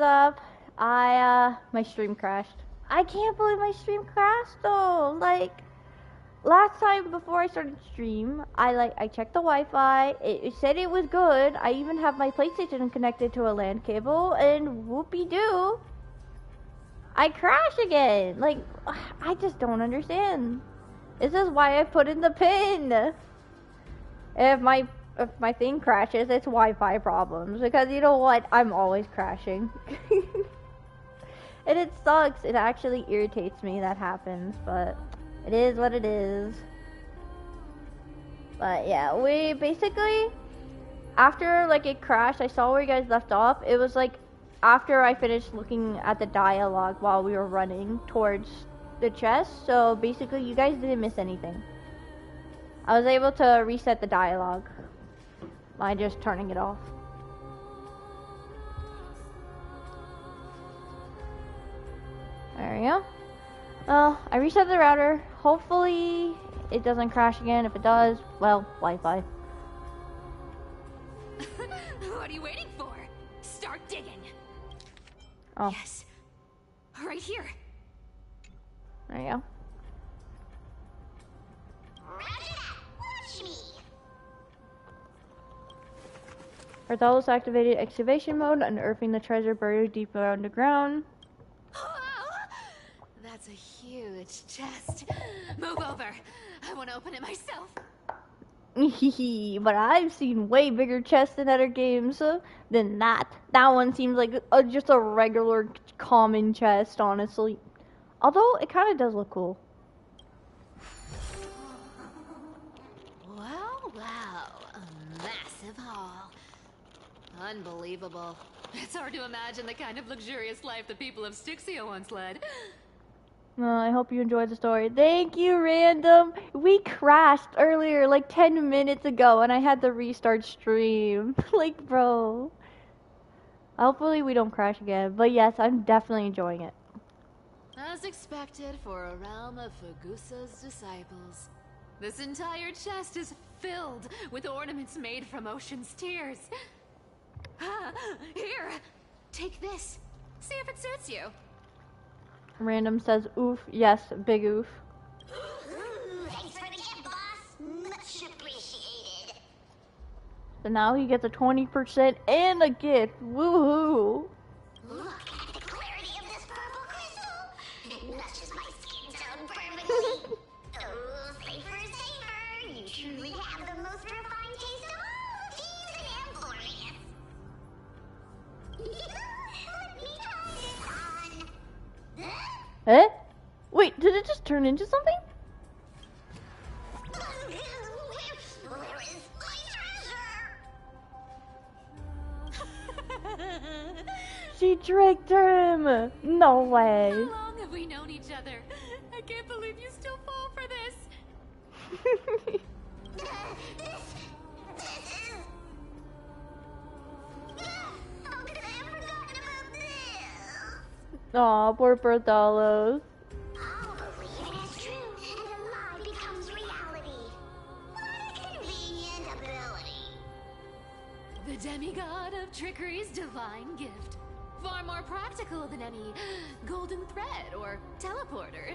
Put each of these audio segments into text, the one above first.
up? My stream crashed. I can't believe my stream crashed though. Like, last time before I started stream, I checked the Wi-Fi. It said it was good. I even have my PlayStation connected to a LAN cable, and whoopie-doo, I crash again. Like, I just don't understand. This is why I put in the pin. If my thing crashes, it's Wi-Fi problems. Because you know what? I'm always crashing. And it sucks. It actually irritates me that happens. But it is what it is. But yeah, we basically, after like it crashed, I saw where you guys left off. It was like after I finished looking at the dialogue while we were running towards the chest. So basically, you guys didn't miss anything. I was able to reset the dialogue by just turning it off. There we go. Well, I reset the router. Hopefully it doesn't crash again. If it does, well, Wi-Fi. What are you waiting for? Start digging. Oh. Yes. Right here. There you go. Watch me. Bartholus activated excavation mode, unearthing the treasure buried deep underground. That's a huge chest. Move over. I want to open it myself. But I've seen way bigger chests in other games than that. That one seems like just a regular common chest, honestly. Although, it kind of does look cool. Wow, a massive haul. Unbelievable. It's hard to imagine the kind of luxurious life the people of Styxia once led. I hope you enjoyed the story. Thank you, Random. We crashed earlier, like 10 minutes ago, and I had to restart stream. Like, bro. Hopefully we don't crash again. But yes, I'm definitely enjoying it. As expected for a realm of Fagusa's disciples. This entire chest is filled with ornaments made from ocean's tears. Here, take this. See if it suits you. Random says oof. Yes, big oof. Thanks for the gift, boss. Much appreciated. So now he gets a 20% and a gift. Woohoo! Look at the clarity of this purple crystal. It matches my skin tone perfectly. Oh, safer. You truly have the most refined taste of all thieves and employees. Let me try this on. Eh? Wait, did it just turn into something? Where is my treasure? She tricked him! No way! How long have we known each other? I can't believe you still fall for this. How could I have forgotten about this? Aw, poor Bartholus. I'll believe it is true, and a lie becomes reality. What a convenient ability. The demigod of trickery's divine gift. Far more practical than any golden thread or teleporter.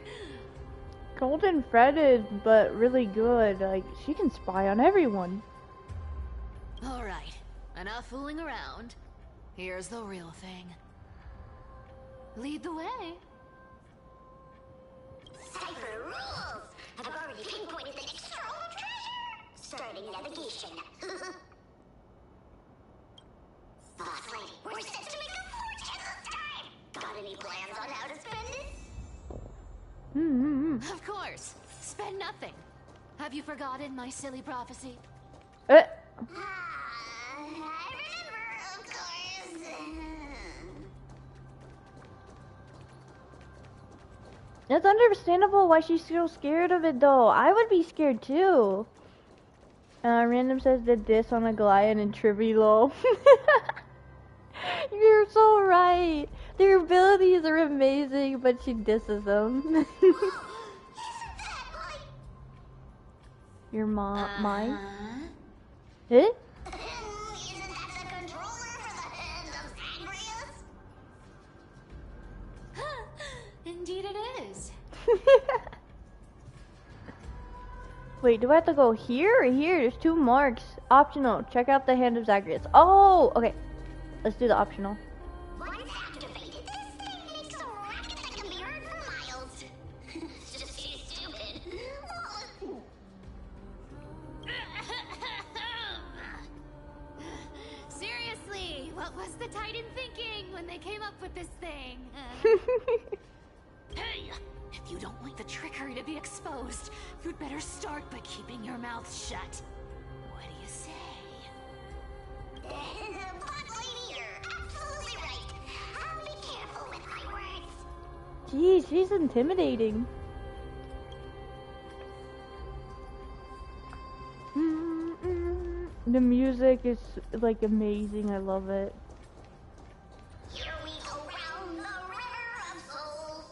Golden threaded, but really good. Like, she can spy on everyone. Alright, enough fooling around. Here's the real thing. Lead the way. Cipher rules. I've already pinpointed the next trove of treasure. Starting navigation. Boss lady, we're set to make a fortune this time. Got any plans on how to spend it? Of course. Spend nothing. Have you forgotten my silly prophecy? I remember, of course. It's understandable why she's so scared of it, though. I would be scared, too. Random says did this on a Goliath and Trivilo. You're so right. Their abilities are amazing, but she disses them. Your mine? Eh? Isn't that the controller for the hands of Zagreus? Wait, do I have to go here or here? There's 2 marks. Optional. Check out the Hand of Zagreus. Oh, okay. Let's do the optional. Once activated, this thing makes a racket that can be heard for miles. It's just too stupid. Seriously, what was the Titan thinking when they came up with this thing? Hey, if you don't want the trickery to be exposed, you'd better start by keeping your mouth shut. What do you say? But lady, you're absolutely right. I'll be careful with my words. Jeez, she's intimidating. The music is like amazing. I love it. Here we go round the river of souls.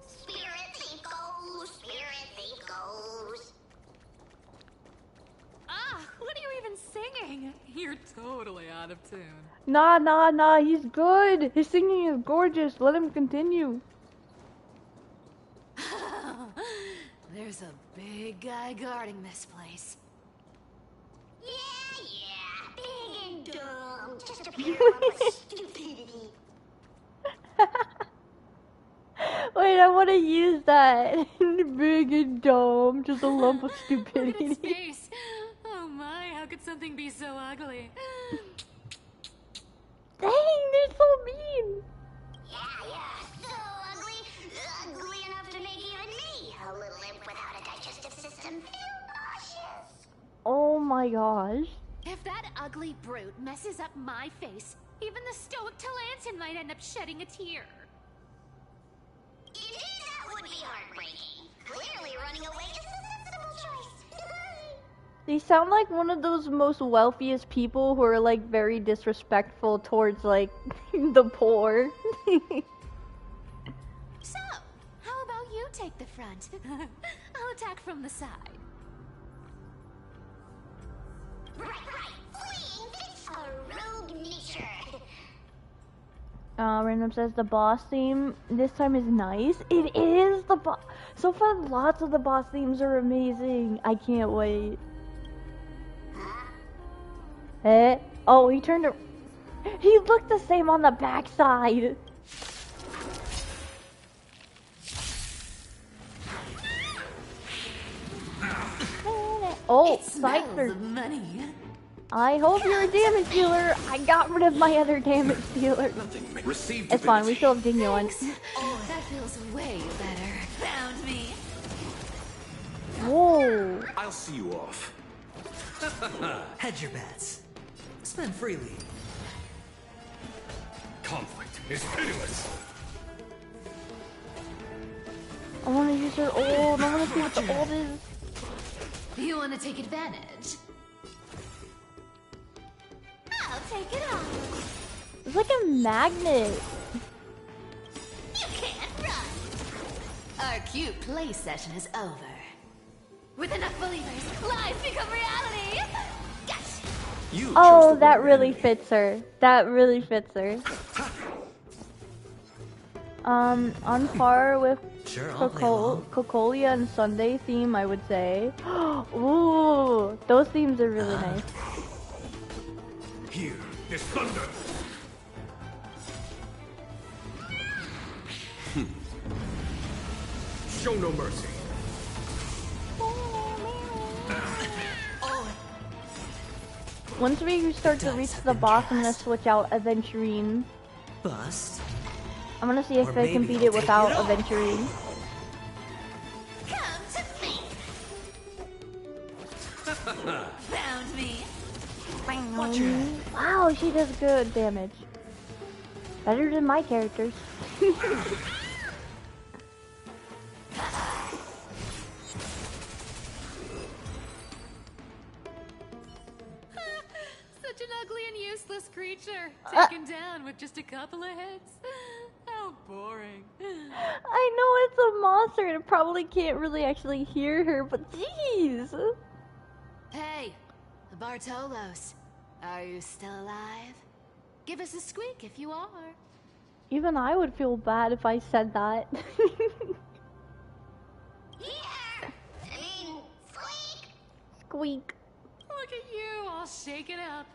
Spirit thief goes, spirit thief goes. Ah, what are you even singing? You're totally out of tune. Nah, he's good. His singing is gorgeous. Let him continue. There's a big guy guarding this place. Yeah, big and dumb. Just a pure lump of stupidity. Wait, I want to use that. Big and dumb, just a lump of Look at stupidity. his face. Oh my, how could something be so ugly? Dang, they're so mean. Yeah, so ugly. Ugly enough to make even me, a little imp without a digestive system, feel nauseous. Oh my gosh. If that ugly brute messes up my face, even the stoic Talantin might end up shedding a tear. Indeed, that would be heartbreaking. Clearly, running away is the sensible choice. They sound like one of those most wealthiest people who are like very disrespectful towards like the poor. So, how about you take the front? I'll attack from the side. Right. Fleeing fits a rogue nature. Random says the boss theme this time is nice. It is the boss. So far, lots of the boss themes are amazing. I can't wait. Eh? Oh, he turned. He looked the same on the backside. Oh, It smells Cypher. of money. I hope you're a damage dealer. I got rid of my other damage dealer. Received It's fine, we still have Dingo on. Oh, that feels way better. Found me. Whoa. I'll see you off. Hedge your bets. Spend freely. Conflict is pitiless. I want to use her ult. I want to see what the ult is. You want to take advantage? I'll take it off. It's like a magnet. You can't run. Our cute play session is over. With enough believers, lies become reality. Gotcha. You chose Oh, the that wrong really enemy. fits her. That really fits her. On par with Sure, I'll play along. Cocolia and Sunday theme, I would say. Ooh, those themes are really nice. Here is thunder. Show no mercy. Once we start to reach the boss, I'm gonna switch out Aventurine. Bust. I'm gonna see if Or I can maybe beat I'll it take without it off. Aventurine. Come to me. Found me. Watch your head. Wow, she does good damage. Better than my characters. Such an ugly and useless creature. Taken down with just a couple of hits. How boring. I know it's a monster and it probably can't really actually hear her, but jeez. Hey, Bartolos. Are you still alive? Give us a squeak if you are. Even I would feel bad if I said that. Here! I mean, squeak! Squeak. Look at you, all shaken up.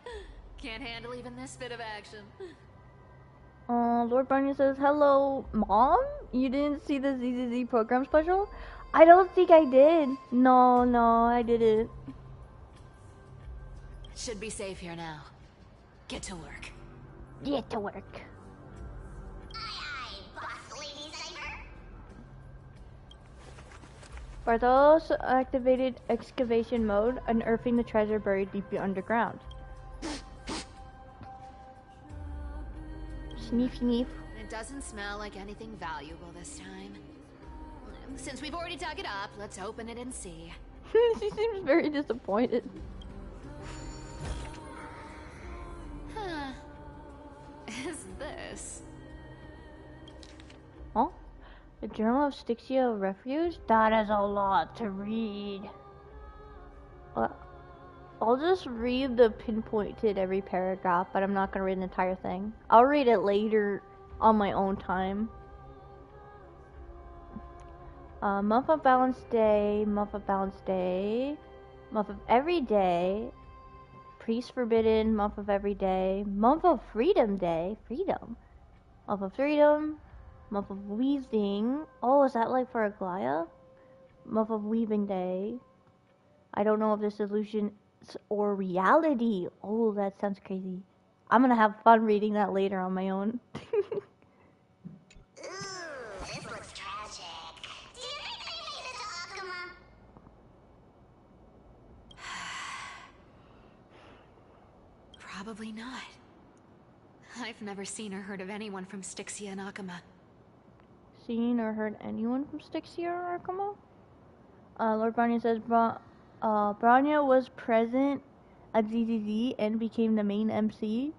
Can't handle even this bit of action. Lord Barney says, hello, Mom? You didn't see the ZZZ program special? I don't think I did. No, I didn't. Should be safe here now. Get to work. Get to work. Aye, boss lady Cypher. Barthos activated excavation mode, unearthing the treasure buried deep underground. Sneef, sneef. It doesn't smell like anything valuable this time. Since we've already dug it up, let's open it and see. She seems very disappointed. Huh. Is this? Huh? The Journal of Styxia Refuge? That is a lot to read. I'll just read the pinpointed every paragraph, but I'm not gonna read the entire thing. I'll read it later on my own time. Month of Balanced Day, month of Balanced Day, month of Every Day, Priest Forbidden, month of Every Day, month of Freedom Day, freedom, month of Freedom, month of Weaving. Oh, is that like for Aglaya? Month of Weaving Day. I don't know if this illusion or reality. Oh, that sounds crazy. I'm gonna have fun reading that later on my own. Ooh, this looks tragic. Do you think they made it to Akuma? Probably not. I've never seen or heard of anyone from Styxia and Akuma. Seen or heard anyone from Styxia or Arkama? Lord Bronya says Bronya was present at ZZZ and became the main MC.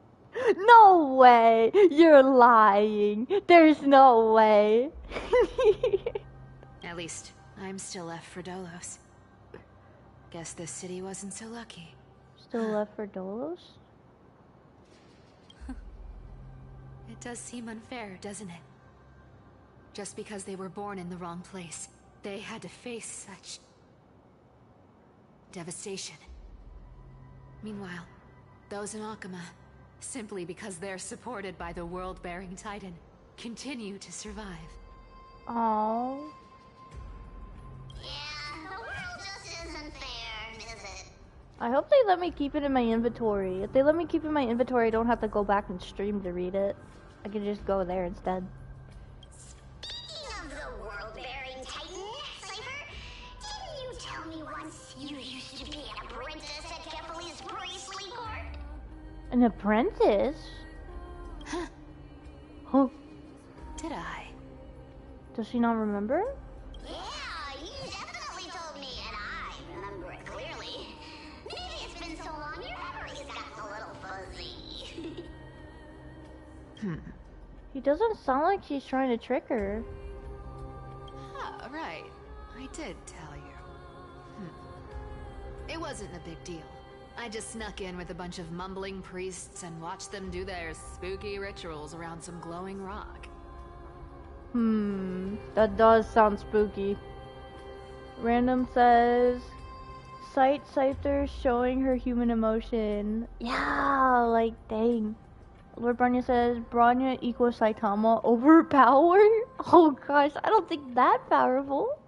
No way! You're lying! There's no way! At least, I'm still left for Dolos. Guess this city wasn't so lucky. Still left for Dolos? It does seem unfair, doesn't it? Just because they were born in the wrong place, they had to face such devastation. Meanwhile, those in Akuma, simply because they're supported by the world-bearing Titan, continue to survive. Aww. Yeah, the world just isn't fair, is it? I hope they let me keep it in my inventory. If they let me keep it in my inventory, I don't have to go back and stream to read it. I can just go there instead. Speaking of the world-bearing Titan, Cypher, didn't you tell me once you used to be an apprentice at Kefali's priestly court? An apprentice? Huh. Huh. Did I? Does she not remember? Yeah, you definitely told me, and I remember it clearly. Maybe it's been so long your memory's gotten a little fuzzy. He doesn't sound like she's trying to trick her. Ah, right. I did tell you. It wasn't a big deal. I just snuck in with a bunch of mumbling priests and watched them do their spooky rituals around some glowing rock. That does sound spooky. Random says, Sight Scyther showing her human emotion. Yeah, like, dang. Lord Bronya says, Bronya equals Saitama overpowered? Oh gosh, I don't think that powerful.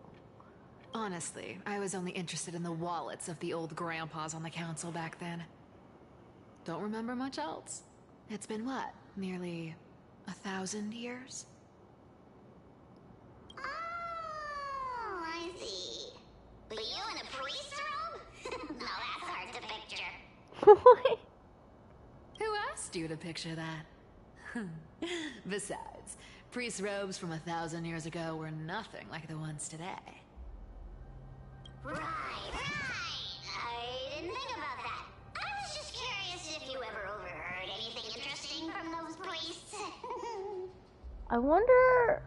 Honestly, I was only interested in the wallets of the old grandpas on the council back then. Don't remember much else. It's been what, nearly 1,000 years? Oh, I see. But you in a priest robe? No, that's hard to picture. Who asked you to picture that? Besides, priest robes from 1,000 years ago were nothing like the ones today. Right. I didn't think about that. I was just curious if you ever overheard anything interesting from those priests. I wonder...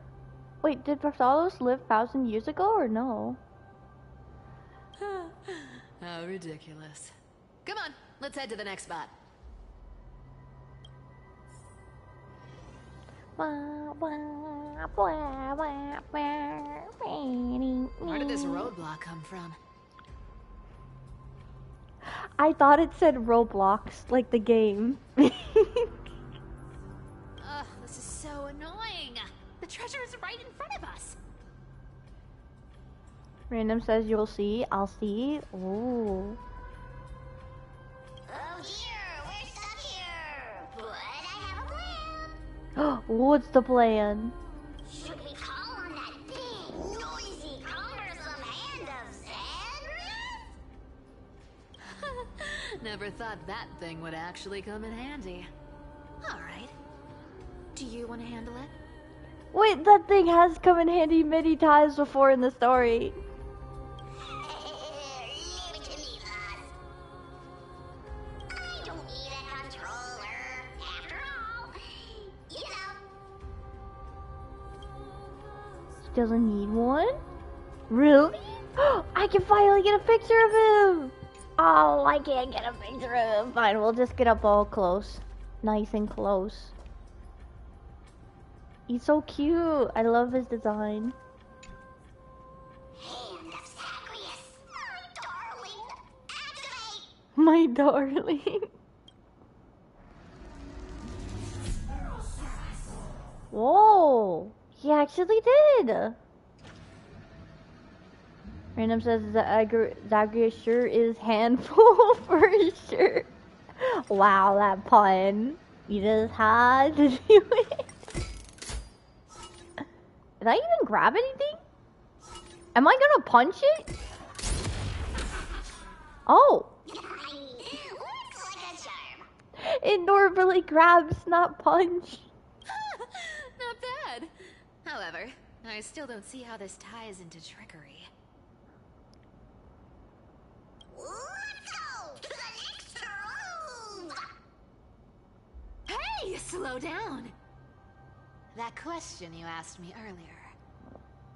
Wait, did Barthalos live 1,000 years ago or no? How ridiculous. Come on, let's head to the next spot. Where did this roadblock come from? I thought it said Roblox, like the game. Ugh, this is so annoying. The treasure is right in front of us. Random says you'll see. I'll see. Ooh. Oh dear, we're stuck here. But I have a plan. What's the plan? Should we call on that big, noisy, cumbersome hand of Sandra? Never thought that thing would actually come in handy. Alright. Do you want to handle it? Wait, that thing has come in handy many times before in the story. Leave it to me, boss. I don't need a controller. After all, you know. He doesn't need one? Really? I can finally get a picture of him! Oh, I can't get a picture of him. Fine, we'll just get up all close. Nice and close. He's so cute. I love his design. Hand of Zagreus, my darling, activate! My darling. Whoa! He actually did! Random says Zagreus sure is handful for sure. Wow, that pun. You just had to do it. Did I even grab anything? Am I gonna punch it? Oh! Looks like a charm. It normally grabs, not punch. Not bad. However, I still don't see how this ties into trickery. Let's go to the next room! Hey, slow down! That question you asked me earlier.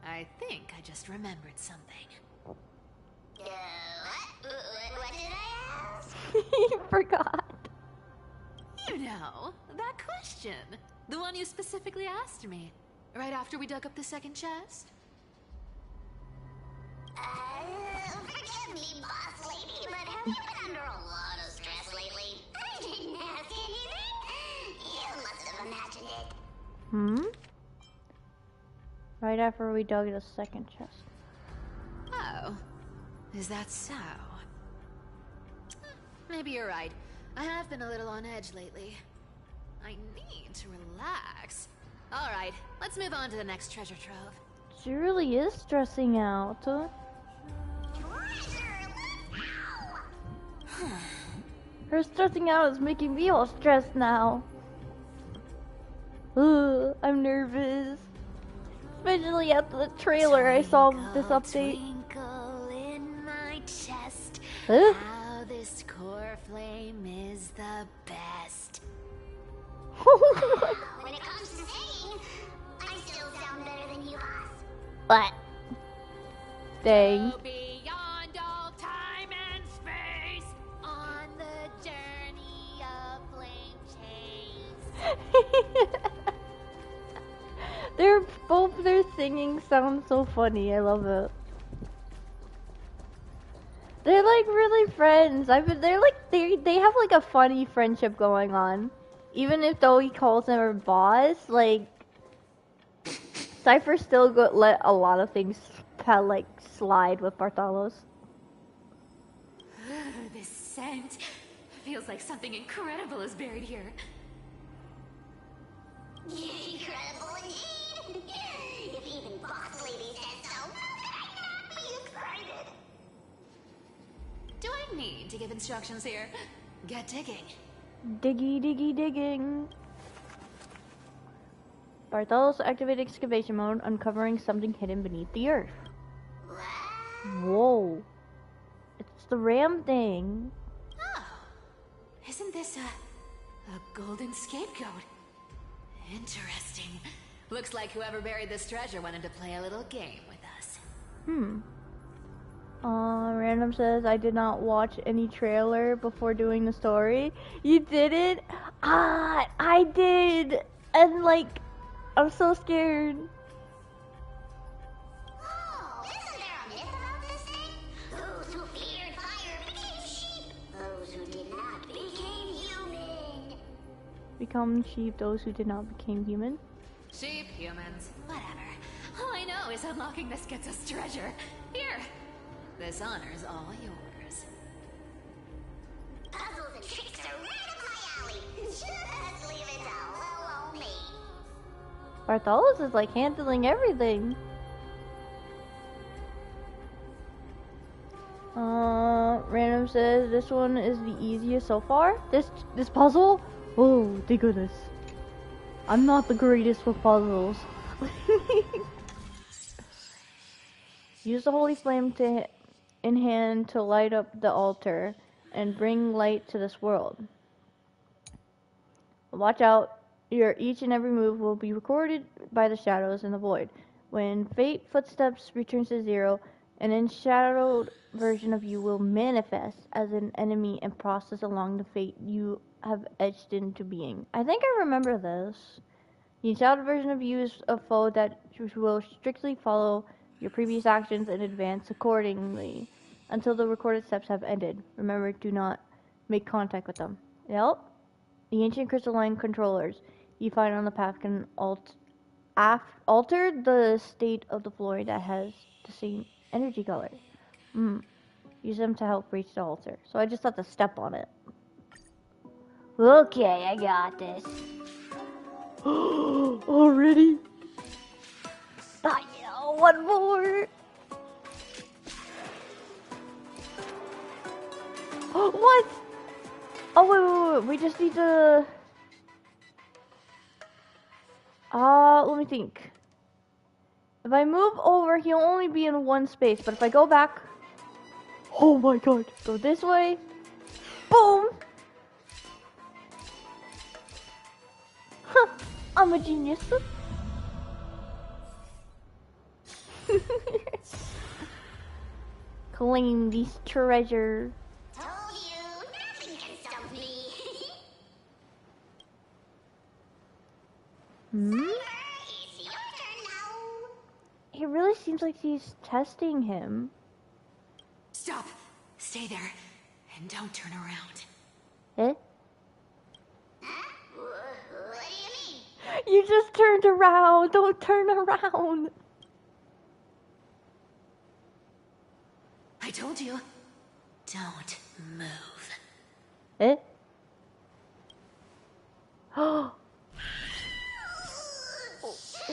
I think I just remembered something. What did I ask? He forgot. You know, that question. The one you specifically asked me. Right after we dug up the second chest. Forgive me, boss lady, but have you been under a lot of stress lately? I didn't ask anything. You must have imagined it. Hmm? Right after we dug the second chest. Oh, is that so? Maybe you're right. I have been a little on edge lately. I need to relax. Alright, let's move on to the next treasure trove. She really is stressing out. Treasure, let's go! Her stressing out is making me all stressed now. Ugh, I'm nervous. Especially after the trailer I saw this update. Twinkle in my chest. Huh? How this core flame is the best. When it comes to singing, I still sound better than you, boss. What? Dang. Go beyond all time and space on the journey of flame chase. Their singing sounds so funny. I love it. They're like really friends. They have like a funny friendship going on. Even if though he calls him her boss, like Cypher still let a lot of things like slide with Bartholos. This scent feels like something incredible is buried here. Incredible indeed. If even boss lady says so, how could I not be excited? Do I need to give instructions here? Get digging. Diggy, diggy, digging. Bartholos activated excavation mode, uncovering something hidden beneath the earth. Whoa. It's the ram thing. Oh, isn't this a golden scapegoat? Interesting. Looks like whoever buried this treasure wanted to play a little game with us. Random says I did not watch any trailer before doing the story. You didn't? I did. And like, I'm so scared. Oh, isn't there a myth about this thing? Those who feared fire became sheep. Those who did not became human. Become sheep, those who did not became human. Sheep, humans, whatever. All I know is unlocking this gets us treasure. Here. This honor's all yours. Puzzles and tricks are right up my alley. Just leave it to little old me. Bartholus is like handling everything. Random says this one is the easiest so far. This puzzle? Oh, thank goodness. I'm not the greatest with puzzles. Use the holy flame in hand to light up the altar and bring light to this world. Watch out, your each and every move will be recorded by the shadows in the void. When fate footsteps returns to zero, an enshadowed version of you will manifest as an enemy and process along the fate you have etched into being. I think I remember this. The enshadowed version of you is a foe that will strictly follow your previous actions and advance accordingly until the recorded steps have ended. Remember, do not make contact with them. Yep. The ancient crystalline controllers you find on the path can alter the state of the floor that has the same energy color. Use them to help reach the altar. So I just have to step on it. Okay, I got this. Already? One more. What? Oh, wait. We just need to... let me think. If I move over, he'll only be in one space. But if I go back... Oh my god. Go this way. Boom. Huh. I'm a genius. Claim this treasure. Told you, nothing can stop me. It's your turn now. It really seems like he's testing him. Stop. Stay there. And don't turn around. Eh? Huh? What do you mean? You just turned around. Don't turn around. I told you. Don't move. Eh? Oh.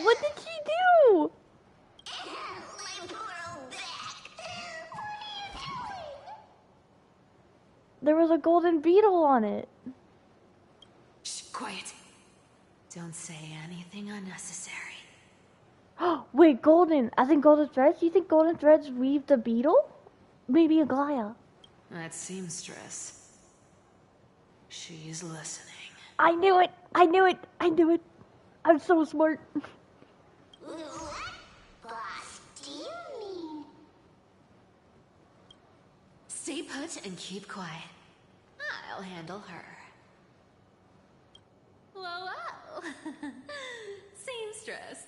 What did she do? My poor old back. What are you doing? There was a golden beetle on it. Shh, quiet. Don't say anything unnecessary. Wait, golden. As in golden threads? You think golden threads weave the beetle? Maybe a Gaia. That seamstress. She's listening. I knew it. I knew it. I knew it. I'm so smart. What boss do you mean? Stay put and keep quiet. I'll handle her. Whoa, whoa. Seamstress.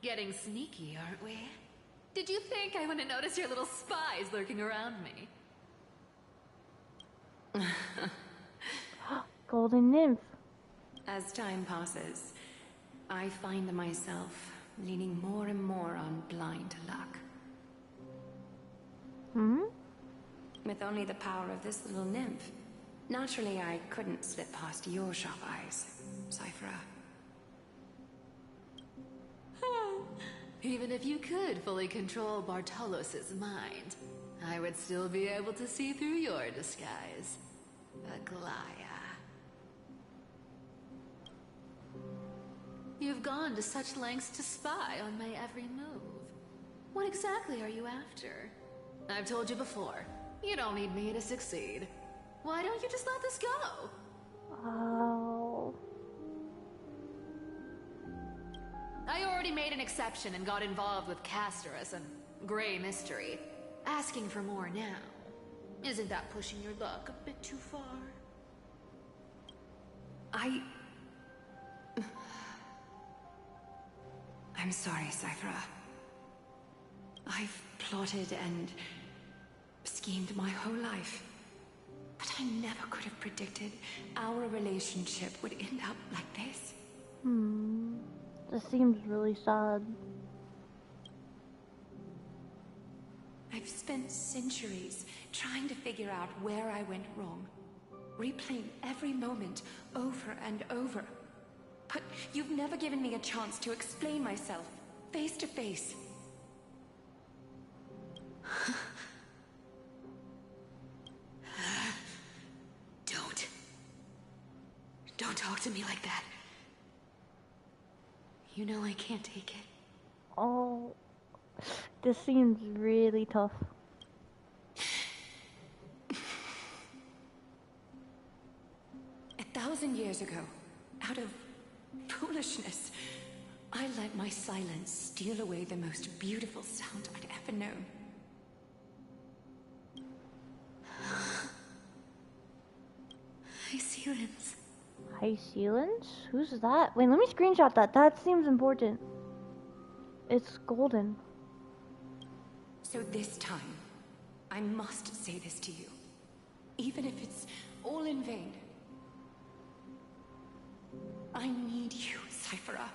Getting sneaky, aren't we? Did you think I wouldn't notice your little spies lurking around me? Golden nymph. As time passes, I find myself leaning more and more on blind luck. With only the power of this little nymph, naturally I couldn't slip past your sharp eyes, Cyphera. Even if you could fully control Bartolos's mind, I would still be able to see through your disguise. Aglaya. You've gone to such lengths to spy on my every move. What exactly are you after? I've told you before, you don't need me to succeed. Why don't you just let this go? Oh. I already made an exception and got involved with Castorus and Grey Mystery. Asking for more now. Isn't that pushing your luck a bit too far? I'm sorry, Cyphera. I've plotted and schemed my whole life. But I never could have predicted our relationship would end up like this. This seems really sad. I've spent centuries trying to figure out where I went wrong, replaying every moment over and over. But you've never given me a chance to explain myself, face to face. Don't talk to me like that. You know I can't take it. Oh, this seems really tough. 1,000 years ago, out of foolishness, I let my silence steal away the most beautiful sound I'd ever known. Hycealans. Hycealans? Who's that? Wait, let me screenshot that. That seems important. It's golden. So this time, I must say this to you. Even if it's all in vain. I need you, Cyphera.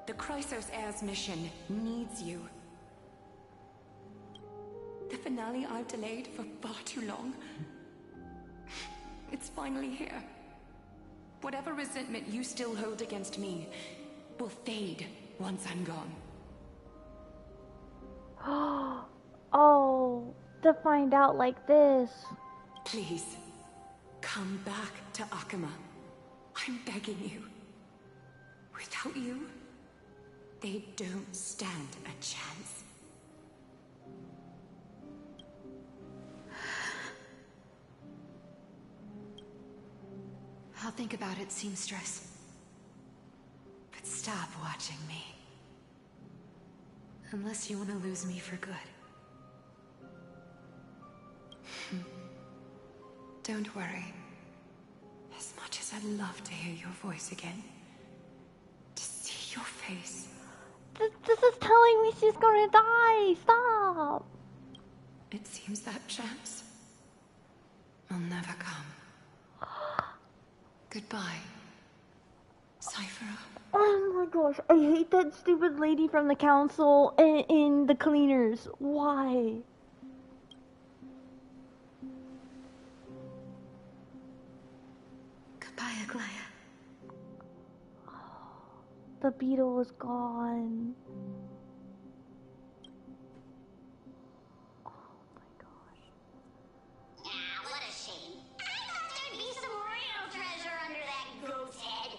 The Chrysos Heir's mission needs you. The finale I've delayed for far too long. It's finally here. Whatever resentment you still hold against me will fade once I'm gone. Oh, to find out like this. Please, come back to Akama. I'm begging you. Without you, they don't stand a chance. I'll think about it, seamstress. But stop watching me. Unless you want to lose me for good. Don't worry. As much as I'd love to hear your voice again, to see your face. This is telling me she's gonna die. Stop. It seems that chance will never come. Goodbye, Cyphera. Oh my gosh, I hate that stupid lady from the council in the cleaners. Why? Goodbye, Aglaya. The beetle is gone. Oh my gosh. Ah, what a shame. I thought there'd be some real treasure under that goat's head.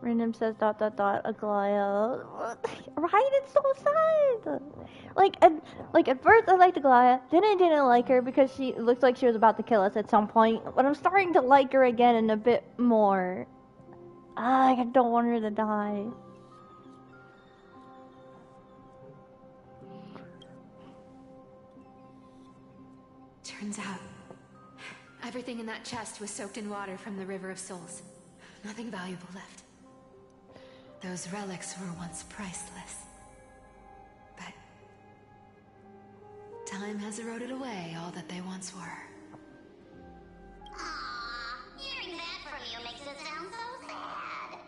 Random says ... Aglaya. Right? It's so sad. Like at first I liked Aglaya, then I didn't like her because she looked like she was about to kill us at some point. But I'm starting to like her again and a bit more. I don't want her to die. Turns out, everything in that chest was soaked in water from the River of Souls. Nothing valuable left. Those relics were once priceless. But time has eroded away all that they once were. Aww, hearing that from you makes it sound so sad.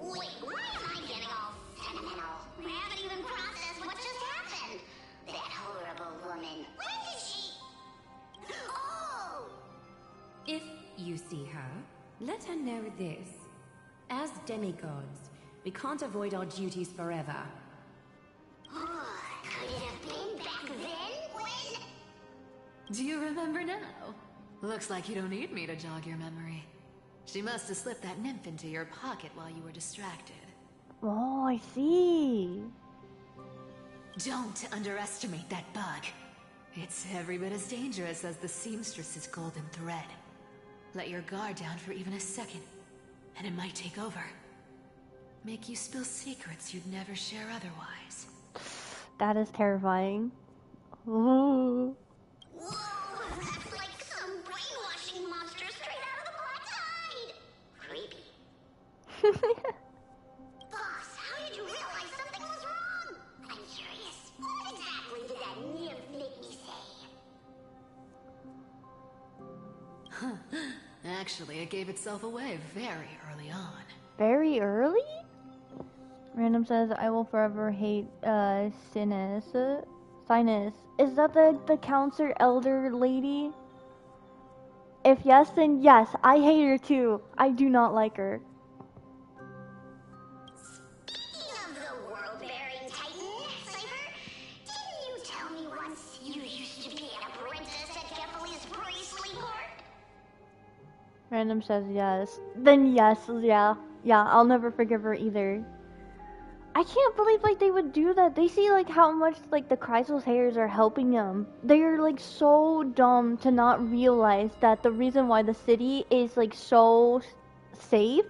Wait, why am I getting all sentimental? I haven't even processed what just happened. That horrible woman. When did she... Oh! If you see her, let her know this. As demigods, we can't avoid our duties forever. Could it have been back then when... Do you remember now? Looks like you don't need me to jog your memory. She must have slipped that nymph into your pocket while you were distracted. Oh, I see. Don't underestimate that bug. It's every bit as dangerous as the seamstress's golden thread. Let your guard down for even a second, and it might take over. Make you spill secrets you'd never share otherwise. That is terrifying. Ooh. Whoa, that's like some brainwashing monster straight out of the Black Tide. Creepy. Boss, how did you realize something was wrong? I'm curious. What exactly did that nymph make me say? Actually, it gave itself away very early on. Very early? Random says, I will forever hate Sinus. Sinus. Is that the counselor elder lady? If yes, then yes. I hate her too. I do not like her. Speaking of the world-bearing titan, Cypher, didn't you tell me once you used to be an apprentice at Kefali's priestly court? Random says yes. Then yes, yeah. Yeah, I'll never forgive her either. I can't believe like they would do that. They see like how much like the Chrysal's hairs are helping them. They are like so dumb to not realize that the reason why the city is like so safe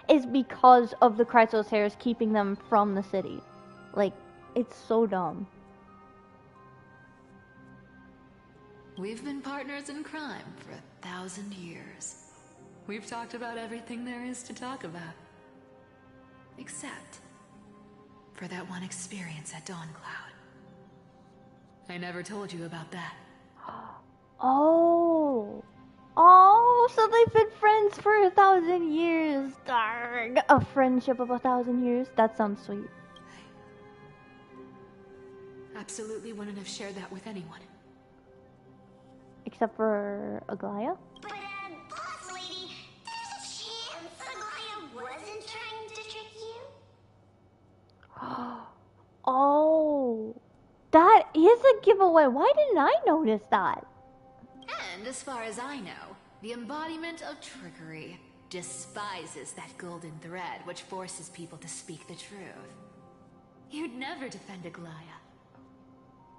is because of the Chrysal's hairs keeping them from the city. Like, it's so dumb. We've been partners in crime for 1,000 years. We've talked about everything there is to talk about. Except for that one experience at Dawncloud. I never told you about that. Oh. Oh, so they've been friends for 1,000 years. Darn. A friendship of 1,000 years? That sounds sweet. Absolutely wouldn't have shared that with anyone. Except for Aglaya? But, boss lady, there's a chance Aglaya wasn't trying to trick you? Oh. That is a giveaway. Why didn't I notice that? And as far as I know, the embodiment of trickery despises that golden thread which forces people to speak the truth. You'd never defend Aglaya.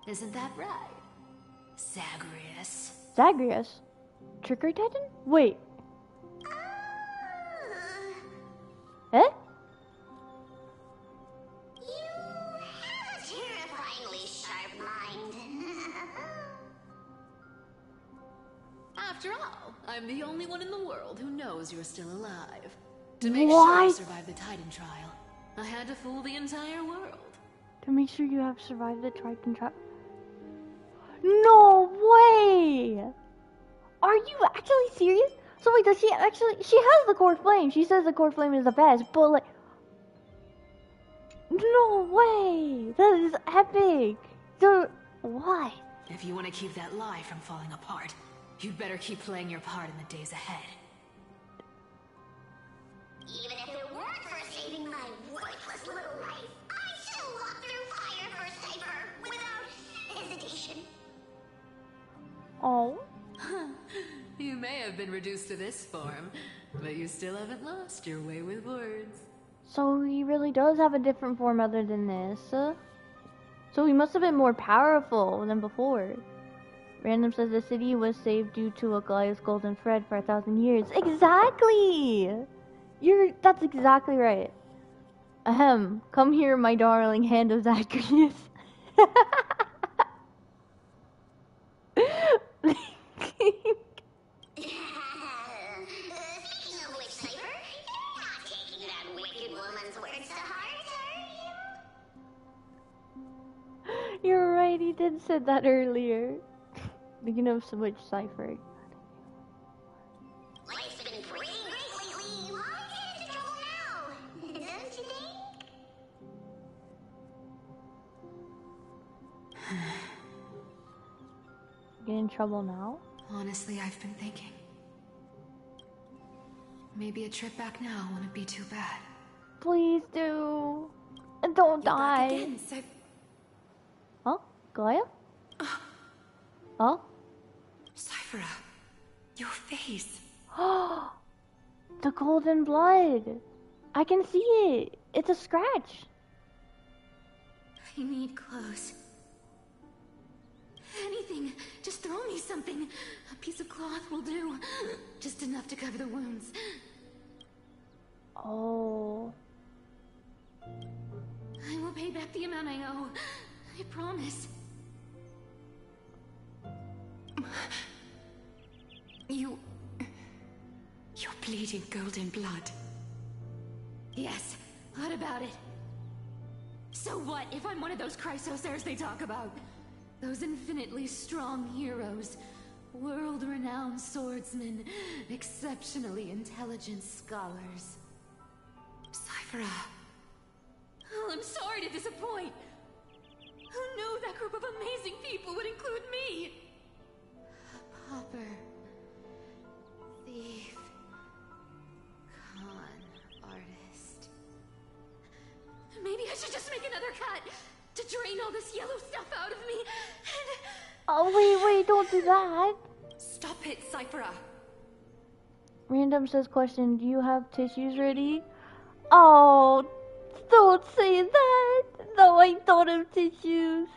Isn't that right, Zagreus? Zagreus? Trickery Titan? Wait. Eh? You have a terrifyingly sharp mind. After all, I'm the only one in the world who knows you're still alive. To make sure What? you survive the Titan trial, I had to fool the entire world. To make sure you have survived the Triton trap. No way! Are you actually serious? So wait, does she actually? She has the core flame. She says the core flame is the best, but like, no way! That is epic. So what? If you want to keep that lie from falling apart, you'd better keep playing your part in the days ahead. Even if it weren't for saving my worthless little life, I'd still walk through fire for Cypher without hesitation. Oh, You may have been reduced to this form, but you still haven't lost your way with words. so he really does have a different form other than this. So he must have been more powerful than before. Random says the city was saved due to Aglaya's golden thread for 1,000 years. Exactly! That's exactly right. Ahem. Come here, my darling hand of Zacharias. Speaking of which, Cypher, you're not taking that wicked woman's words to heart, are you? You're right, he did say that earlier. Speaking of which, Cypher. Life's been pretty great lately. Why get into trouble now? Don't you think? Get in trouble now? Honestly, I've been thinking. Maybe a trip back now wouldn't be too bad. Please do. And don't You're back die. again, so Huh? Gaia? Huh? Cyphera, your face. The golden blood. I can see it. It's a scratch. I need clothes. Anything. Just throw me something. A piece of cloth will do. Just enough to cover the wounds. Oh. I will pay back the amount I owe. I promise. You're bleeding golden blood. Yes, what about it? So what if I'm one of those Chrysosairs they talk about? Those infinitely strong heroes, world-renowned swordsmen, exceptionally intelligent scholars. Cyphera. Oh, I'm sorry to disappoint. Who knew that group of amazing people would include me? Pauper. Thief. Con artist. Maybe I should just make another cut to drain all this yellow stuff out of me and... Oh, wait, don't do that. Stop it, Cyphera. Random says question, do you have tissues ready? Oh, don't say that. No, I don't have tissues.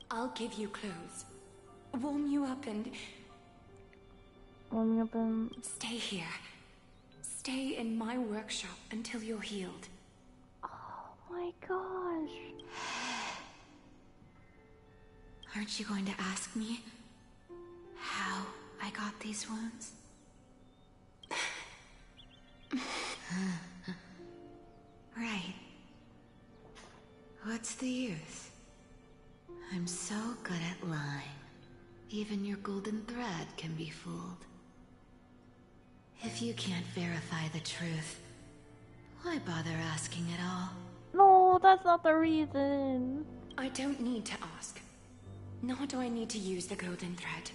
I'll give you clothes. Warm you up and... Warm me up and... Stay here. Stay in my workshop until you're healed. Oh my gosh. Aren't you going to ask me how I got these wounds? Right. What's the use? I'm so good at lying. Even your golden thread can be fooled. If you can't verify the truth, why bother asking at all? No, that's not the reason. I don't need to ask. Nor do I need to use the golden thread.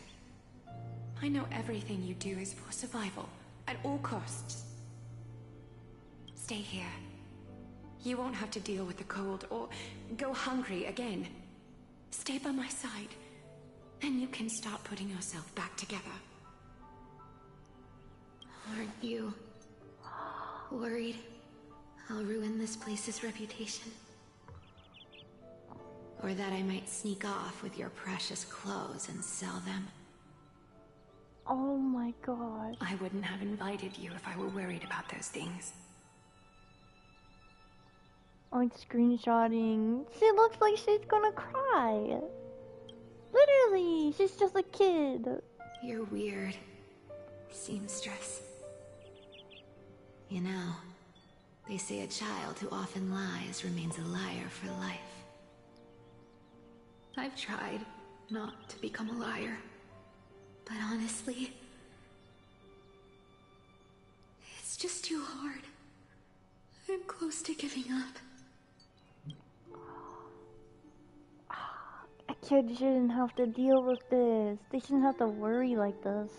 I know everything you do is for survival, at all costs. Stay here. You won't have to deal with the cold or go hungry again. Stay by my side, and you can start putting yourself back together. Aren't you worried I'll ruin this place's reputation? Or that I might sneak off with your precious clothes and sell them? Oh my god. I wouldn't have invited you if I were worried about those things. Like screenshotting. She looks like she's gonna cry. Literally, she's just a kid. You're weird, seamstress. You know, they say a child who often lies remains a liar for life. I've tried not to become a liar, but honestly, it's just too hard. I'm close to giving up. A kid shouldn't have to deal with this. They shouldn't have to worry like this.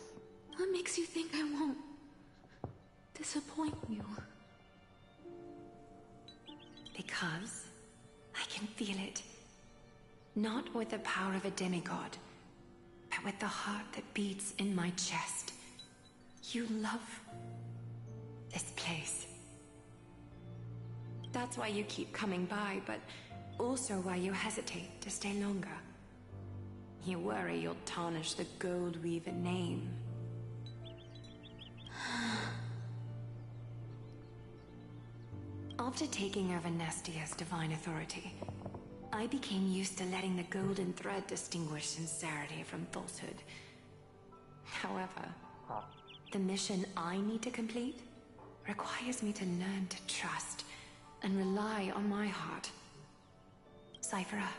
What makes you think I won't disappoint you? Because I can feel it. Not with the power of a demigod, but with the heart that beats in my chest. You love this place. That's why you keep coming by, but also why you hesitate to stay longer. You worry you'll tarnish the Gold Weaver name. After taking over Nestia's divine authority, I became used to letting the golden thread distinguish sincerity from falsehood. However, the mission I need to complete requires me to learn to trust and rely on my heart. Cyphera,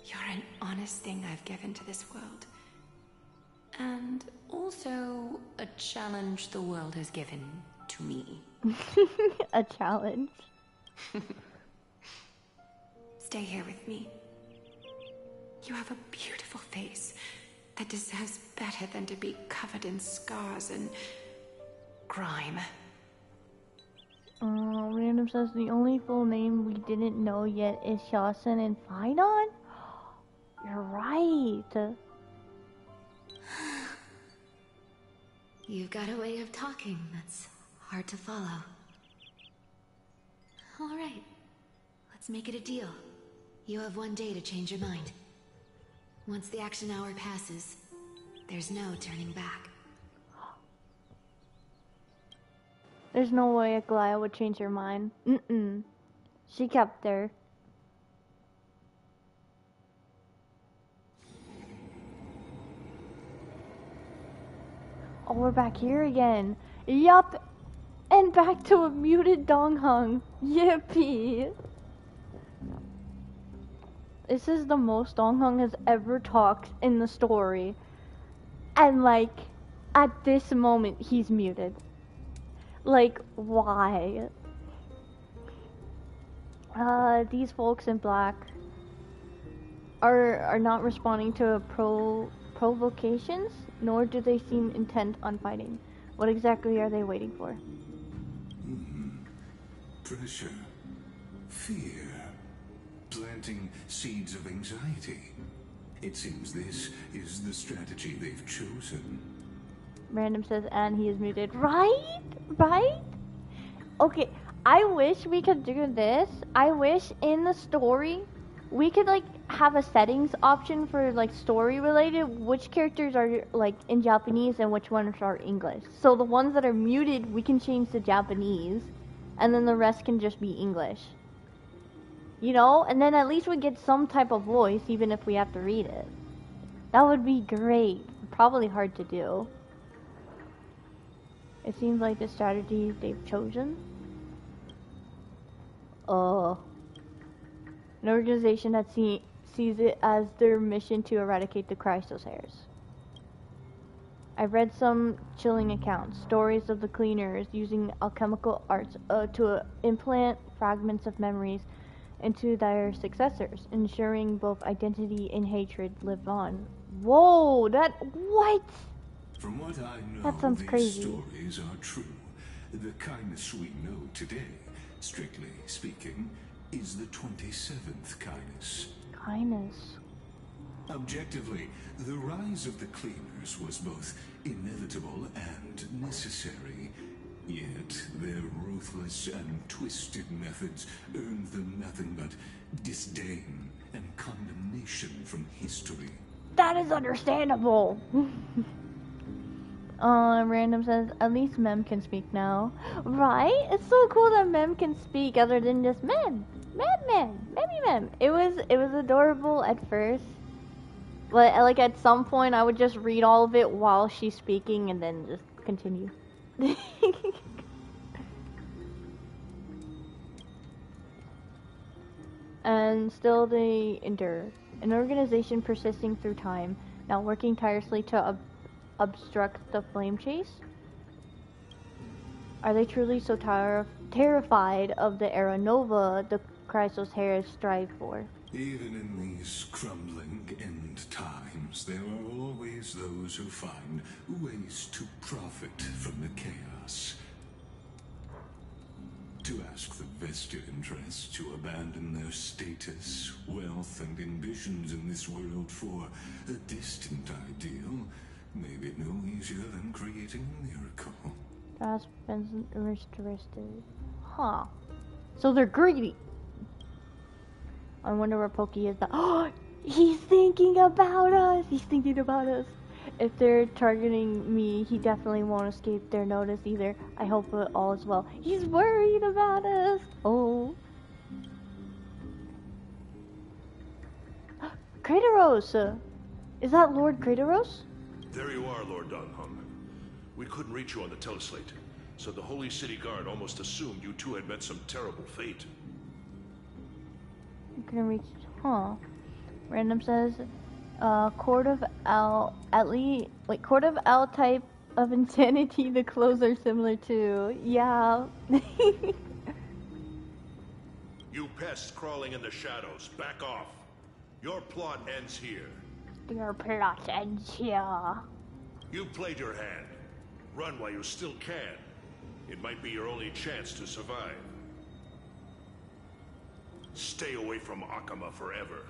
you're an honest thing I've given to this world. And also a challenge the world has given to me. A challenge. Stay here with me. You have a beautiful face that deserves better than to be covered in scars and grime. Random says the only full name we didn't know yet is Shasen and Phynon? You're right. You've got a way of talking that's hard to follow. All right, let's make it a deal. You have 1 day to change your mind. Once the action hour passes, there's no turning back. There's no way Aglaya would change her mind. She kept her. Oh, we're back here again. Yup. And back to a muted Donghung. Yippee. This is the most Donghung has ever talked in the story. And like, at this moment, he's muted. Like, why? These folks in black are not responding to provocations, nor do they seem intent on fighting. What exactly are they waiting for? Pressure. Fear. Planting seeds of anxiety. It seems this is the strategy they've chosen. Random says, and he is muted. Right? Right? Okay, I wish we could do this. I wish in the story we could like have a settings option for like story related, which characters are like in Japanese and which ones are English. So the ones that are muted we can change to Japanese and then the rest can just be English. You know? And then at least we get some type of voice even if we have to read it. That would be great. Probably hard to do. It seems like the strategy they've chosen. An organization that sees it as their mission to eradicate the Christos hairs. I've read some chilling accounts, stories of the cleaners using alchemical arts to implant fragments of memories into their successors, ensuring both identity and hatred live on. Whoa, what? From what I know, That sounds these crazy. stories are true. The kindness we know today, strictly speaking, is the 27th kindness. Kindness. Objectively, the rise of the cleaners was both inevitable and necessary. Yet their ruthless and twisted methods earned them nothing but disdain and condemnation from history. That is understandable. Random says, at least Mem can speak now. Right? It's so cool that Mem can speak other than just Mem. Mem. It was adorable at first. But like at some point I would just read all of it while she's speaking and then just continue. And still they endure. An organization persisting through time, now working tirelessly to obstruct the flame chase? Are they truly so terrified of the era nova the Christos hairs strive for? Even in these crumbling end times, there are always those who find ways to profit from the chaos. To ask the vested interests to abandon their status, wealth, and ambitions in this world for a distant ideal may be no easier than creating a miracle. That's been restricted. Huh. So they're greedy. I wonder where Pokey is. Oh, he's thinking about us. If they're targeting me, he definitely won't escape their notice either. I hope all is well. He's worried about us. Oh. Kratos! Is that Lord Kratos? There you are, Lord Donghung. We couldn't reach you on the teleslate, so the Holy City Guard almost assumed you two had met some terrible fate. I'm gonna reach. Huh. Random says, Court of Owl. Court of Owl type of insanity. The clothes are similar to. Yeah. You pests crawling in the shadows, back off. Your plot ends here. Your plot ends here. You played your hand. Run while you still can. It might be your only chance to survive. Stay away from Akama forever.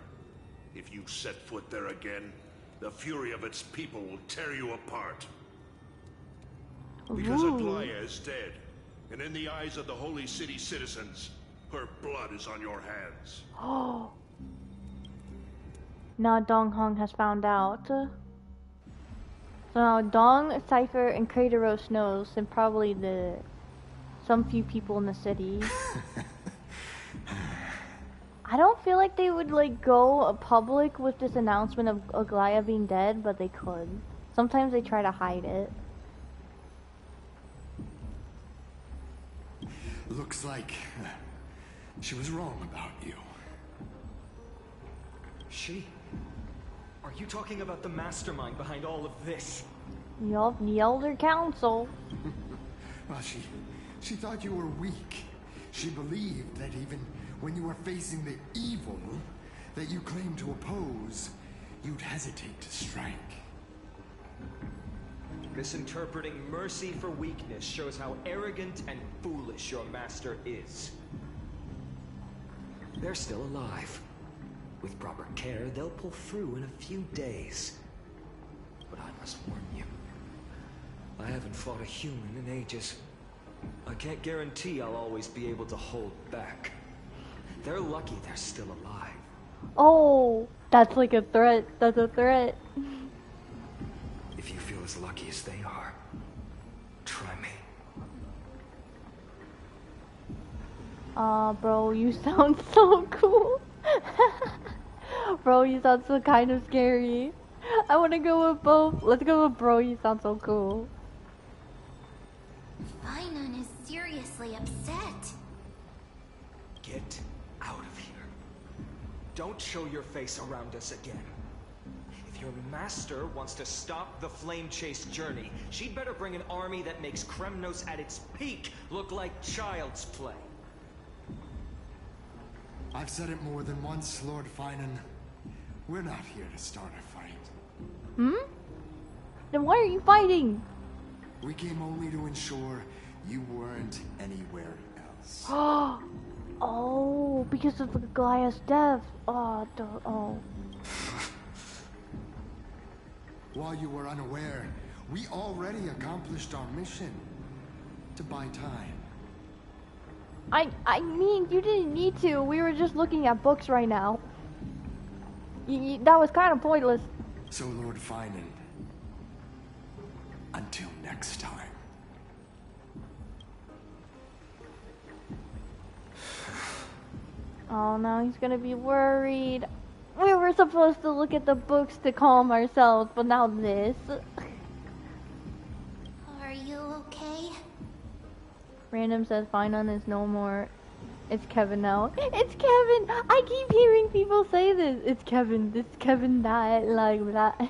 If you set foot there again, the fury of its people will tear you apart. Because Aglaya is dead, and in the eyes of the Holy City citizens, her blood is on your hands. Oh. Now Donghung has found out. So now Dong, Cypher, and Kratos knows, and probably some few people in the city. I don't feel like they would like go public with this announcement of Aglaya being dead, but they could. Sometimes they try to hide it. Looks like she was wrong about you. She? Are you talking about the mastermind behind all of this? Yup, the Elder Council. Well, she thought you were weak. She believed that even when you were facing the evil that you claimed to oppose, you'd hesitate to strike. Misinterpreting mercy for weakness shows how arrogant and foolish your master is. They're still alive. With proper care, they'll pull through in a few days. But I must warn you, I haven't fought a human in ages. I can't guarantee I'll always be able to hold back. They're lucky they're still alive. Oh, that's like a threat. That's a threat. If you feel as lucky as they are, try me. Bro, you sound so cool. Bro, you sound so kind of scary. I wanna go with both. Let's go with bro, you sound so cool. Finon is seriously upset. Get out of here. Don't show your face around us again. If your master wants to stop the flame chase journey, she'd better bring an army that makes Kremnos at its peak look like child's play. I've said it more than once, Lord Finon. We're not here to start a fight. Hmm? Then why are you fighting? We came only to ensure you weren't anywhere else. Oh, because of the Goliath's death. Oh. While you were unaware, we already accomplished our mission. To buy time. I mean, you didn't need to. We were just looking at books right now. That was kind of pointless. So, Lord Finon, until next time. Oh, now he's gonna be worried. We were supposed to look at the books to calm ourselves, but now this. Are you okay? Random says Finon is no more. It's Kevin now. It's Kevin! I keep hearing people say this. It's Kevin. It's Kevin that, like, that.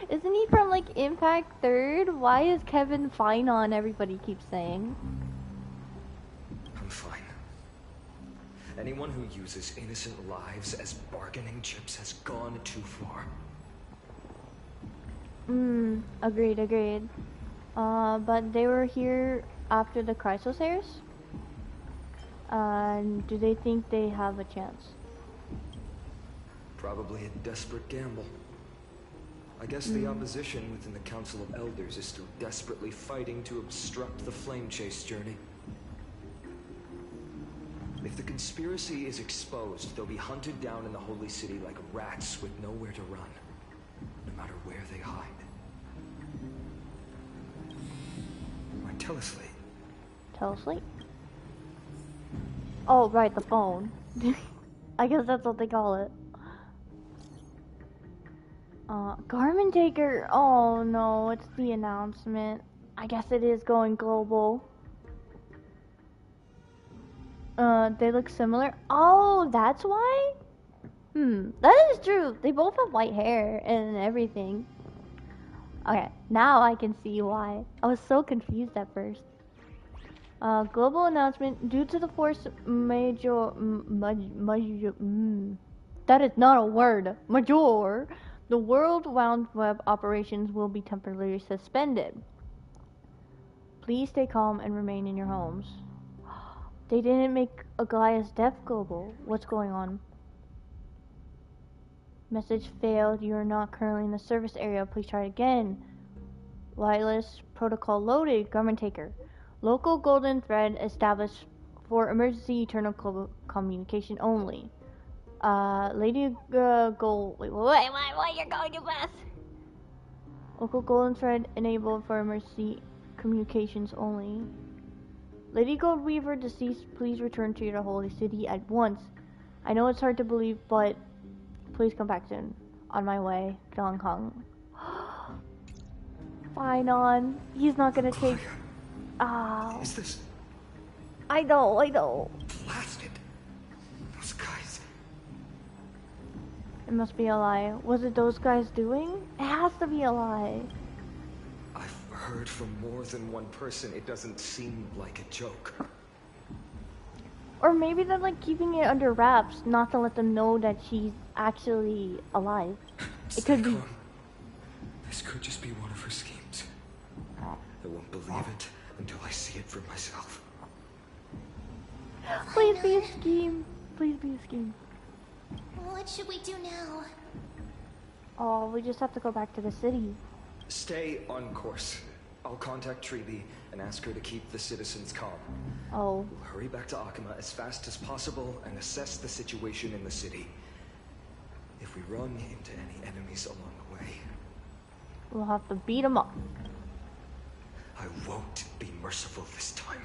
Isn't he from, like, Impact 3rd? Why is Kevin Finon, everybody keeps saying? I'm fine. Anyone who uses innocent lives as bargaining chips has gone too far. Agreed. But they were here after the Chrysosairs? Do they think they have a chance? Probably a desperate gamble. I guess the opposition within the Council of Elders is still desperately fighting to obstruct the flame chase journey. If the conspiracy is exposed, they'll be hunted down in the Holy City like rats with nowhere to run, no matter where they hide. Telesleep. Telesleep? Oh, right, the phone. I guess that's what they call it. Garmin Taker. Oh no, it's the announcement. I guess it is going global. They look similar. Oh, that's why? That is true. They both have white hair and everything. Okay, now I can see why. I was so confused at first. Global announcement. Due to the force major... that is not a word. Major. The World Wide Web operations will be temporarily suspended. Please stay calm and remain in your homes. They didn't make a Goliath's death global. What's going on? Message failed. You are not currently in the service area. Please try again. Wireless protocol loaded. Garmin Taker. Local golden thread established for emergency eternal communication only. Lady Gold. Wait, you're going too fast. Local golden thread enabled for emergency communications only. Lady Gold Weaver deceased. Please return to your holy city at once. I know it's hard to believe, but please come back soon. On my way to Hong Kong. Finon. He's not gonna take... Oh, Is this I know, I know. blasted? Those guys. It must be a lie. Was it those guys doing? It has to be a lie. I've heard from more than one person. It doesn't seem like a joke. Or maybe they're like keeping it under wraps, not to let them know that she's actually alive. It could be. Calm. This could just be one of her schemes. I won't believe it until I see it for myself. Please be a scheme. Please be a scheme. What should we do now? Oh, we just have to go back to the city. Stay on course. I'll contact Treeby and ask her to keep the citizens calm. Oh. We'll hurry back to Akima as fast as possible and assess the situation in the city. If we run into any enemies along the way, We'll have to beat them up. I won't be merciful this time.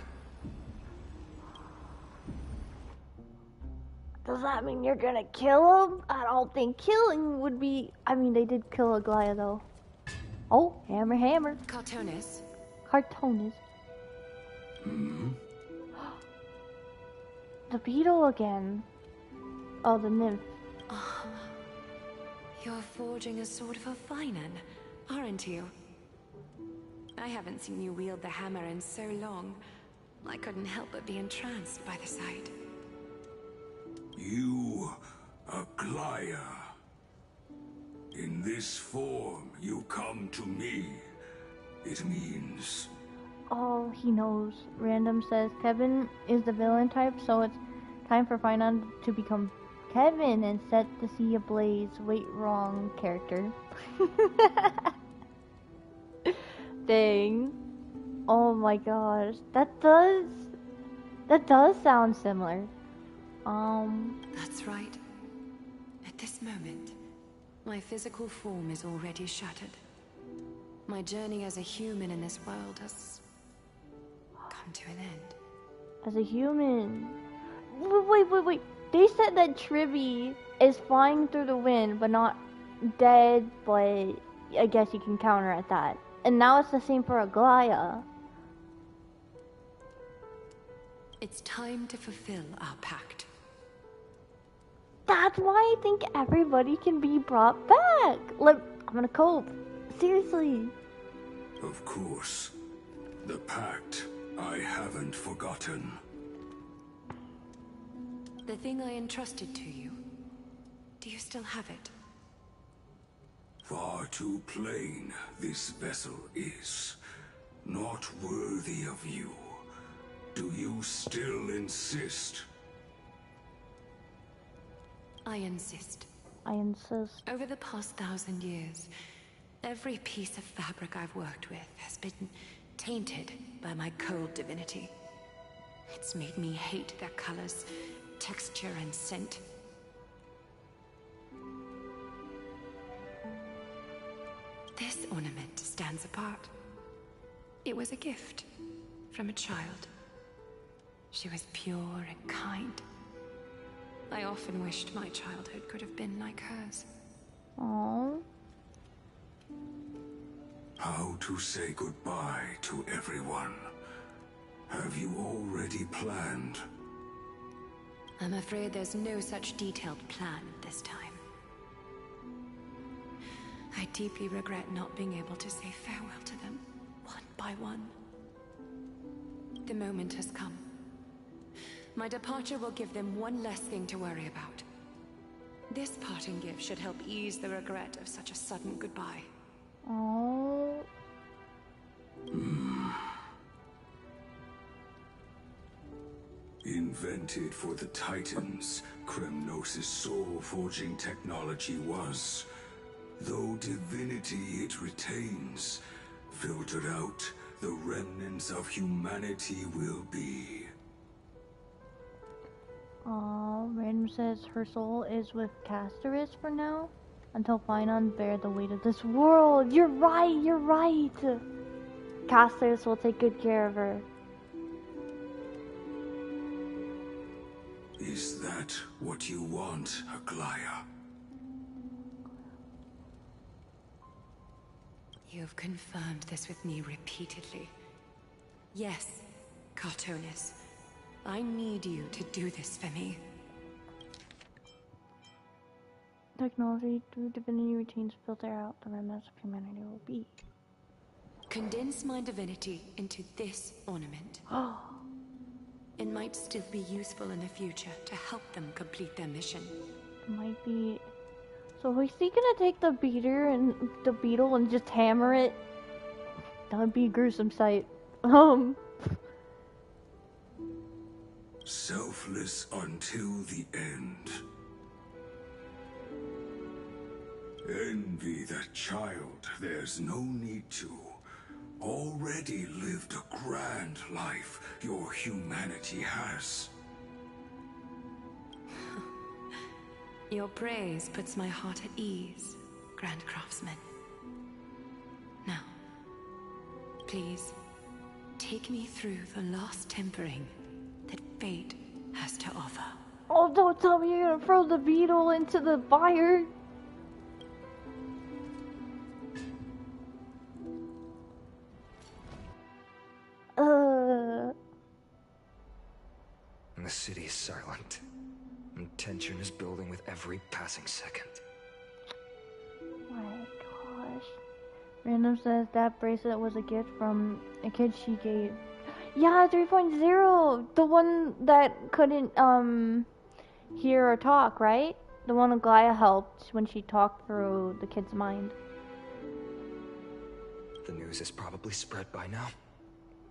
Does that mean you're gonna kill him? I don't think killing would be... I mean, they did kill Aglaya, though. Oh, hammer, hammer. Cartonis. Cartonis. The beetle again. Oh, the nymph. Oh, you're forging a sword for Finan, aren't you? I haven't seen you wield the hammer in so long. I couldn't help but be entranced by the sight. You, Aglaya. In this form, you come to me. It means... Oh, he knows. Random says Kevin is the villain type, so it's time for Finan to become Kevin and set the sea ablaze. Wait, wrong character. Dang. Oh my gosh. That does sound similar. That's right. At this moment, my physical form is already shattered. My journey as a human in this world has come to an end. As a human. Wait. They said that Tribby is flying through the wind, but not dead, but I guess you can counter at that. And now it's the same for Aglaya. It's time to fulfill our pact. That's why I think everybody can be brought back. Like, I'm gonna cope. Seriously. Of course. The pact I haven't forgotten. The thing I entrusted to you, do you still have it? Far too plain this vessel is. Not worthy of you. Do you still insist? I insist. I insist. Over the past 1,000 years, every piece of fabric I've worked with has been tainted by my cold divinity. It's made me hate their colors, texture, and scent. This ornament stands apart. It was a gift from a child. She was pure and kind. I often wished my childhood could have been like hers. Aww. How to say goodbye to everyone? Have you already planned? I'm afraid there's no such detailed plan this time. I deeply regret not being able to say farewell to them, one by one. The moment has come. My departure will give them one less thing to worry about. This parting gift should help ease the regret of such a sudden goodbye. Oh. Invented for the Titans, Kremnos' soul-forging technology was. Though divinity it retains, filtered out, the remnants of humanity will be. Random says her soul is with Castoris for now, until Finan bear the weight of this world. You're right! Castoris will take good care of her. Is that what you want, Aglaya? You've confirmed this with me repeatedly. Yes, Cartoonus. I need you to do this for me. Technology through divinity routines filter out the remnants of humanity will be. Condense my divinity into this ornament. Oh. It might still be useful in the future to help them complete their mission. Might be. So is he gonna take the beetle and just hammer it? That would be a gruesome sight. Selfless until the end. Envy that child, there's no need to. Already lived a grand life your humanity has. Your praise puts my heart at ease, Grand Craftsman. Now, please, take me through the last tempering that fate has to offer. Oh, don't tell me you're gonna throw the beetle into the fire. The city is silent, and tension is building with every passing second. My gosh. Random says that bracelet was a gift from a kid she gave. Yeah, 3.0! The one that couldn't, hear or talk, right? The one Aglaya helped when she talked through the kid's mind. The news is probably spread by now.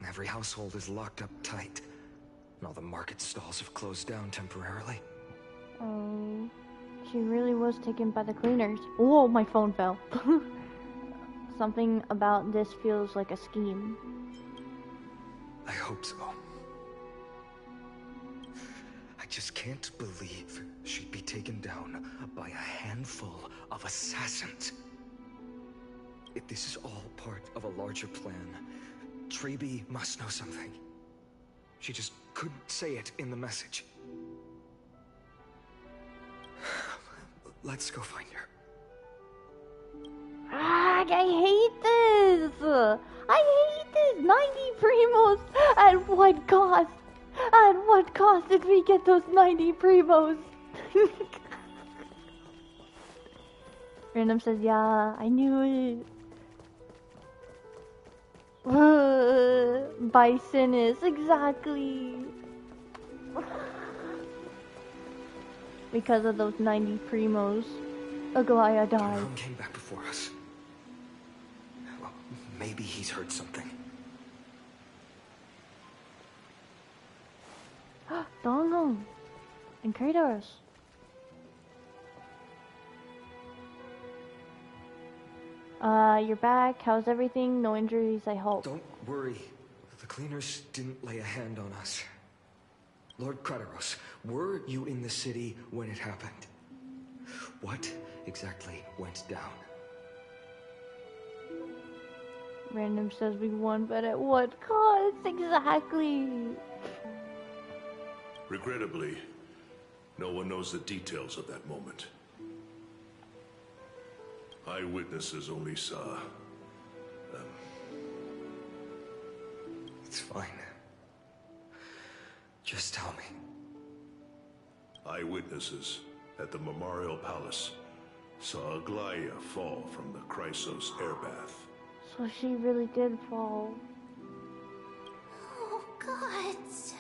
Every household is locked up tight. And all the market stalls have closed down temporarily. Oh, she really was taken by the cleaners. Oh, my phone fell. Something about this feels like a scheme. I hope so. I just can't believe she'd be taken down by a handful of assassins. If this is all part of a larger plan, Treby must know something. She just couldn't say it in the message. Let's go find her. Ah, I hate this! I hate this! 90 primos! At what cost? At what cost did we get those 90 primos? Random says, yeah, I knew it. Bison exactly. Because of those 90 primos, Aglaya died. Darnham came back before us. Well, maybe he's heard something. Donghong and Kratos. You're back. How's everything? No injuries, I hope. Don't worry. The cleaners didn't lay a hand on us. Lord Kratos, were you in the city when it happened? What exactly went down? Random says we won, but at what cost exactly? Regrettably, no one knows the details of that moment. Eyewitnesses only saw... It's fine. Just tell me. Eyewitnesses at the Memorial Palace saw Aglaya fall from the Chrysos airbath. So she really did fall. Oh, gods.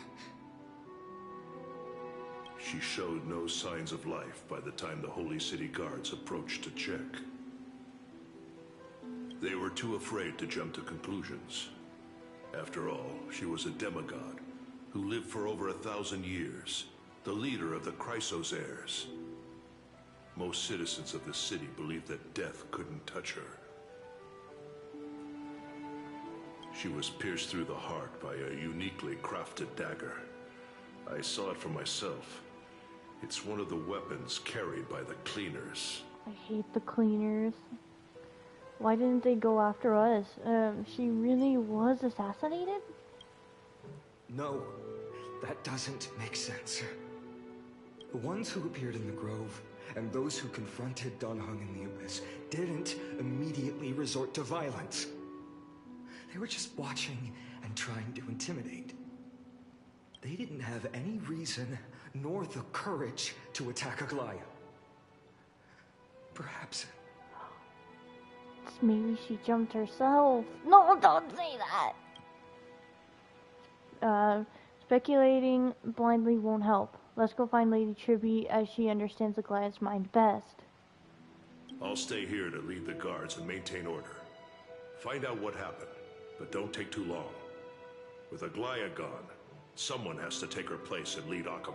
She showed no signs of life by the time the Holy City Guards approached to check. They were too afraid to jump to conclusions. After all, she was a demigod who lived for over 1,000 years, the leader of the Chrysos heirs. Most citizens of the city believed that death couldn't touch her. She was pierced through the heart by a uniquely crafted dagger. I saw it for myself. It's one of the weapons carried by the cleaners. I hate the cleaners. Why didn't they go after us? She really was assassinated? No, that doesn't make sense. The ones who appeared in the grove and those who confronted Donghong in the Abyss didn't immediately resort to violence. They were just watching and trying to intimidate. They didn't have any reason nor the courage to attack Aglaya. Perhaps... Maybe she jumped herself. No, don't say that! Speculating blindly won't help. Let's go find Lady Tribby as she understands Aglaya's mind best. I'll stay here to lead the guards and maintain order. Find out what happened, but don't take too long. With Aglaya gone, someone has to take her place and lead Akama.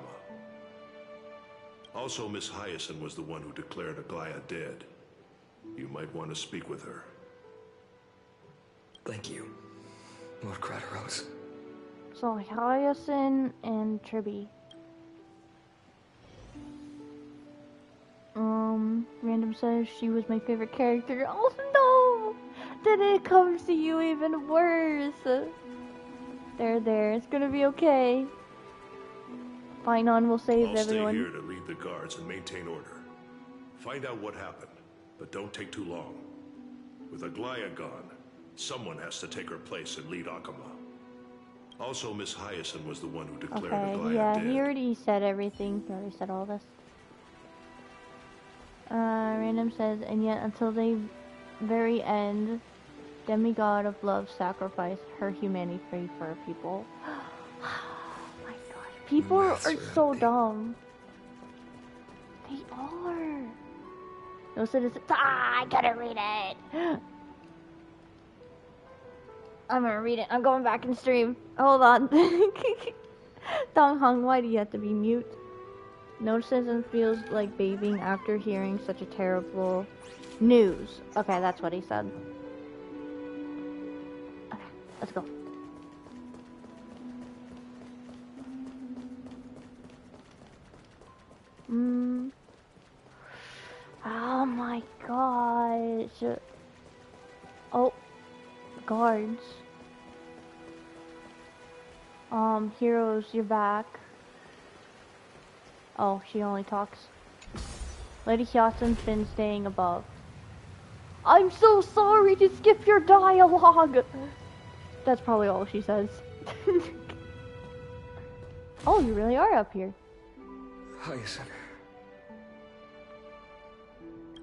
Also, Miss Hyacinth was the one who declared Aglaya dead. You might want to speak with her. Thank you, Lord Crateros. So, Hyacinth and Tribby. Random says she was my favorite character. Oh no! Then it comes to you even worse. There. It's gonna be okay. Finon will save everyone. I'll stay here to lead the guards and maintain order. Find out what happened, but don't take too long. With Aglaya gone, someone has to take her place and lead Akama. Also, Miss Hyacinth was the one who declared Aglaya dead. He already said everything. He already said all this. Random says, and yet until the very end, demigod of love sacrificed her humanity for people. Oh my gosh. People are so dumb. They are. No citizen. I gotta read it. I'm gonna read it. I'm going back in stream. Hold on. Dong Hong, why do you have to be mute? No citizen feels like bathing after hearing such a terrible news. Okay, that's what he said. Okay, let's go. Oh my gosh. Oh, guards. Heroes, you're back. Oh, she only talks. Lady Hyacinth's been staying above. I'm so sorry to skip your dialogue! That's probably all she says. Oh, you really are up here. Hyacinth.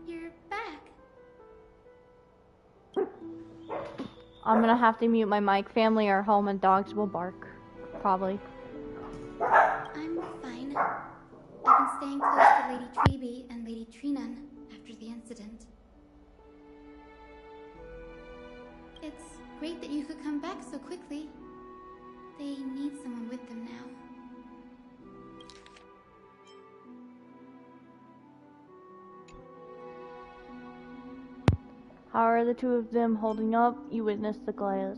You're back. I'm gonna have to mute my mic. Family are home and dogs will bark. Probably. I'm fine. I've been staying close to Lady Treby and Lady Trinan after the incident. It's great that you could come back so quickly. They need someone with them now. How are the two of them holding up? You witnessed the glass.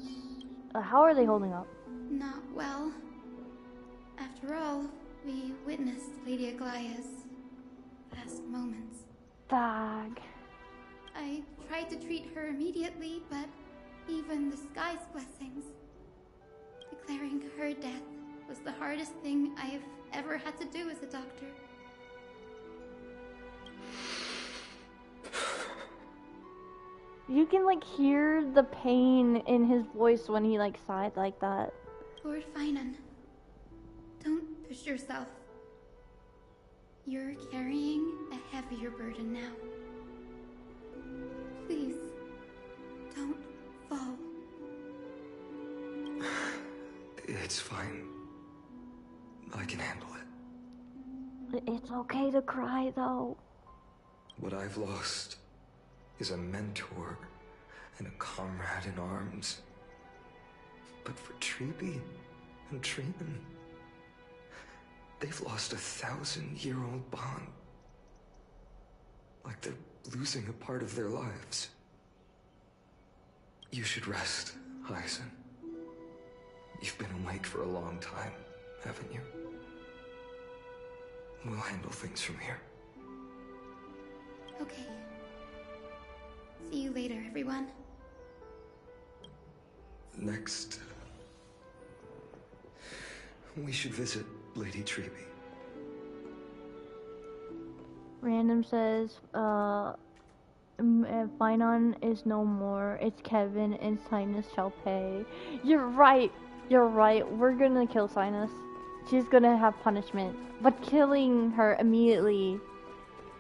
How are they holding up? Not well. After all, we witnessed Lady Aglaya's last moments. Dag. I tried to treat her immediately, but even the sky's blessings. Declaring her death was the hardest thing I've ever had to do as a doctor. You can like hear the pain in his voice when he like sighed like that. Lord Finan, don't push yourself. You're carrying a heavier burden now. Please, don't fall. It's fine. I can handle it. It's okay to cry though. What I've lost is a mentor and a comrade in arms. But for Treby and Trinan, they've lost a 1,000-year-old bond. Like they're losing a part of their lives. You should rest, Hyacinth. You've been awake for a long time, haven't you? We'll handle things from here. Okay. See you later, everyone. Next, we should visit Lady Treby. Random says, Finon is no more. It's Kevin and Sinus shall pay. You're right. You're right. We're gonna kill Sinus. She's gonna have punishment. But killing her immediately,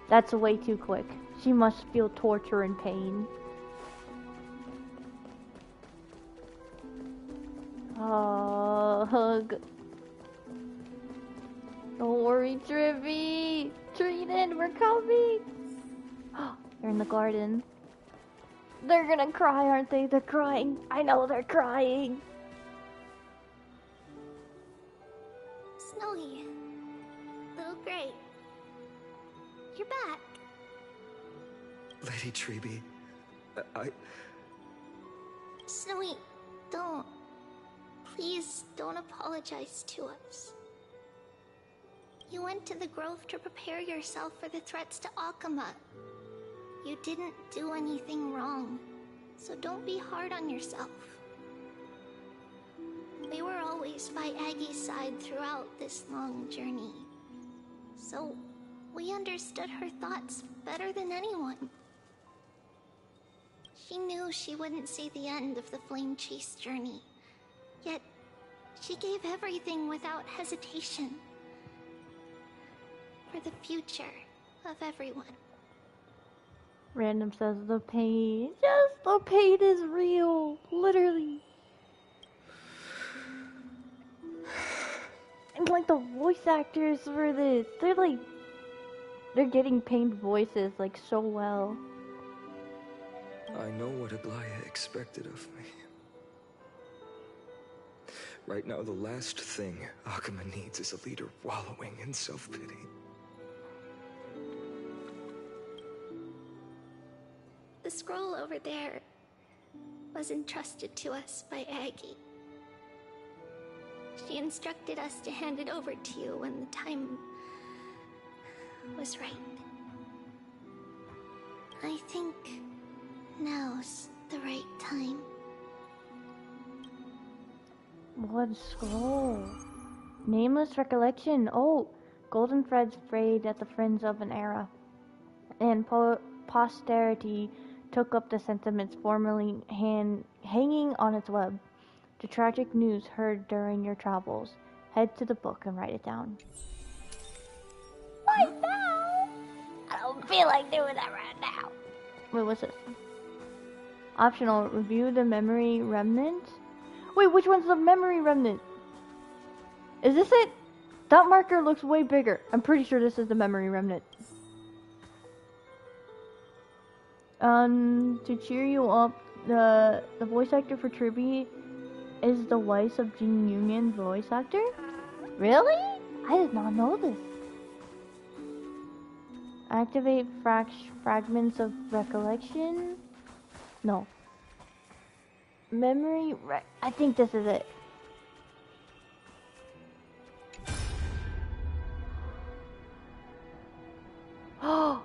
that's way too quick. She must feel torture and pain. Oh, hug. Don't worry, Trivy. Trina, we're coming. They're in the garden. They're gonna cry, aren't they? They're crying. I know they're crying. Snowy. Little Gray. You're back. Lady Treby, Snowy, don't. Please don't apologize to us. You went to the grove to prepare yourself for the threats to Akuma. You didn't do anything wrong, so don't be hard on yourself. We were always by Aggie's side throughout this long journey, so we understood her thoughts better than anyone. She knew she wouldn't see the end of the Flame Chase journey, yet she gave everything without hesitation for the future of everyone. Random says the pain. Yes, the pain is real. Literally. And like the voice actors for this, they're getting pained voices like so well. I know what Aglaya expected of me. Right now, the last thing Akuma needs is a leader wallowing in self-pity. The scroll over there was entrusted to us by Aggie. She instructed us to hand it over to you when the time was right. I think now's the right time. What scroll? Nameless recollection. Oh, golden threads frayed at the fringe of an era, and posterity took up the sentiments formerly hanging on its web. The tragic news heard during your travels. Head to the book and write it down. Right now? I don't feel like doing that right now. Wait, what's this? Optional. Review the memory remnant. Wait, which one's the memory remnant? Is this it? That marker looks way bigger. I'm pretty sure this is the memory remnant. To cheer you up, the voice actor for Tribby is the wife of Jin Yoongin's voice actor? Really? I did not know this. Activate fragments of recollection? No. Memory, I think this is it. Oh!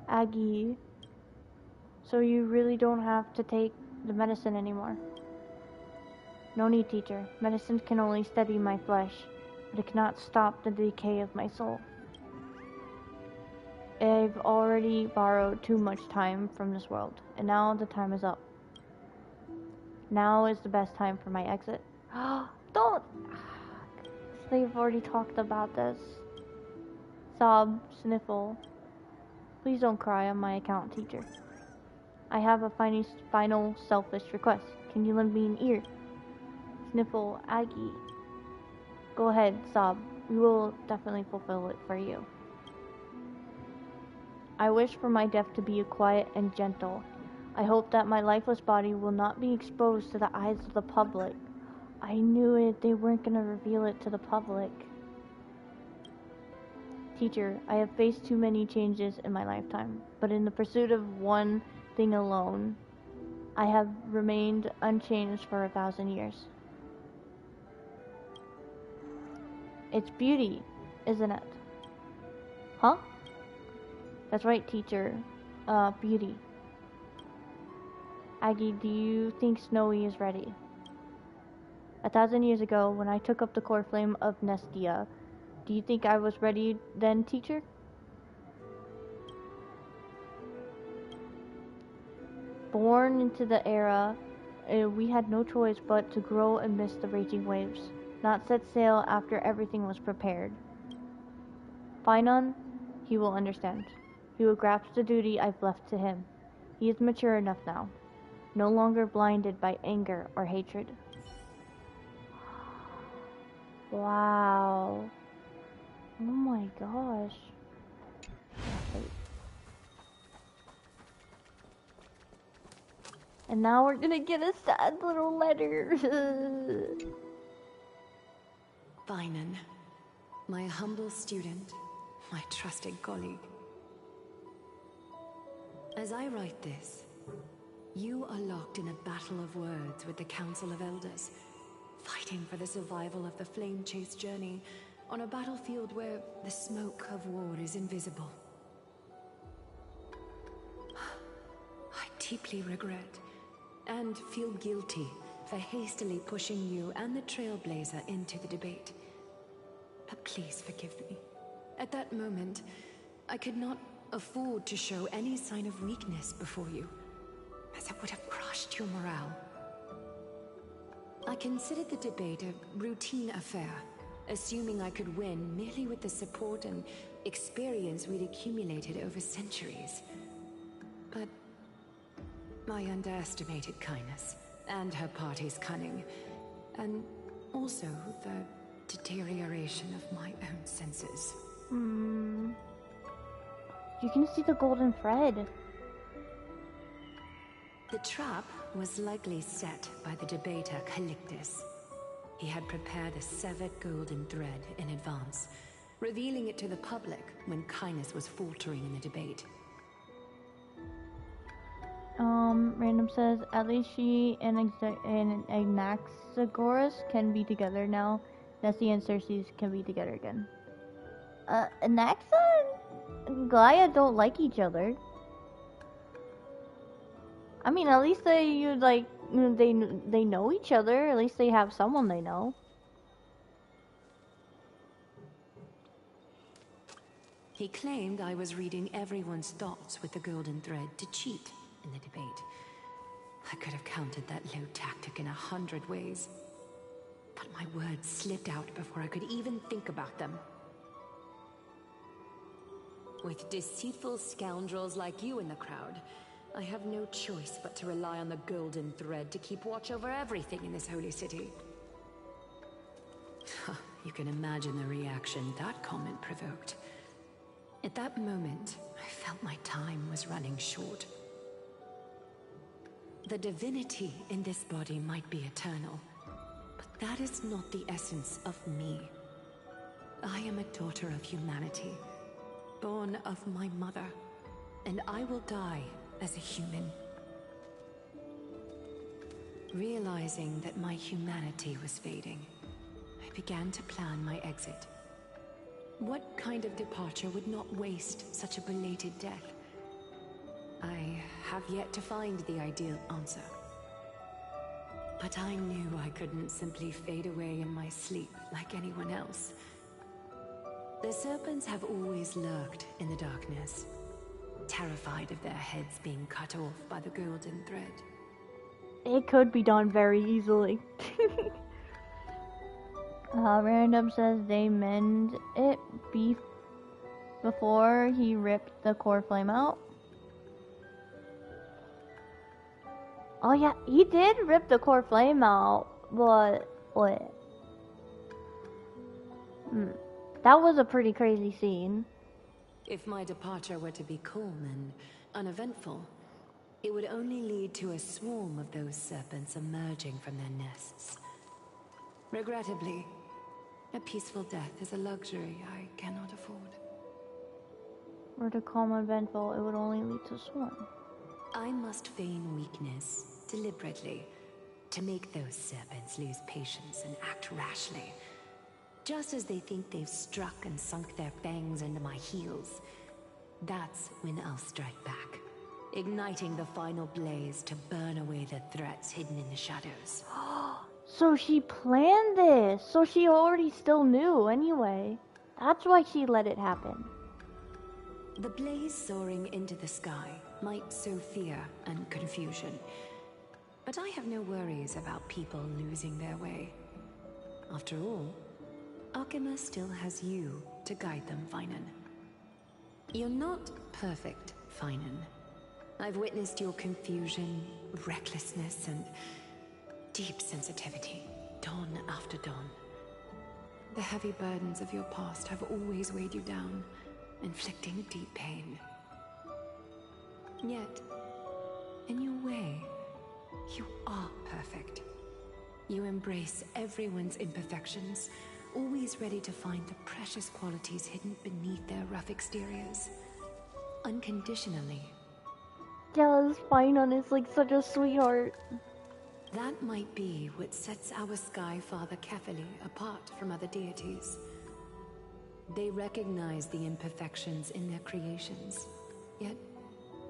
Aggie. So you really don't have to take the medicine anymore. No need, teacher. Medicine can only steady my flesh, but it cannot stop the decay of my soul. I've already borrowed too much time from this world, and now the time is up. Now is the best time for my exit. Don't! They've already talked about this. Sob, sniffle. Please don't cry on my account, teacher. I have a final selfish request. Can you lend me an ear? Sniffle, Aggie. Go ahead, sob. We will definitely fulfill it for you. I wish for my death to be quiet and gentle. I hope that my lifeless body will not be exposed to the eyes of the public. I knew it. They weren't going to reveal it to the public. Teacher, I have faced too many changes in my lifetime, but in the pursuit of one thing alone, I have remained unchanged for 1,000 years. It's beauty, isn't it? Huh? That's right, teacher. Beauty. Aggie, do you think Snowy is ready? 1,000 years ago, when I took up the core flame of Nestia, Do you think I was ready then, teacher? Born into the era, we had no choice but to grow amidst the raging waves, not set sail after everything was prepared. Finon, he will understand. He will grasp the duty I've left to him. He is mature enough now, no longer blinded by anger or hatred. Wow. Oh my gosh. And now we're gonna get a sad little letter. Finon, my humble student, my trusted colleague. As I write this, you are locked in a battle of words with the Council of Elders, fighting for the survival of the Flame Chase journey on a battlefield where the smoke of war is invisible. I deeply regret and feel guilty for hastily pushing you and the Trailblazer into the debate. But please forgive me. At that moment, I could not afford to show any sign of weakness before you, as it would have crushed your morale. I considered the debate a routine affair, assuming I could win merely with the support and experience we'd accumulated over centuries. But I underestimated kindness and her party's cunning, and also the deterioration of my own senses. You can see the golden thread. The trap was likely set by the debater Calictus. He had prepared a severed golden thread in advance, revealing it to the public when kindness was faltering in the debate. Random says, at least she and Anaxagoras can be together now. Nessie and Cersei can be together again. Anaxa and Gaia don't like each other. I mean, at least they know each other. At least they have someone they know. He claimed I was reading everyone's thoughts with the golden thread to cheat in the debate. I could have countered that low tactic in 100 ways, but my words slipped out before I could even think about them. With deceitful scoundrels like you in the crowd, I have no choice but to rely on the golden thread to keep watch over everything in this holy city. You can imagine the reaction that comment provoked. At that moment, I felt my time was running short. The divinity in this body might be eternal, but that is not the essence of me. I am a daughter of humanity, born of my mother, and I will die as a human. Realizing that my humanity was fading, I began to plan my exit. What kind of departure would not waste such a belated death? I have yet to find the ideal answer. But I knew I couldn't simply fade away in my sleep like anyone else. The serpents have always lurked in the darkness, terrified of their heads being cut off by the golden thread. It could be done very easily. Random says they mend it before he ripped the core flame out. Oh yeah, he did rip the core flame out, but what? That was a pretty crazy scene. If my departure were to be calm and uneventful, it would only lead to a swarm of those serpents emerging from their nests. Regrettably, a peaceful death is a luxury I cannot afford. Were to calm and eventful, it would only lead to swarm. I must feign weakness deliberately to make those serpents lose patience and act rashly. Just as they think they've struck and sunk their fangs into my heels, that's when I'll strike back, igniting the final blaze to burn away the threats hidden in the shadows. So she planned this. So she already still knew anyway. That's why she let it happen. The blaze soaring into the sky might sow fear and confusion, but I have no worries about people losing their way. After all, Arkema still has you to guide them, Finan. You're not perfect, Finan. I've witnessed your confusion, recklessness, and deep sensitivity, dawn after dawn. The heavy burdens of your past have always weighed you down, inflicting deep pain. Yet, in your way, you are perfect. You embrace everyone's imperfections, always ready to find the precious qualities hidden beneath their rough exteriors. Unconditionally. Jealous Finan is like such a sweetheart. That might be what sets our Sky Father Kefili apart from other deities. They recognize the imperfections in their creations, yet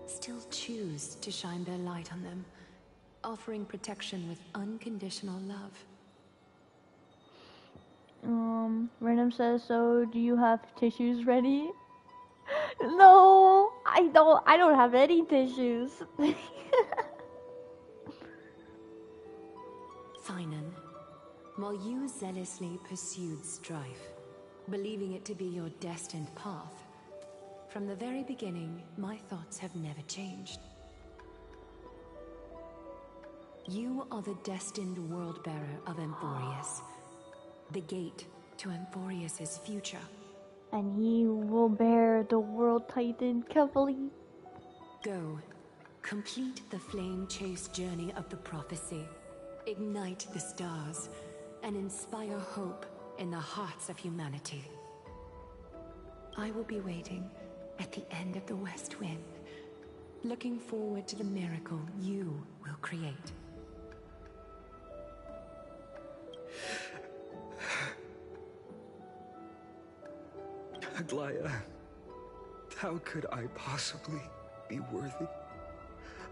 still choose to shine their light on them, offering protection with unconditional love. Random says, so do you have tissues ready? No, I don't have any tissues. Finan, while you zealously pursued strife, believing it to be your destined path, from the very beginning, my thoughts have never changed. You are the destined world-bearer of Amphorius, the gate to Amphorius's future. And he will bear the world titan Kefili. Go, complete the flame-chased journey of the prophecy, ignite the stars, and inspire hope in the hearts of humanity. I will be waiting at the end of the West Wind, looking forward to the miracle you will create. Aglaya, how could I possibly be worthy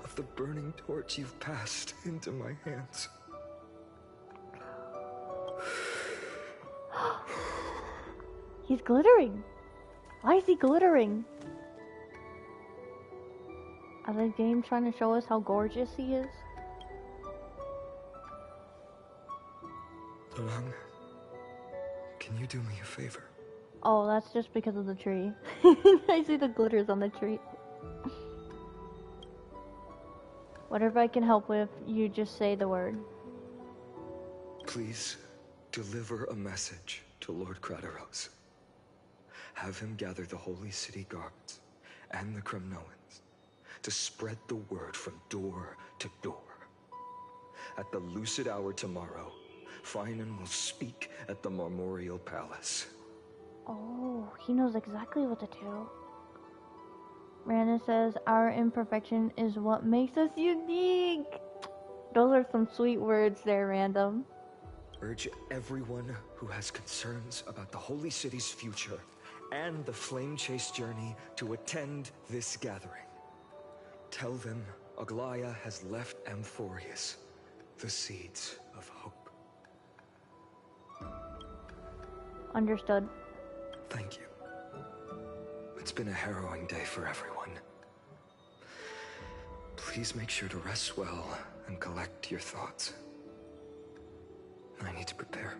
of the burning torch you've passed into my hands? He's glittering. Why is he glittering? Are the game trying to show us how gorgeous he is? Along, can you do me a favor? Oh, that's just because of the tree. I see the glitters on the tree. Whatever I can help with, you just say the word. Please deliver a message to Lord Krateros. Have him gather the Holy City guards and the Kremnoans to spread the word from door to door. At the lucid hour tomorrow, Finan will speak at the Marmorial Palace. Oh, he knows exactly what to do. Randa says, our imperfection is what makes us unique. Those are some sweet words there, Random. Urge everyone who has concerns about the Holy City's future and the Flame Chase journey to attend this gathering. Tell them Aglaya has left Amphorius the seeds of hope. Understood. Thank you. It's been a harrowing day for everyone. Please make sure to rest well and collect your thoughts. I need to prepare.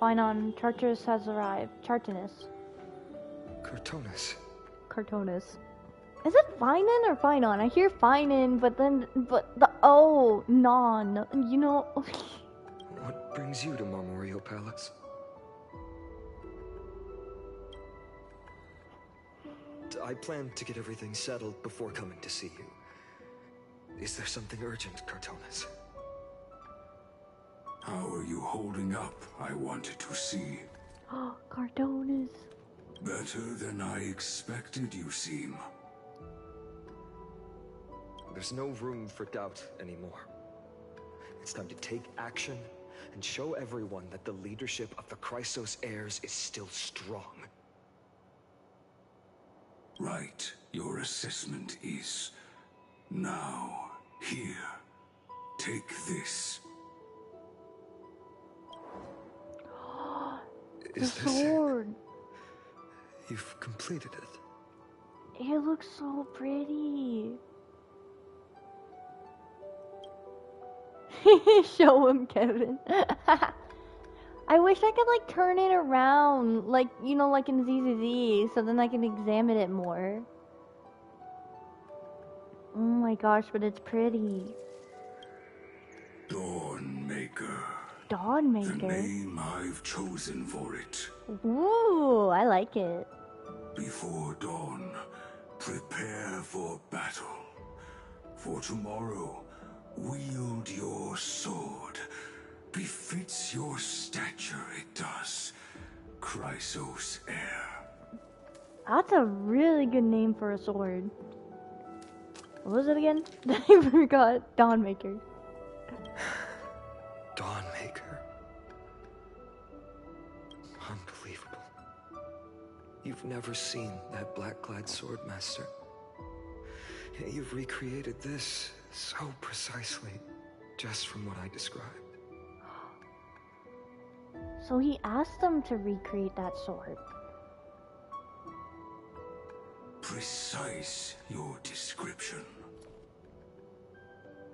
Finan, Charteris has arrived. Chartinus. Cartonus. Cartonus. Is it Finan or Finon? I hear Finan, but the O, non, you know. What brings you to Marmorial Palace? I plan to get everything settled before coming to see you. Is there something urgent, Cartonus? How are you holding up, I wanted to see. Oh, Cartonus. Better than I expected, you seem. There's no room for doubt anymore. It's time to take action and show everyone that the leadership of the Chrysos heirs is still strong. Right. Your assessment is now here. Take this. The Is this it? sword. You've completed it. It looks so pretty. Show him, Kevin. I wish I could like turn it around, like, you know, like in ZZZ, so then I can examine it more. Oh my gosh, but it's pretty. Dawnmaker. The Dawnmaker. name I've chosen for it. Ooh, I like it. Before dawn, prepare for battle. For tomorrow, wield your sword. Befits your stature, it does. Chrysos heir. That's a really good name for a sword. What was it again? I forgot. Dawnmaker. Dawnmaker. Unbelievable. You've never seen that black-clad swordmaster. You've recreated this so precisely, just from what I described. So he asked them to recreate that sword. Precise your description.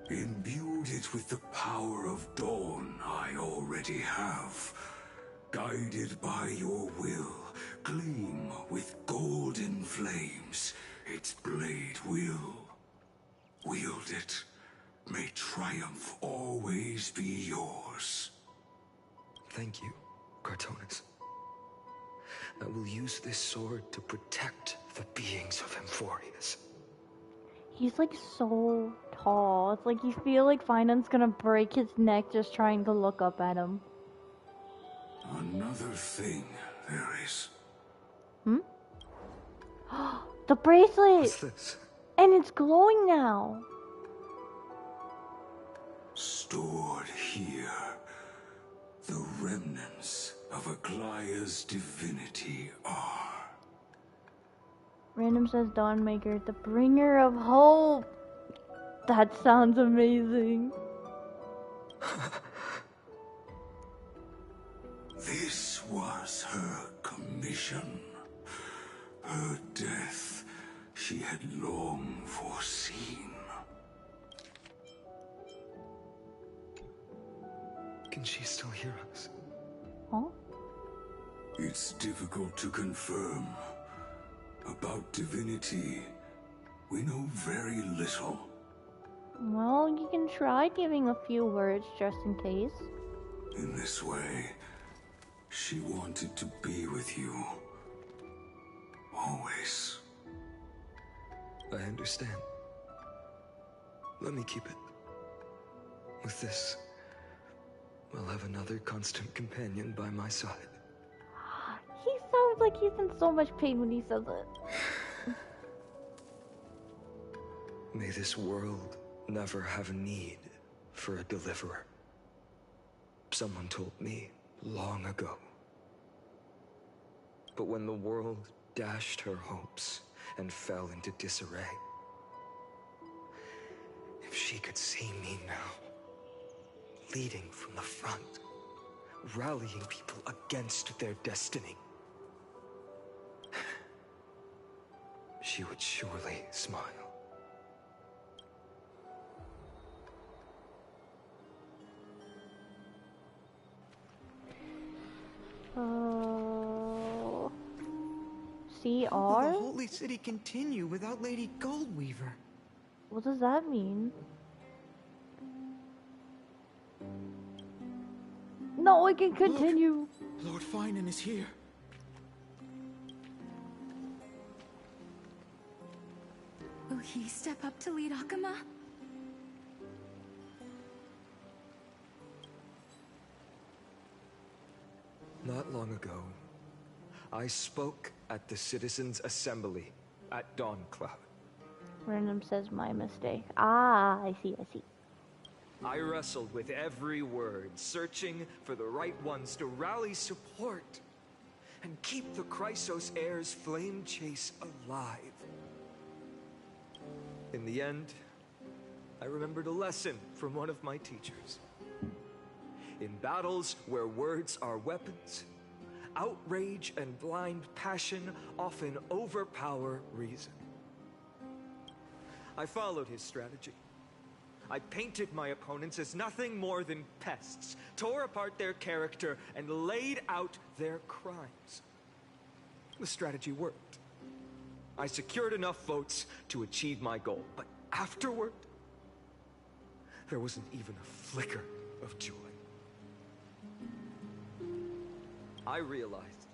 Imbued it with the power of dawn I already have. Guided by your will, gleam with golden flames. Its blade will. Wield it. May triumph always be yours. Thank you, Cartonis. I will use this sword to protect the beings of Emphorius. He's like so tall. It's like you feel like Finance gonna break his neck just trying to look up at him. Another thing there is. Hmm? The bracelet! What's this? And it's glowing now. Stored here. The remnants of Aglaya's divinity are. Random says Dawnmaker, the bringer of hope. That sounds amazing. This was her commission. Her death she had long foreseen. Can she still hear us? Huh? It's difficult to confirm. About divinity, we know very little. Well, you can try giving a few words just in case. In this way, she wanted to be with you. Always. I understand. Let me keep it. With this, we'll have another constant companion by my side. He sounds like he's in so much pain when he says it. May this world never have a need for a deliverer. Someone told me long ago. But when the world dashed her hopes and fell into disarray, if she could see me now, leading from the front, rallying people against their destiny, she would surely smile. CR? How will the Holy City continue without Lady Goldweaver? What does that mean? No, I can continue. Look, Lord Finan is here. Will he step up to lead Akama? Not long ago, I spoke at the Citizens' Assembly at Dawncloud. Random says my mistake. Ah, I see. I wrestled with every word, searching for the right ones to rally support and keep the Chrysos heirs' flame chase alive. In the end, I remembered a lesson from one of my teachers. In battles where words are weapons, Outrage and blind passion often overpower reason. I followed his strategy. I painted my opponents as nothing more than pests, tore apart their character, and laid out their crimes. The strategy worked. I secured enough votes to achieve my goal, but afterward, there wasn't even a flicker of joy. I realized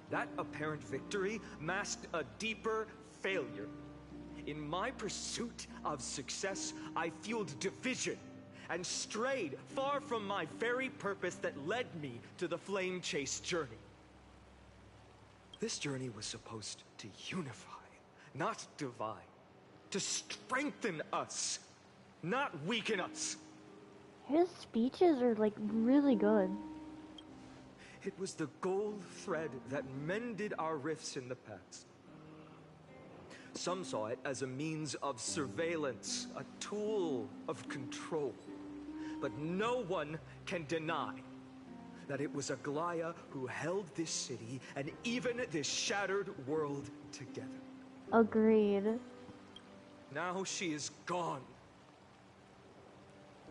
that apparent victory masked a deeper failure. In my pursuit of success, I fueled division and strayed far from my very purpose that led me to the flame chase journey. This journey was supposed to unify, not divide, to strengthen us, not weaken us. His speeches are like really good. It was the gold thread that mended our rifts in the past. Some saw it as a means of surveillance, a tool of control. But no one can deny that it was Aglaya who held this city and even this shattered world together. Agreed. Now she is gone.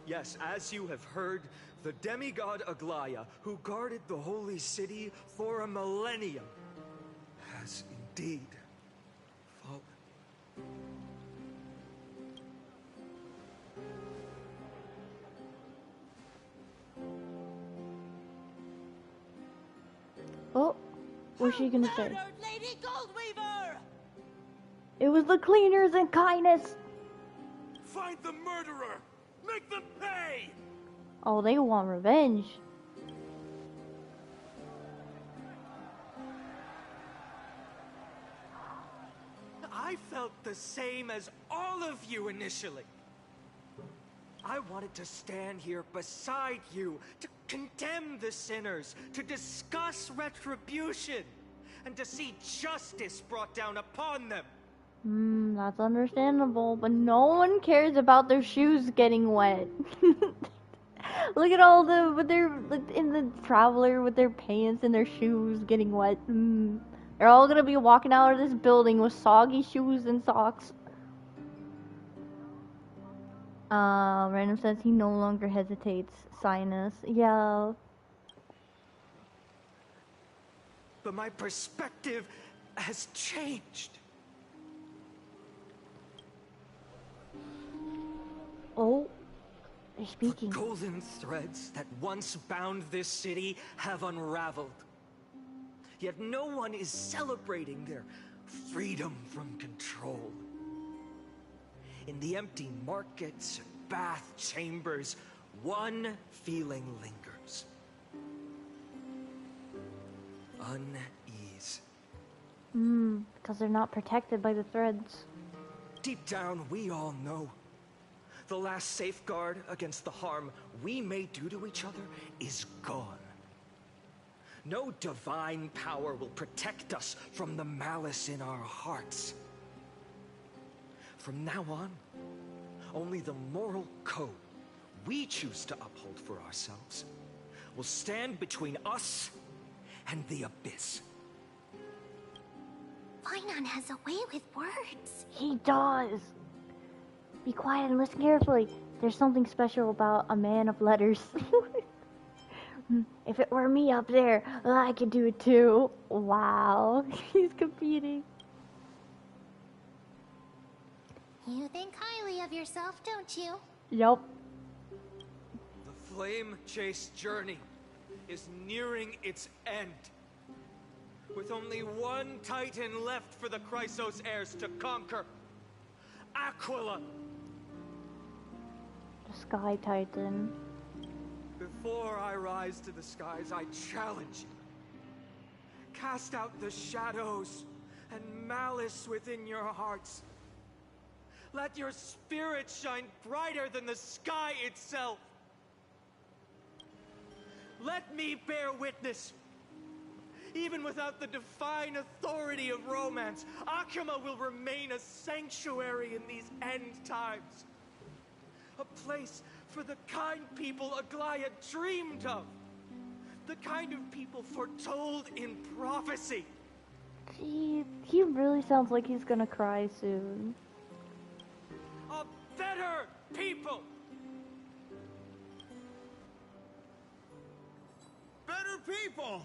Yes, as you have heard, the demigod Aglaya, who guarded the holy city for a millennium, has indeed fallen. Oh, what's she gonna say? Lady Goldweaver! It was the cleaners and kindness. Find the murderer! Make them pay! Oh, they want revenge. I felt the same as all of you initially. I wanted to stand here beside you, to condemn the sinners, to discuss retribution, and to see justice brought down upon them. That's understandable, but no one cares about their shoes getting wet. Look at all the with their in the traveler with their pants and their shoes getting wet. They're all gonna be walking out of this building with soggy shoes and socks. Random says he no longer hesitates. Sinus, yeah. But my perspective has changed. Oh, they're speaking. The golden threads that once bound this city have unraveled. Yet no one is celebrating their freedom from control. In the empty markets and bath chambers, one feeling lingers. Unease. Because they're not protected by the threads. Deep down, we all know the last safeguard against the harm we may do to each other is gone. No divine power will protect us from the malice in our hearts. From now on, only the moral code we choose to uphold for ourselves will stand between us and the abyss. Finon has a way with words. He does. Be quiet and listen carefully. There's something special about a man of letters. If it were me up there, I could do it too. Wow, he's competing. You think highly of yourself, don't you? Yup. The flame chase journey is nearing its end. With only one titan left for the Chrysos heirs to conquer. Aquila! The Sky Titan. Before I rise to the skies, I challenge you. Cast out the shadows and malice within your hearts. Let your spirit shine brighter than the sky itself. Let me bear witness. Even without the divine authority of romance, Akuma will remain a sanctuary in these end times. A place for the kind people Aglaya dreamed of. The kind of people foretold in prophecy. Jeez, he really sounds like he's gonna cry soon. A better people. Better people.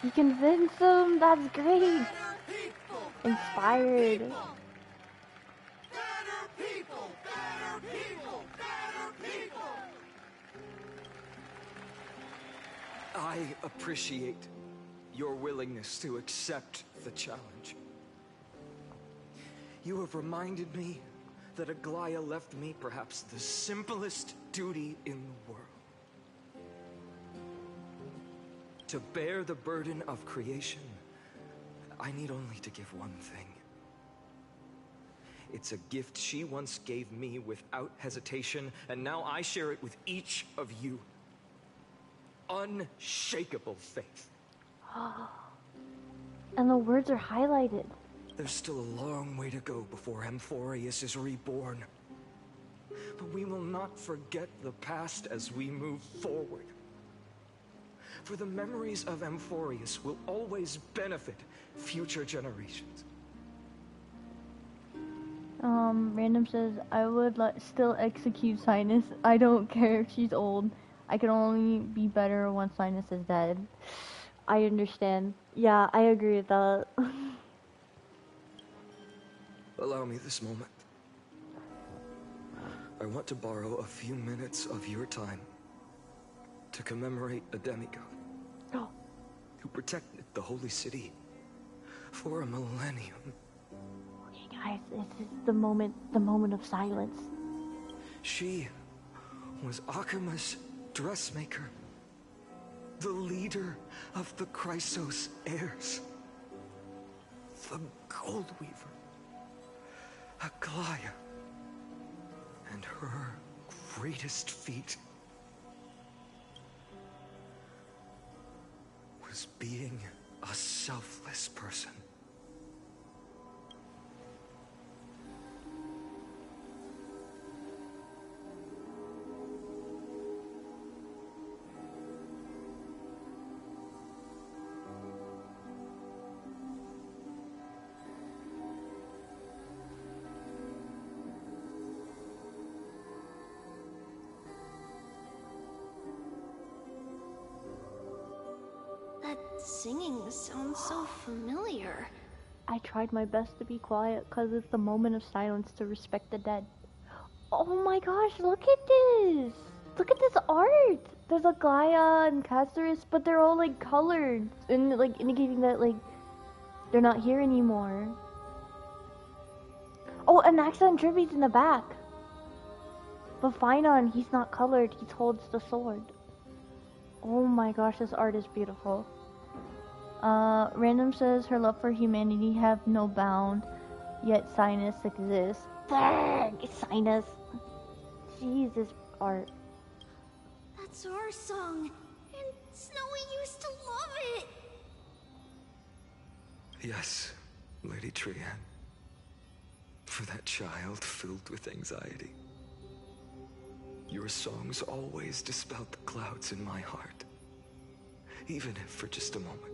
You convinced him. That's great. Inspired. Better people! Better people! Better people! I appreciate your willingness to accept the challenge. You have reminded me that Aglaya left me perhaps the simplest duty in the world. To bear the burden of creation, I need only to give one thing. It's a gift she once gave me without hesitation, and now I share it with each of you. Unshakable faith. And the words are highlighted. There's still a long way to go before Amphorius is reborn. But we will not forget the past as we move forward. For the memories of Amphorius will always benefit future generations. Random says, I would still execute Sinus. I don't care if she's old. I can only be better once Sinus is dead. I understand. Yeah, I agree with that. Allow me this moment. I want to borrow a few minutes of your time to commemorate a demigod who protected the holy city for a millennium. Okay, guys, this is the moment of silence. She was Akima's dressmaker, the leader of the Chrysos heirs, the Gold Weaver, Aglaya, and her greatest feat was being a selfless person. That singing sounds so familiar. I tried my best to be quiet because it's the moment of silence to respect the dead. Oh my gosh, look at this! Look at this art! There's Aglaya and Castorus, but they're all like colored and like indicating that like they're not here anymore. Oh, and Axa and Trippy's in the back. But Finon, he's not colored, he holds the sword. Oh my gosh, this art is beautiful. Random says her love for humanity have no bound, yet Sinus exists. Dang, Sinus. Jesus, art. That's our song, and Snowy used to love it. Yes, Lady Trian. For that child filled with anxiety. Your songs always dispelled the clouds in my heart. Even if for just a moment.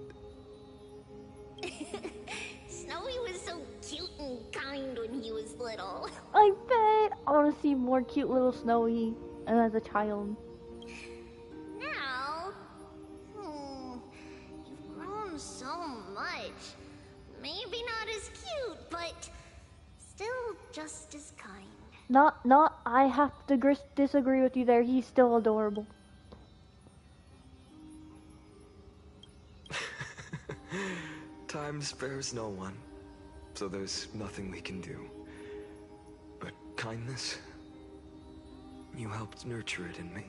Snowy was so cute and kind when he was little. I bet! I want to see more cute little Snowy as a child. Now, you've grown so much. Maybe not as cute, but still just as kind. Not, I have to disagree with you there. He's still adorable. Time spares no one, so there's nothing we can do. But kindness, you helped nurture it in me.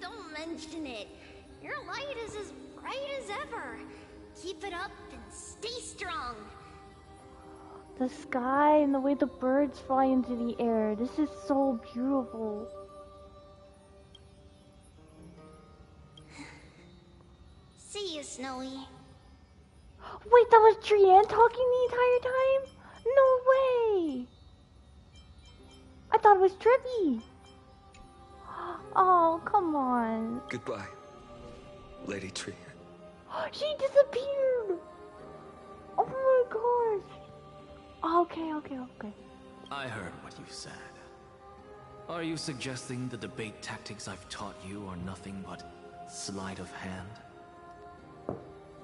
Don't mention it. Your light is as bright as ever. Keep it up and stay strong. The sky and the way the birds fly into the air. This is so beautiful. See you, Snowy. Wait, that was Trian talking the entire time? No way! I thought it was trippy. Oh, come on. Goodbye, Lady Tree. She disappeared. Oh my gosh. Okay. I heard what you said. Are you suggesting the debate tactics I've taught you are nothing but sleight of hand?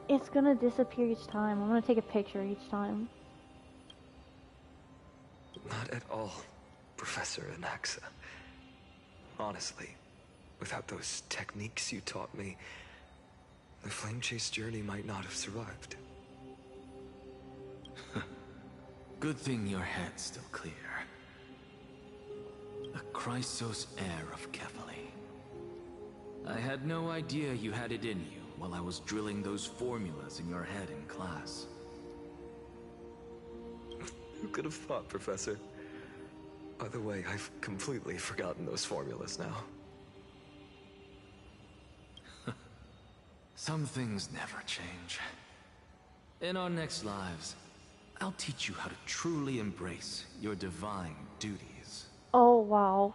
It's gonna disappear each time. I'm gonna take a picture each time. Not at all, Professor Anaxa. Honestly, without those techniques you taught me, the flame chase journey might not have survived. Good thing your head's still clear. A Chrysos heir of Kefali. I had no idea you had it in you while I was drilling those formulas in your head in class. Who could have thought, Professor? By the way, I've completely forgotten those formulas now. Some things never change. In our next lives, I'll teach you how to truly embrace your divine duties. Oh, wow.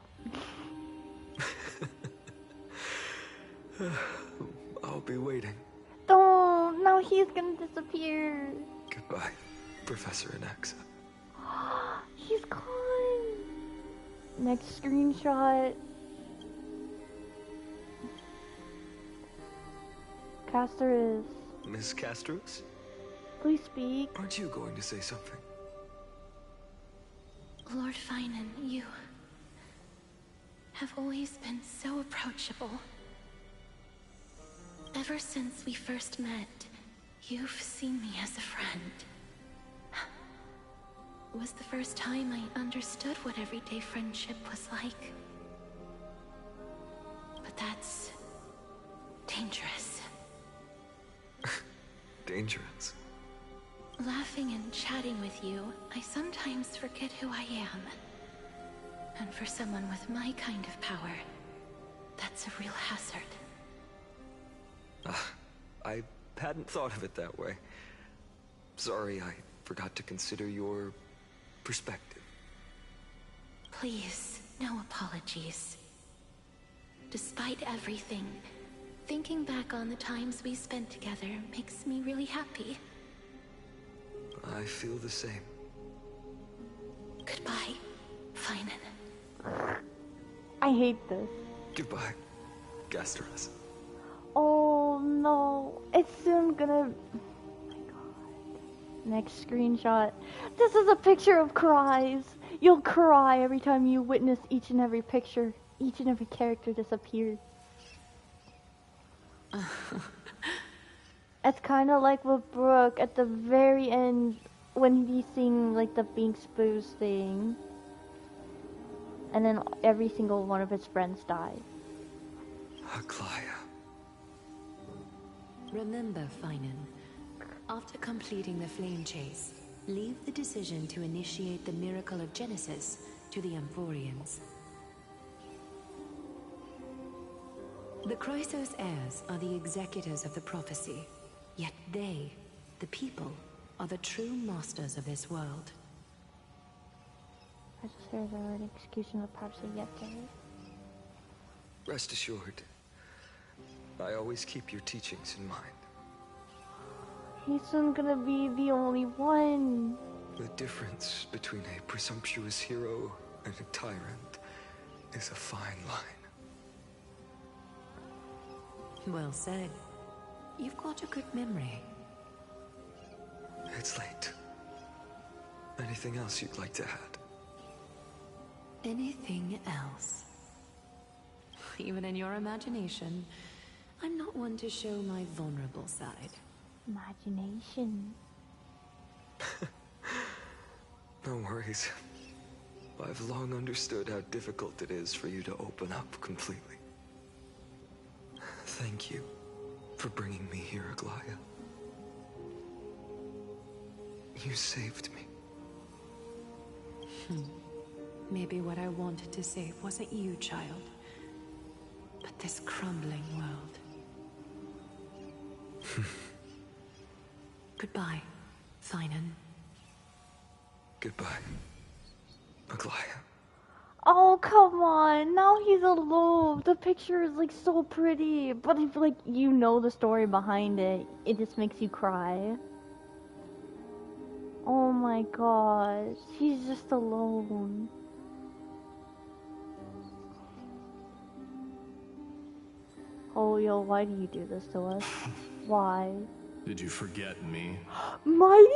I'll be waiting. Don't. Now he's gonna disappear. Goodbye, Professor Anaxa. He's gone. Next screenshot. Caster is. Miss Castros? Please speak. Aren't you going to say something? Lord Finan, you have always been so approachable. Ever since we first met, you've seen me as a friend. It was the first time I understood what everyday friendship was like. But that's dangerous. Dangerous? Laughing and chatting with you, I sometimes forget who I am. And for someone with my kind of power, that's a real hazard. I hadn't thought of it that way. Sorry, I forgot to consider your perspective. Please, no apologies. Despite everything, thinking back on the times we spent together makes me really happy. I feel the same. Goodbye, Finan. I hate this. Goodbye, Gasteras. Oh no. It's soon gonna... Oh my god. Next screenshot. This is a picture of cries. You'll cry every time you witness each and every picture. Each and every character disappear. It's kind of like with Brooke at the very end when he's seeing like the Binks Booze thing. And then every single one of his friends died. Aglaya. Remember, Finan, after completing the flame chase, leave the decision to initiate the miracle of Genesis to the Amphorians. The Chrysos heirs are the executors of the prophecy, yet they, the people, are the true masters of this world. I just heard the word execution of prophecy yet, Gary. Rest assured, I always keep your teachings in mind. He's soon gonna be the only one. The difference between a presumptuous hero and a tyrant is a fine line. Well said. You've got a good memory. It's late. Anything else you'd like to add? Anything else? Even in your imagination, I'm not one to show my vulnerable side. Imagination. No worries. I've long understood how difficult it is for you to open up completely. Thank you for bringing me here, Aglaya. You saved me. Maybe what I wanted to save wasn't you, child, but this crumbling world. Goodbye, Finan. Goodbye, Aglaya. Oh, come on. Now he's alone. The picture is like so pretty. But if like you know the story behind it, it just makes you cry. Oh my gosh. He's just alone. Oh, yo, why do you do this to us? Why? Did you forget me? Mighty?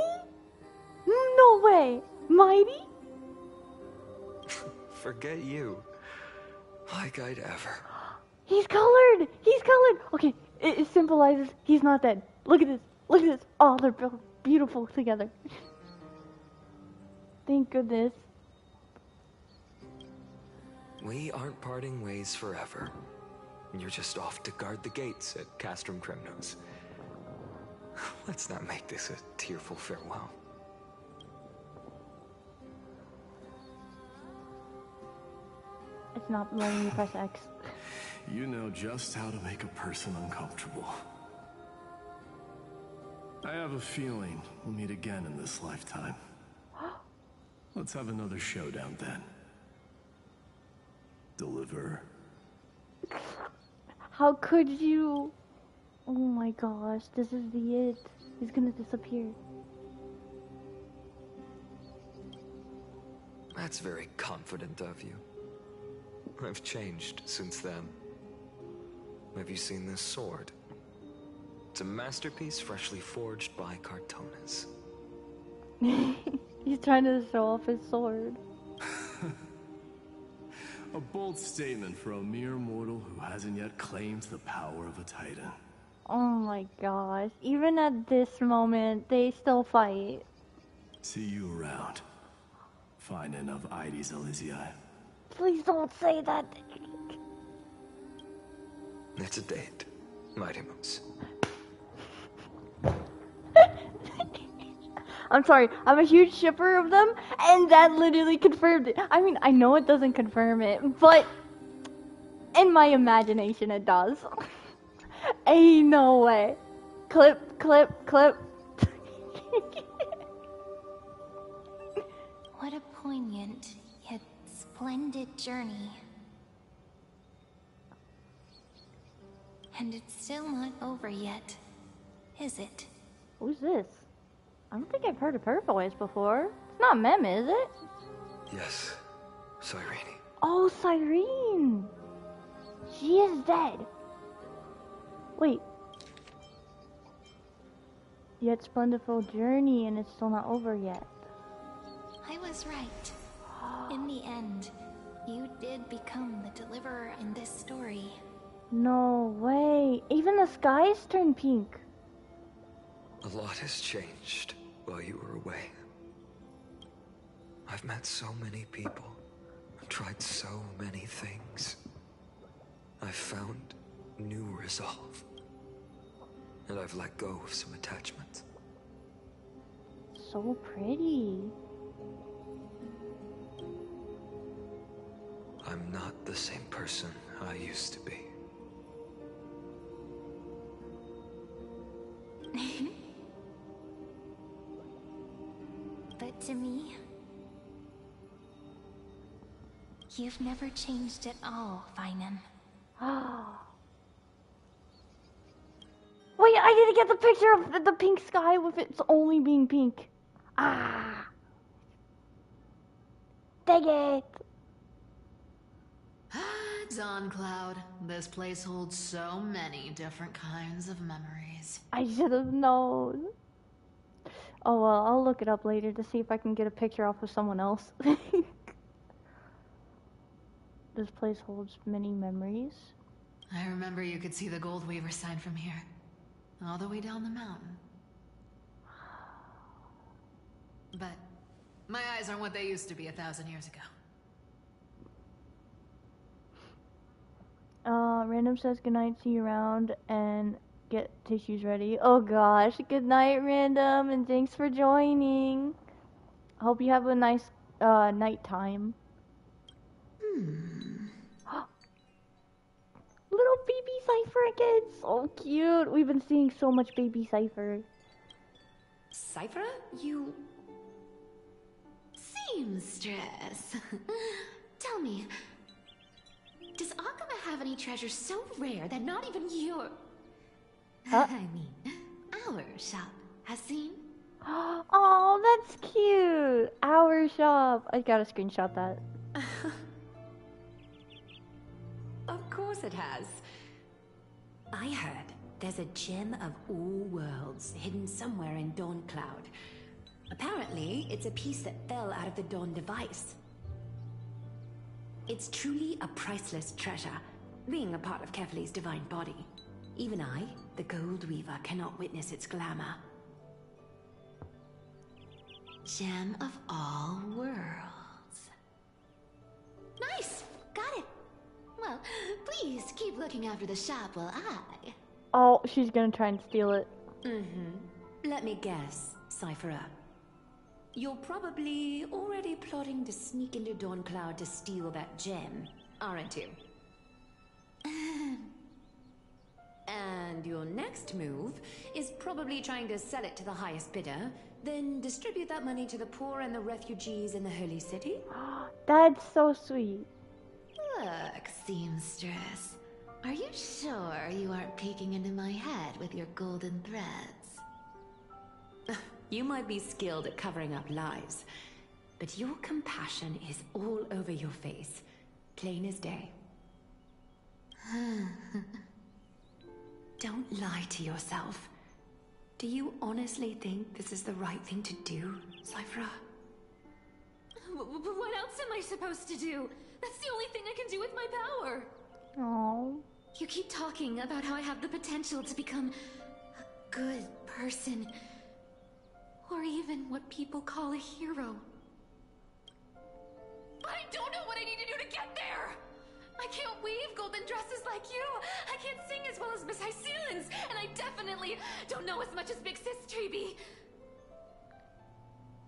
No way. Mighty? Forget you. Like I'd ever. He's colored! He's colored! Okay, it symbolizes he's not dead. Look at this. Look at this. Oh, they're beautiful together. Thank goodness. We aren't parting ways forever. You're just off to guard the gates at Castrum Cremnos. Let's not make this a tearful farewell. It's not letting me press X. You know just how to make a person uncomfortable. I have a feeling we'll meet again in this lifetime. Let's have another showdown then. Deliver. How could you? Oh my gosh, this is the it. He's gonna disappear. That's very confident of you. I've changed since then. Have you seen this sword? It's a masterpiece freshly forged by Cartonas. He's trying to show off his sword. A bold statement for a mere mortal who hasn't yet claimed the power of a titan. Oh my gosh. Even at this moment, they still fight. See you around. Finding of Ides Elysiae. Please don't say that. It's a date, Mighty Moose. I'm sorry, I'm a huge shipper of them, and that literally confirmed it. I mean, I know it doesn't confirm it, but in my imagination it does. Ain't no way. Clip, clip, clip. What a poignant, yet splendid journey. And it's still not over yet, is it? Who's this? I don't think I've heard of her voice before. It's not Mem, is it? Yes, Cyrene. Oh, Cyrene! She is dead. Wait. Yet splendidful journey, and it's still not over yet. I was right. In the end, you did become the deliverer in this story. No way. Even the skies turned pink. A lot has changed while you were away. I've met so many people, tried so many things. I've found new resolve, and I've let go of some attachments. So pretty. I'm not the same person I used to be. But to me, you've never changed at all, Vinem. Wait, I didn't get the picture of the pink sky with it's only being pink. Ah. Dang it. Dawn Cloud. This place holds so many different kinds of memories. I should have known. Oh well, I'll look it up later to see if I can get a picture off of someone else. This place holds many memories. I remember you could see the Gold Weaver sign from here, all the way down the mountain. But my eyes aren't what they used to be 1,000 years ago. Random says goodnight, see you around, and get tissues ready. Oh gosh, good night, Random, and thanks for joining. I hope you have a nice nighttime. Little baby Cypher again, so cute. We've been seeing so much baby Cypher. Cypher? You... Seamstress. Tell me, does Akama have any treasure so rare that not even your... I mean, our shop has seen? Oh, that's cute. Our shop. I gotta screenshot that. Of course it has. I heard there's a gem of all worlds hidden somewhere in Dawn Cloud. Apparently, it's a piece that fell out of the Dawn device. It's truly a priceless treasure, being a part of Kefali's divine body. Even I, the Gold Weaver, cannot witness its glamour. Gem of all worlds. Nice! Got it! Well, please keep looking after the shop while I... Oh, she's gonna try and steal it. Let me guess, Cypherer. You're probably already plotting to sneak into Dawn Cloud to steal that gem, aren't you? And your next move is probably trying to sell it to the highest bidder, then distribute that money to the poor and the refugees in the Holy City? That's so sweet. Look, seamstress. Are you sure you aren't peeking into my head with your golden threads? You might be skilled at covering up lies, but your compassion is all over your face, plain as day. Don't lie to yourself. Do you honestly think this is the right thing to do, Cypher? What else am I supposed to do? That's the only thing I can do with my power. Oh. You keep talking about how I have the potential to become a good person. Or even what people call a hero. But I don't know what I need to do to get there! I can't weave golden dresses like you! I can't sing as well as Miss Hyceelens! And I definitely don't know as much as Big Sis Treby!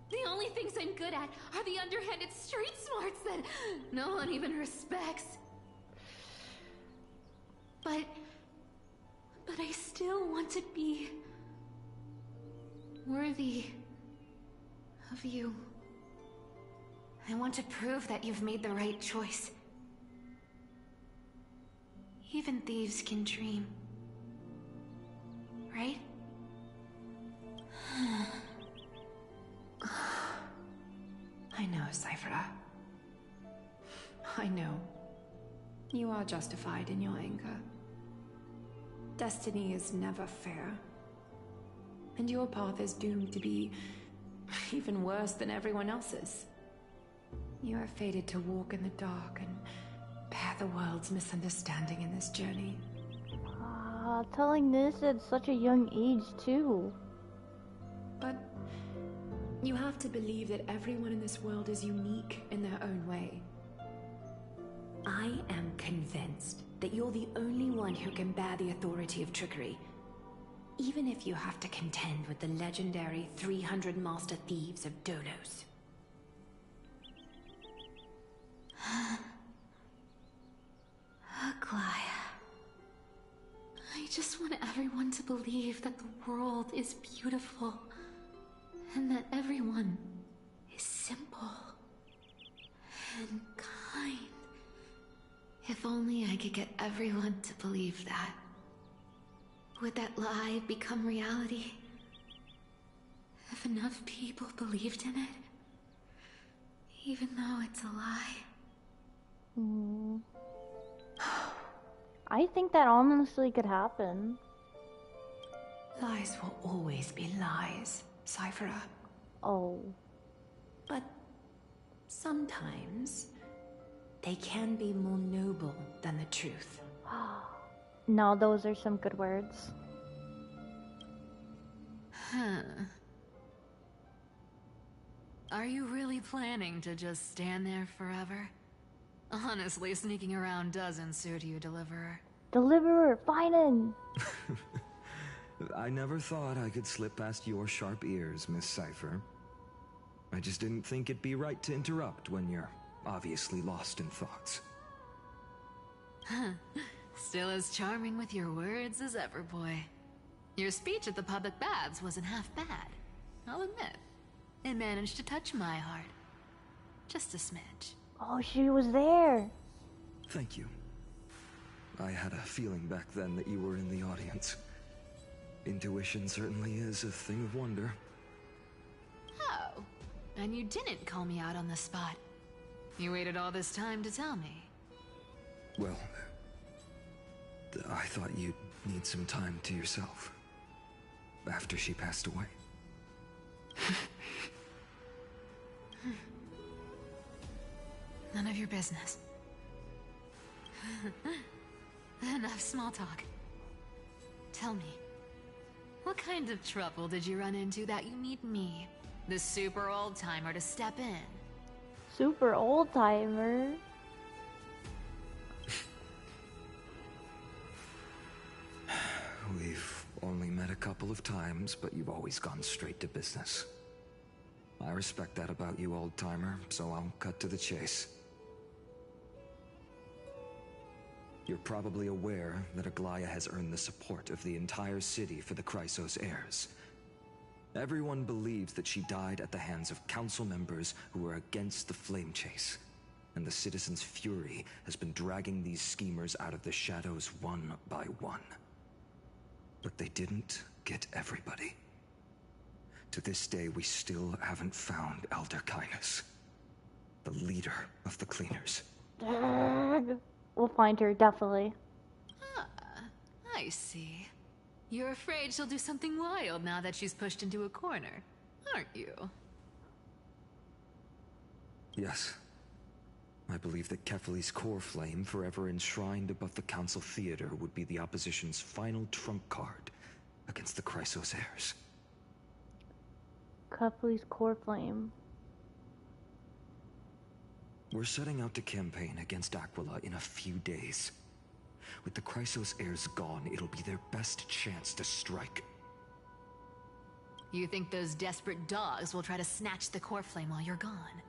The only things I'm good at are the underhanded street smarts that no one even respects. But I still want to be worthy of you. I want to prove that you've made the right choice. Even thieves can dream. Right? I know, Cypher. I know. You are justified in your anger. Destiny is never fair. And your path is doomed to be even worse than everyone else's. You are fated to walk in the dark and bear the world's misunderstanding in this journey. Telling this at such a young age, too. But you have to believe that everyone in this world is unique in their own way. I am convinced that you're the only one who can bear the authority of trickery, even if you have to contend with the legendary 300 master thieves of Dolos. Aglaya. I just want everyone to believe that the world is beautiful, and that everyone is simple and kind. If only I could get everyone to believe that. Would that lie become reality? If enough people believed in it, even though it's a lie. I think that honestly could happen. Lies will always be lies, Cypher. Oh. But sometimes they can be more noble than the truth. No, those are some good words. Are you really planning to just stand there forever? Honestly, sneaking around doesn't suit you, Deliverer. Deliverer, Finan! I never thought I could slip past your sharp ears, Miss Cypher. I just didn't think it'd be right to interrupt when you're obviously lost in thoughts. Still as charming with your words as ever, boy. Your speech at the public baths wasn't half bad, I'll admit. It managed to touch my heart. Just a smidge. Oh, she was there. Thank you. I had a feeling back then that you were in the audience. Intuition certainly is a thing of wonder. Oh, and you didn't call me out on the spot. You waited all this time to tell me. Well, I thought you'd need some time to yourself. After she passed away. None of your business. Enough small talk. Tell me, what kind of trouble did you run into that you need me, the super old-timer, to step in? Super old-timer? We've only met a couple of times, but you've always gone straight to business. I respect that about you, old-timer, so I'll cut to the chase. You're probably aware that Aglaya has earned the support of the entire city for the Chrysos heirs. Everyone believes that she died at the hands of council members who were against the flame chase, and the citizens' fury has been dragging these schemers out of the shadows one by one. But they didn't get everybody. To this day, we still haven't found Elder Kindness, the leader of the cleaners. We'll find her, definitely. Ah, I see. You're afraid she'll do something wild now that she's pushed into a corner, aren't you? Yes. I believe that Kefali's core flame, forever enshrined above the council theater, would be the opposition's final trump card against the Chrysos heirs. Kefali's core flame. We're setting out to campaign against Aquila in a few days. With the Chrysos heirs gone, it'll be their best chance to strike. You think those desperate dogs will try to snatch the core flame while you're gone?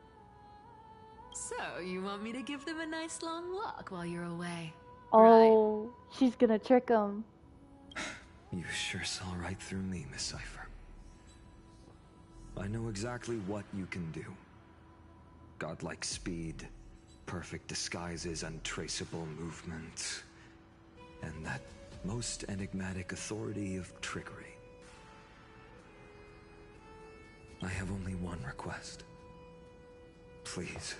So, you want me to give them a nice long walk while you're away? Oh, right. She's gonna trick them. You sure saw right through me, Miss Cypher. I know exactly what you can do. Godlike speed, perfect disguises, untraceable movement, and that most enigmatic authority of trickery. I have only one request. Please,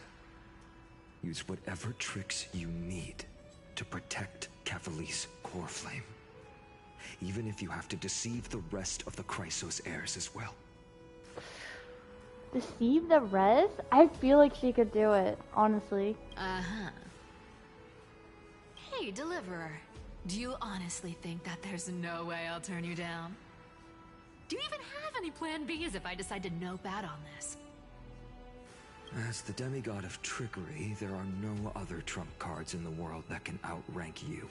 use whatever tricks you need to protect Kefali's core flame. Even if you have to deceive the rest of the Chrysos heirs as well. Deceive the rest? I feel like she could do it, honestly. Uh-huh. Hey, Deliverer. Do you honestly think that there's no way I'll turn you down? Do you even have any plan Bs if I decide to nope out on this? As the demigod of trickery, there are no other trump cards in the world that can outrank you.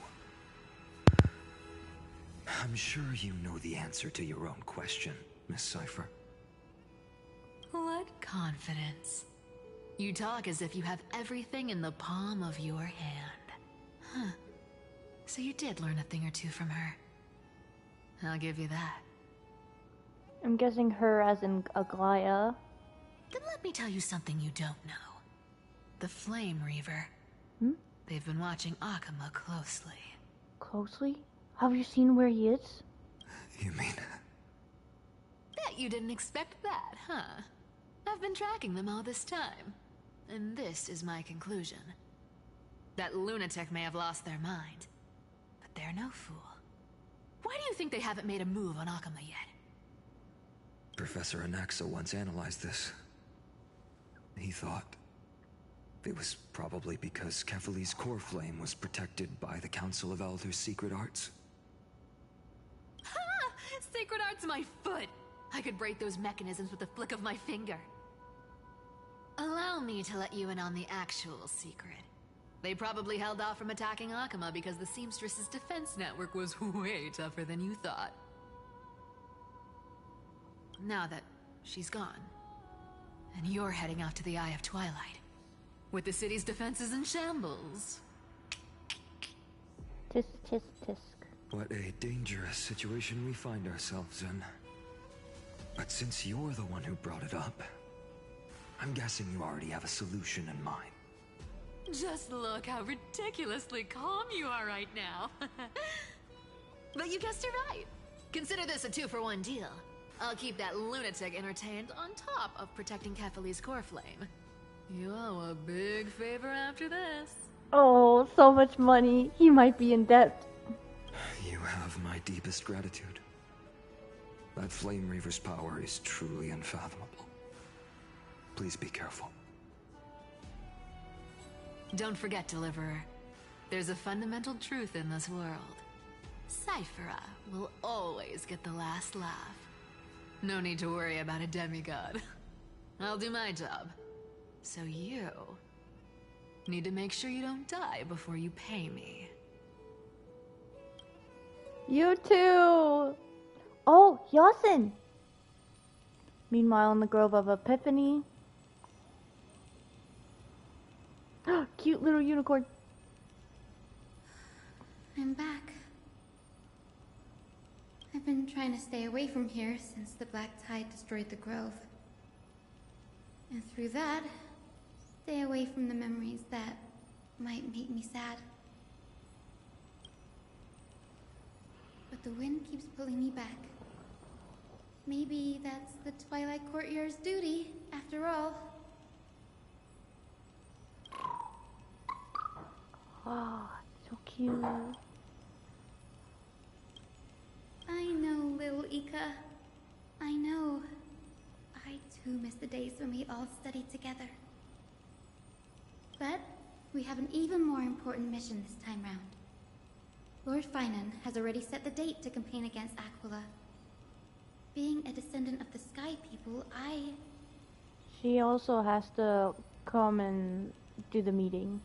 I'm sure you know the answer to your own question, Miss Cypher. What confidence. You talk as if you have everything in the palm of your hand. Huh. So you did learn a thing or two from her. I'll give you that. I'm guessing her as in Aglaya. Then let me tell you something you don't know. The Flame Reaver. Hmm? They've been watching Akuma closely. Closely? Have you seen where he is? You mean... Bet you didn't expect that, huh? I've been tracking them all this time. And this is my conclusion. That lunatic may have lost their mind. But they're no fool. Why do you think they haven't made a move on Akuma yet? Professor Anaxa once analyzed this. He thought it was probably because Kefali's core flame was protected by the Council of Elders' secret arts. Ha! Sacred arts my foot! I could break those mechanisms with a flick of my finger. Allow me to let you in on the actual secret. They probably held off from attacking Akuma because the Seamstress's defense network was way tougher than you thought. Now that she's gone, and you're heading out to the Eye of Twilight, with the city's defenses in shambles. Tisk, tisk, tisk. What a dangerous situation we find ourselves in. But since you're the one who brought it up, I'm guessing you already have a solution in mind. Just look how ridiculously calm you are right now. But you guessed it right. Consider this a 2-for-1 deal. I'll keep that lunatic entertained on top of protecting Kefali's core flame. You owe a big favor after this. Oh, so much money. He might be in debt. You have my deepest gratitude. That Flame Reaver's power is truly unfathomable. Please be careful. Don't forget, Deliverer. There's a fundamental truth in this world. Cyphera will always get the last laugh. No need to worry about a demigod. I'll do my job. So you need to make sure you don't die before you pay me. You too! Oh, Yasin! Meanwhile, in the Grove of Epiphany. Cute little unicorn. I'm back. I've been trying to stay away from here since the Black Tide destroyed the Grove. And through that, stay away from the memories that might make me sad. But the wind keeps pulling me back. Maybe that's the Twilight Courtyard's duty, after all. Oh, so cute. I know, little Ika. I know. I too miss the days when we all studied together. But we have an even more important mission this time round. Lord Finan has already set the date to campaign against Aquila. Being a descendant of the Sky People, She also has to come and do the meeting.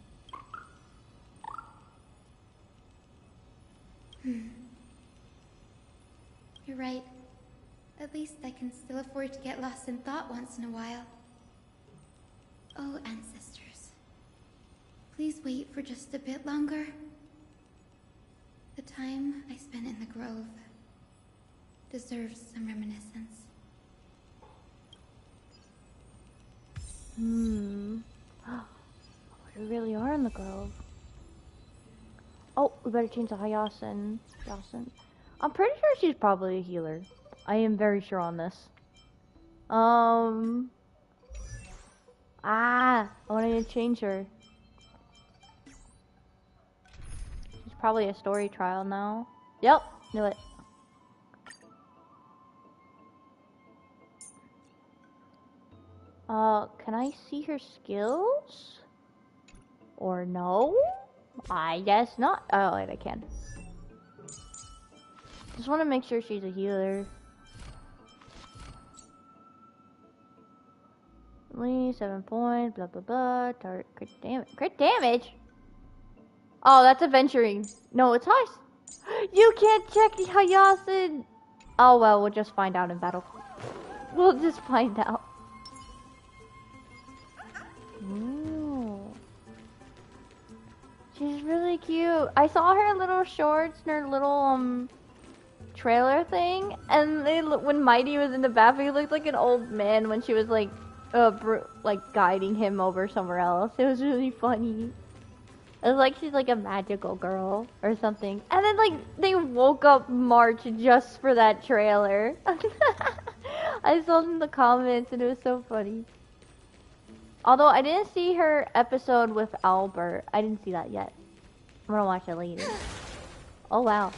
You're right. At least I can still afford to get lost in thought once in a while. Oh, ancestors. Please wait for just a bit longer. The time I spent in the Grove deserves some reminiscence. We really are in the Grove. Oh, we better change to Yasin. I'm pretty sure she's probably a healer. I am very sure on this. I wanted to change her. She's probably a story trial now. Yep, knew it. Can I see her skills? Or no? I guess not. Oh, wait, I can. Just want to make sure she's a healer. Only 7 points, blah blah blah. Target crit damage. Crit damage? Oh, that's adventuring. No, it's heist. You can't check the Yasin. Oh well, we'll just find out in battle. We'll just find out. Ooh. She's really cute. I saw her little shorts and her little trailer thing, and when Mighty was in the bathroom, he looked like an old man when she was like guiding him over somewhere else. It was really funny. It was like she's like a magical girl or something. And then like they woke up March just for that trailer. I saw it in the comments and it was so funny. Although I didn't see her episode with Albert. I didn't see that yet. I'm gonna watch it later. Oh wow.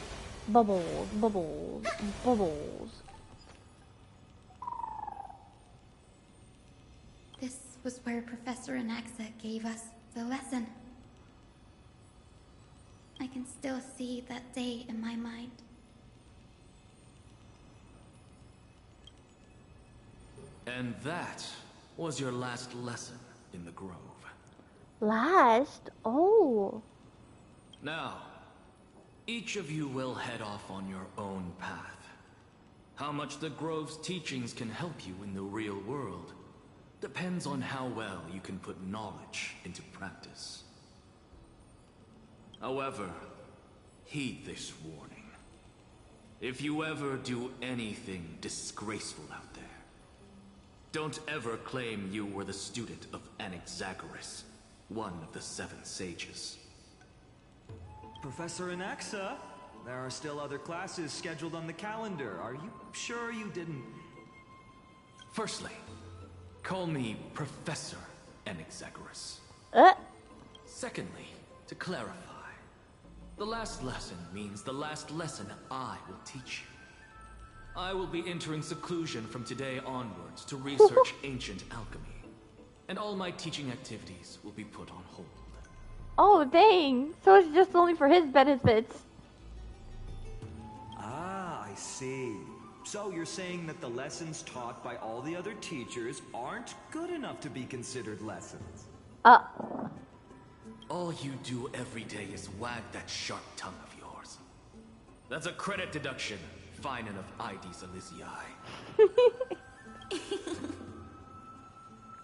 Bubbles, bubbles, bubbles. This was where Professor Anaxa gave us the lesson. I can still see that day in my mind. And that was your last lesson in the Grove. Last? Oh. Now, each of you will head off on your own path. How much the Grove's teachings can help you in the real world depends on how well you can put knowledge into practice. However, heed this warning. If you ever do anything disgraceful out there, don't ever claim you were the student of Anaxagoras. one of the 7 sages. Professor Anaxa, there are still other classes scheduled on the calendar. Are you sure you didn't... Firstly, call me Professor Anaxagoras. Secondly, to clarify, the last lesson means the last lesson I will teach you. I will be entering seclusion from today onwards to research ancient alchemy, and all my teaching activities will be put on hold. Oh, dang. So it's just only for his benefits. Ah, I see. So you're saying that the lessons taught by all the other teachers aren't good enough to be considered lessons? All you do every day is wag that sharp tongue of yours. That's a credit deduction, fine enough IDs Elysiae.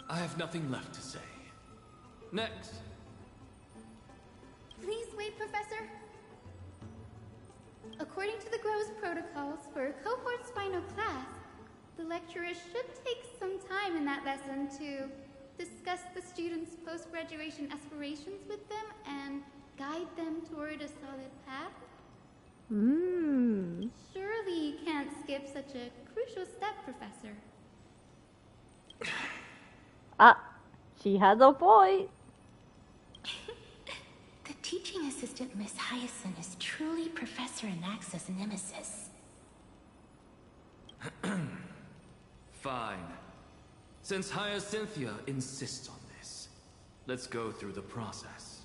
I have nothing left to say. Next. Please wait, Professor. According to the Grove's protocols for a cohort spinal class, the lecturer should take some time in that lesson to discuss the students' post-graduation aspirations with them and guide them toward a solid path. Surely you can't skip such a crucial step, Professor. She has a point. The teaching assistant, Miss Hyacinth, is truly Professor Anaxa's nemesis. Fine. Since Hyacinthia insists on this, let's go through the process.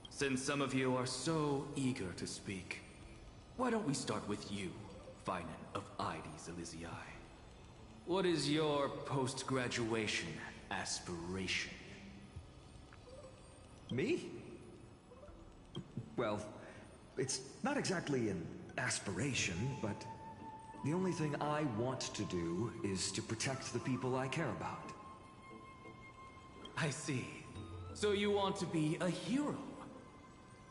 Since some of you are so eager to speak, why don't we start with you, Finan of IDs Elysiae? What is your post-graduation aspiration? Me? Well, it's not exactly an aspiration, but the only thing I want to do is to protect the people I care about. I see. So you want to be a hero?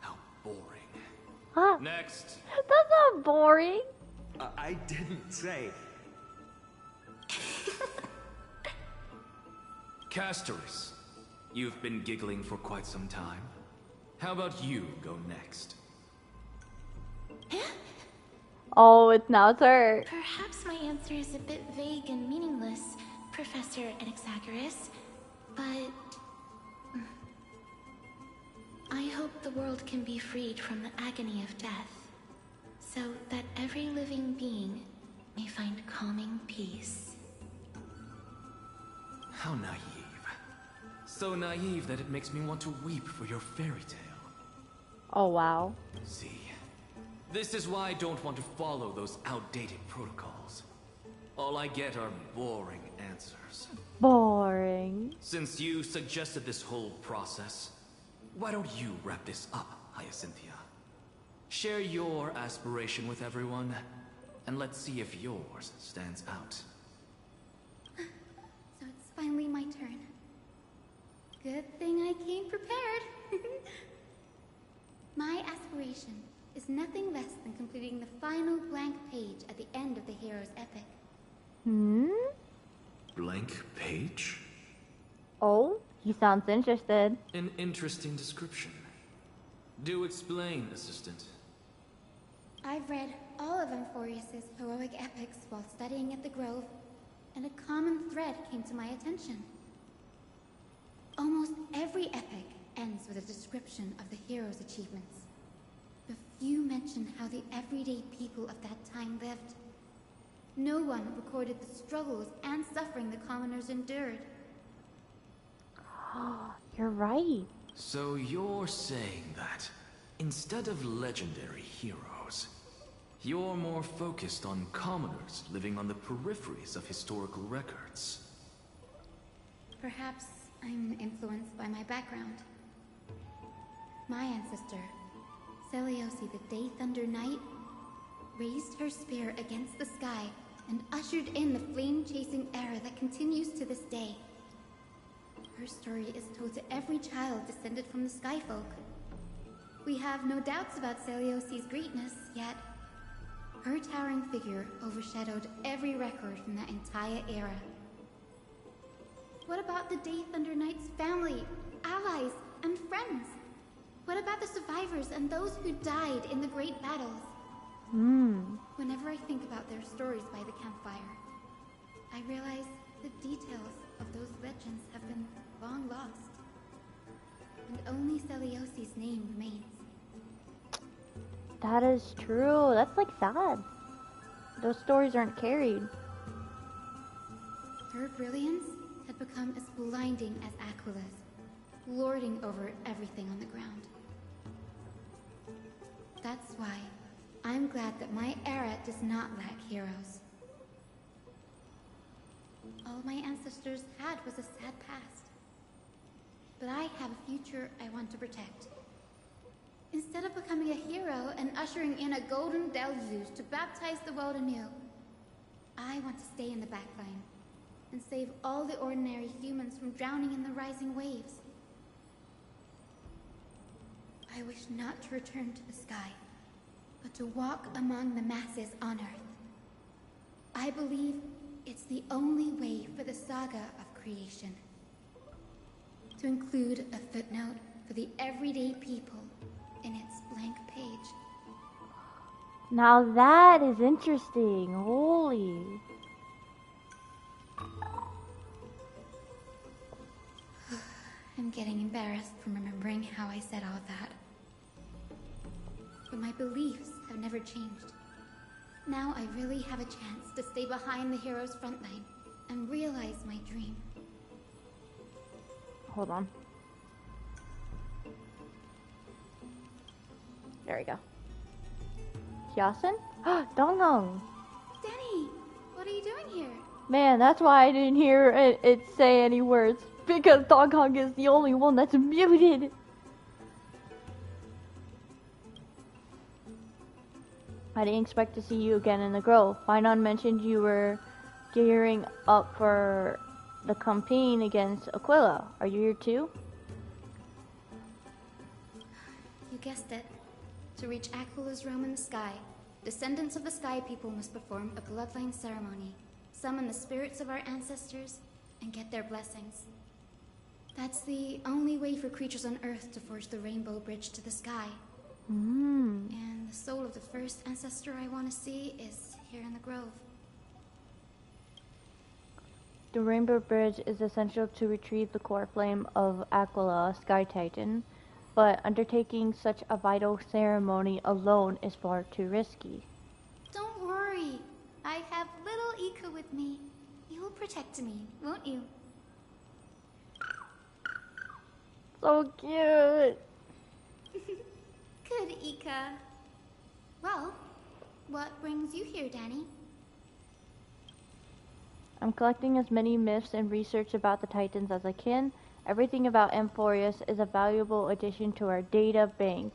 How boring. Next. That's not boring. I didn't say. Castoris, you've been giggling for quite some time. How about you go next? Oh, it's her. Perhaps my answer is a bit vague and meaningless, Professor Anaxagoras, but I hope the world can be freed from the agony of death, so that every living being may find calming peace. How naive. So naive that it makes me want to weep for your fairy tale. Oh, wow. See, this is why I don't want to follow those outdated protocols. All I get are boring answers. Boring. Since you suggested this whole process, why don't you wrap this up, Hyacinthia? Share your aspiration with everyone, and let's see if yours stands out. So it's finally my turn. Good thing I came prepared. My aspiration is nothing less than completing the final blank page at the end of the hero's epic. Blank page? Oh, he sounds interested. An interesting description. Do explain, assistant. I've read all of Amphorius's heroic epics while studying at the Grove, and a common thread came to my attention. Almost every epic ends with a description of the hero's achievements. But few mention how the everyday people of that time lived. No one recorded the struggles and suffering the commoners endured. You're right. So you're saying that, instead of legendary heroes, you're more focused on commoners living on the peripheries of historical records. Perhaps I'm influenced by my background. My ancestor, Seliosi the Day Thunder Knight, raised her spear against the sky and ushered in the flame-chasing era that continues to this day. Her story is told to every child descended from the Skyfolk. We have no doubts about Seliosi's greatness, yet her towering figure overshadowed every record from that entire era. What about the Day Thunder Knight's family, allies, and friends? What about the survivors and those who died in the great battles? Whenever I think about their stories by the campfire, I realize the details of those legends have been long lost. And only Celiosi's name remains. That is true. That's like sad. Those stories aren't carried. Her brilliance had become as blinding as Aquila's, lording over everything on the ground. That's why I'm glad that my era does not lack heroes. All my ancestors had was a sad past. But I have a future I want to protect. Instead of becoming a hero and ushering in a golden deluge to baptize the world anew, I want to stay in the backline and save all the ordinary humans from drowning in the rising waves. I wish not to return to the sky, but to walk among the masses on Earth. I believe it's the only way for the saga of creation. To include a footnote for the everyday people in its blank page. Now that is interesting. Holy. I'm getting embarrassed from remembering how I said all that. But my beliefs have never changed. Now I really have a chance to stay behind the hero's front line and realize my dream. Hold on. There we go. Yasin? Donghong! Danny, what are you doing here? Man, that's why I didn't hear it say any words. Because Donghong is the only one that's muted. I didn't expect to see you again in the grove. Finon mentioned you were gearing up for the campaign against Aquila. Are you here too? You guessed it. To reach Aquila's realm in the sky, descendants of the Sky People must perform a bloodline ceremony, summon the spirits of our ancestors, and get their blessings. That's the only way for creatures on Earth to forge the rainbow bridge to the sky. And the soul of the first ancestor I want to see is here in the grove. The rainbow bridge is essential to retrieve the core flame of Aquila, Sky Titan, but undertaking such a vital ceremony alone is far too risky. Don't worry. I have little Ika with me. You will protect me, won't you? So cute! Good, Ika. Well, what brings you here, Danny? I'm collecting as many myths and research about the Titans as I can. Everything about Amphorius is a valuable addition to our data bank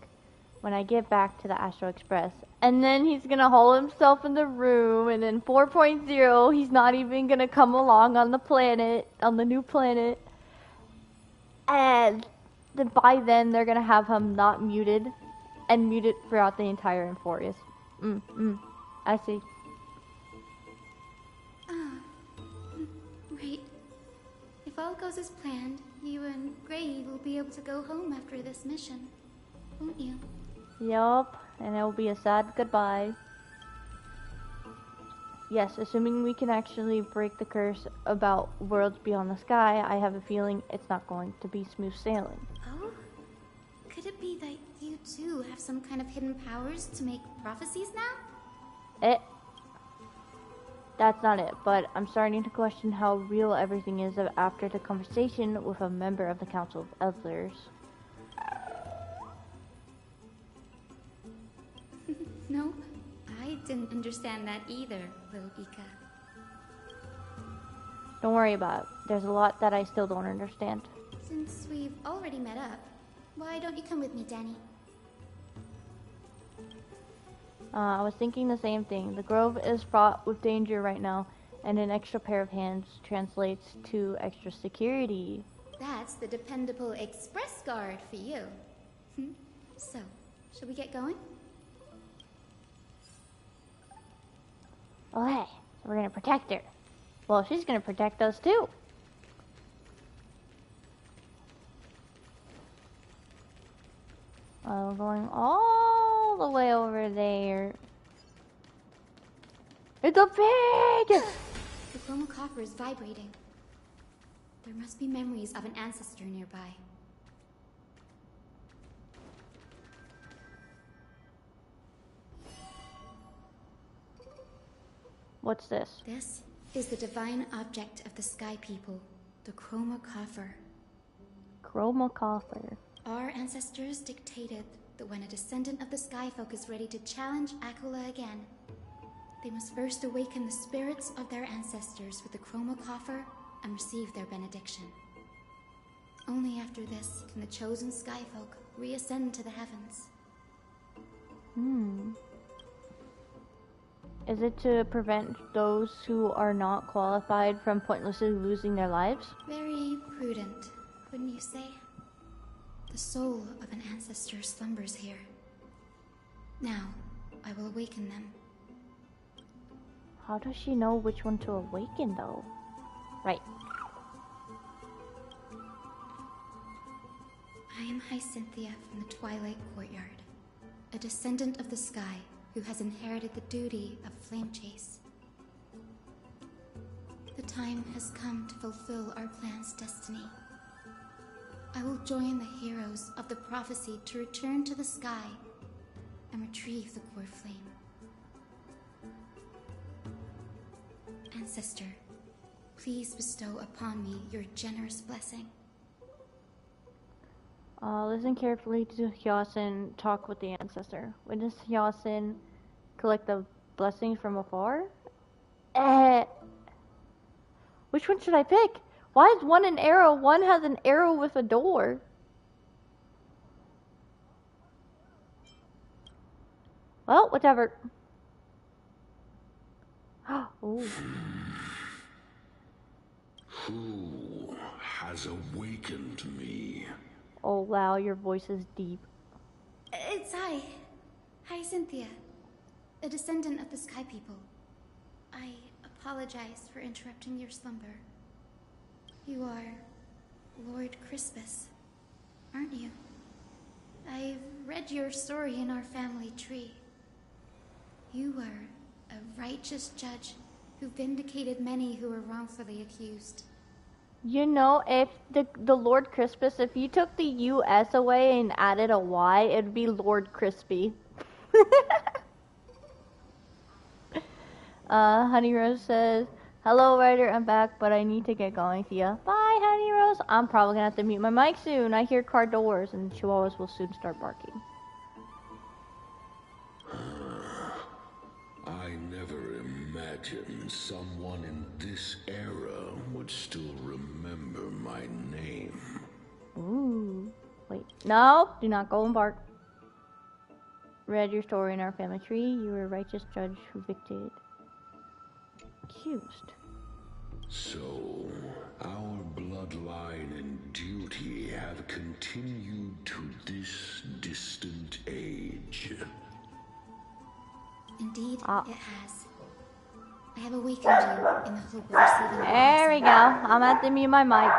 when I get back to the Astral Express. And then he's gonna hole himself in the room, and then 4.0, he's not even gonna come along on the planet, on the new planet. And by then, they're gonna have him not muted, and muted throughout the entire Amphorius. I see. Right. If all goes as planned, you and Gray will be able to go home after this mission, won't you? Yup, and it will be a sad goodbye. Yes, assuming we can actually break the curse about worlds beyond the sky, I have a feeling it's not going to be smooth sailing. Oh? Could it be that you too have some kind of hidden powers to make prophecies now? That's not it, but I'm starting to question how real everything is after the conversation with a member of the Council of Elders. No, I didn't understand that either, little Ika. Don't worry about it. There's a lot that I still don't understand. Since we've already met up, why don't you come with me, Danny? I was thinking the same thing. The grove is fraught with danger right now, and an extra pair of hands translates to extra security. That's the dependable express guard for you. So, shall we get going? Okay, so we're gonna protect her. Well, she's gonna protect us too. Oh, going all the way over there. It's a pig! The chroma coffer is vibrating. There must be memories of an ancestor nearby. What's this? This is the divine object of the Sky People, the chroma coffer. Chroma coffer. Our ancestors dictated that when a descendant of the Skyfolk is ready to challenge Akula again, they must first awaken the spirits of their ancestors with the chroma coffer and receive their benediction. Only after this can the chosen Skyfolk reascend to the heavens. Is it to prevent those who are not qualified from pointlessly losing their lives? Very prudent, wouldn't you say? The soul of an ancestor slumbers here. Now, I will awaken them. How does she know which one to awaken, though? Right. I am Hyacinthia from the Twilight Courtyard, a descendant of the sky who has inherited the duty of flame chase. The time has come to fulfill our plan's destiny. I will join the heroes of the prophecy to return to the sky and retrieve the core flame. Ancestor, please bestow upon me your generous blessing. Listen carefully to Hyacinth talk with the ancestor. Witness Hyacinth collect the blessings from afar? Which one should I pick? Why is one an arrow? One has an arrow with a door. Well, whatever. Ooh. Who has awakened me? Oh wow, your voice is deep. It's Hyacinthia, a descendant of the Sky People. I apologize for interrupting your slumber. You are Lord Crispus, aren't you? I've read your story in our family tree. You were a righteous judge who vindicated many who were wrongfully accused. You know, if the Lord Crispus, if you took the US away and added a Y, it'd be Lord Crispy. Honey Rose says, hello, writer, I'm back, but I need to get going. See ya. Bye, Honey Rose. I'm probably gonna have to mute my mic soon. I hear car doors, and chihuahuas will soon start barking. I never imagined someone in this era would still remember my name. Ooh. Wait. No, do not go and bark. Read your story in our family tree. You were a righteous judge who vindicated accused. So, our bloodline and duty have continued to this distant age. Indeed, it has. I have awakened you in the hope of receiving. There we go. I'm at the mute my mic.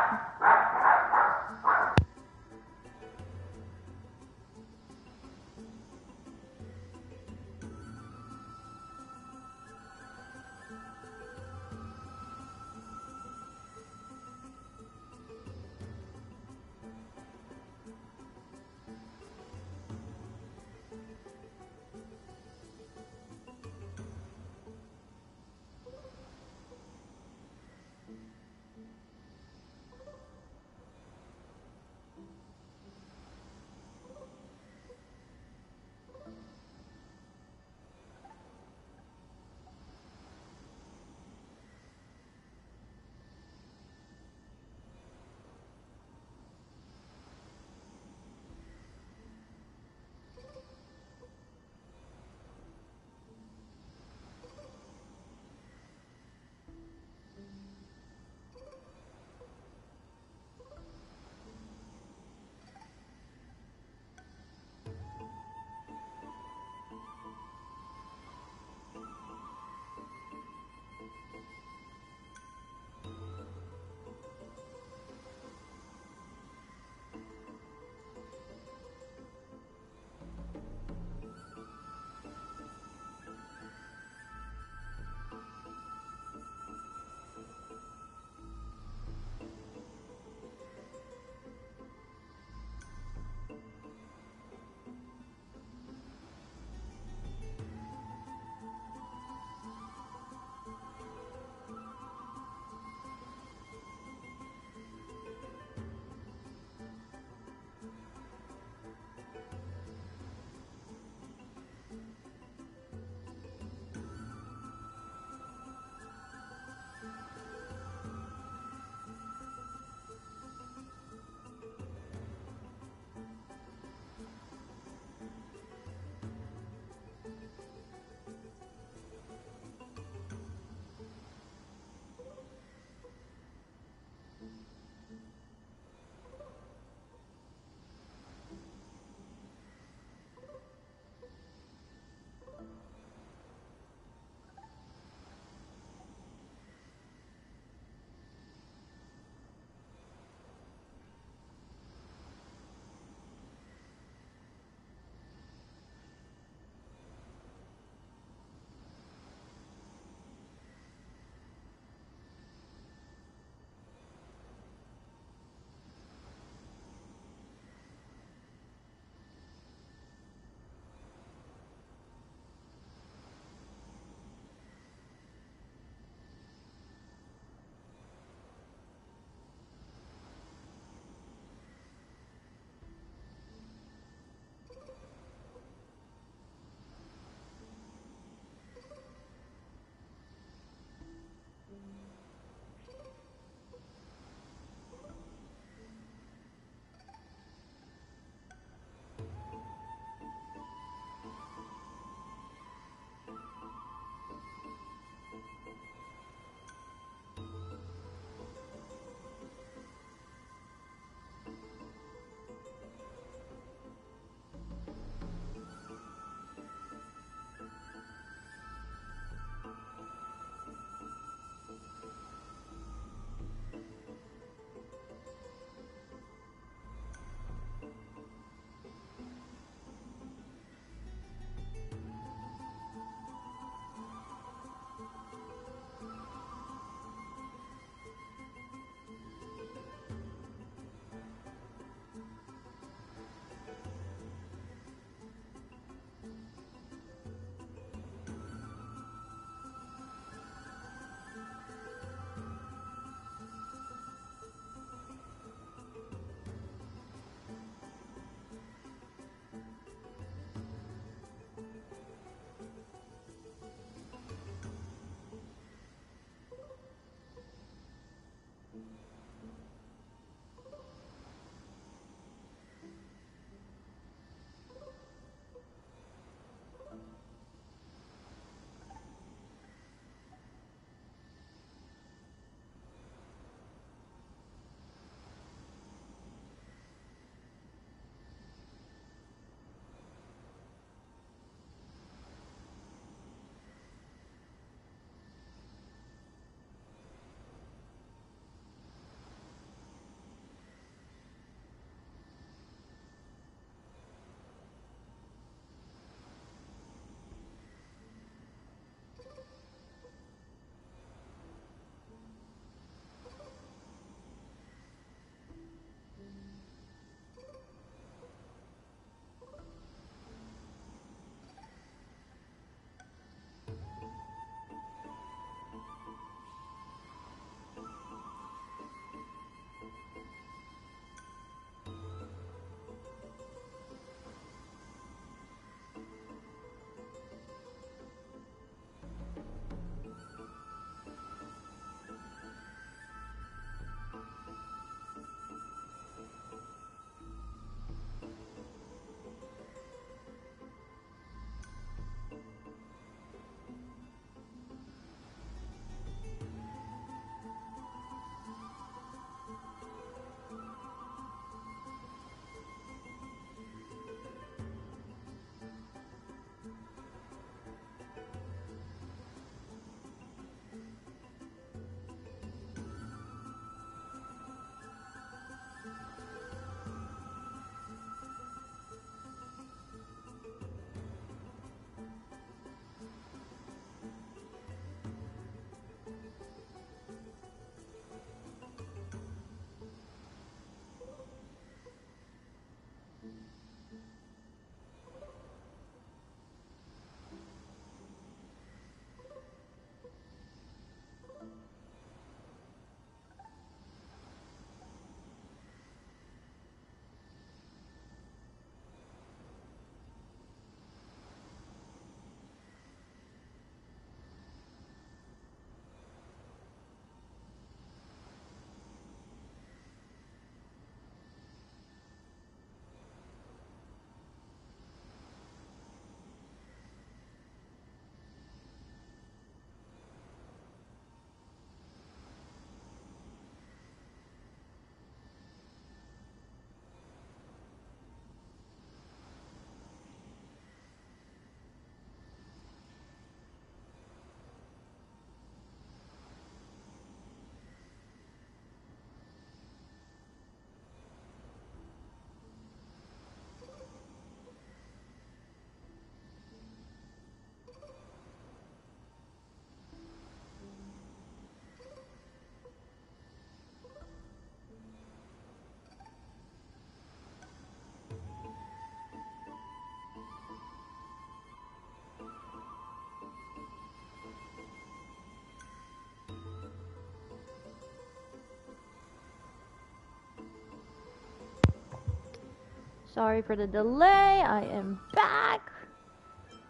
Sorry for the delay. I am back.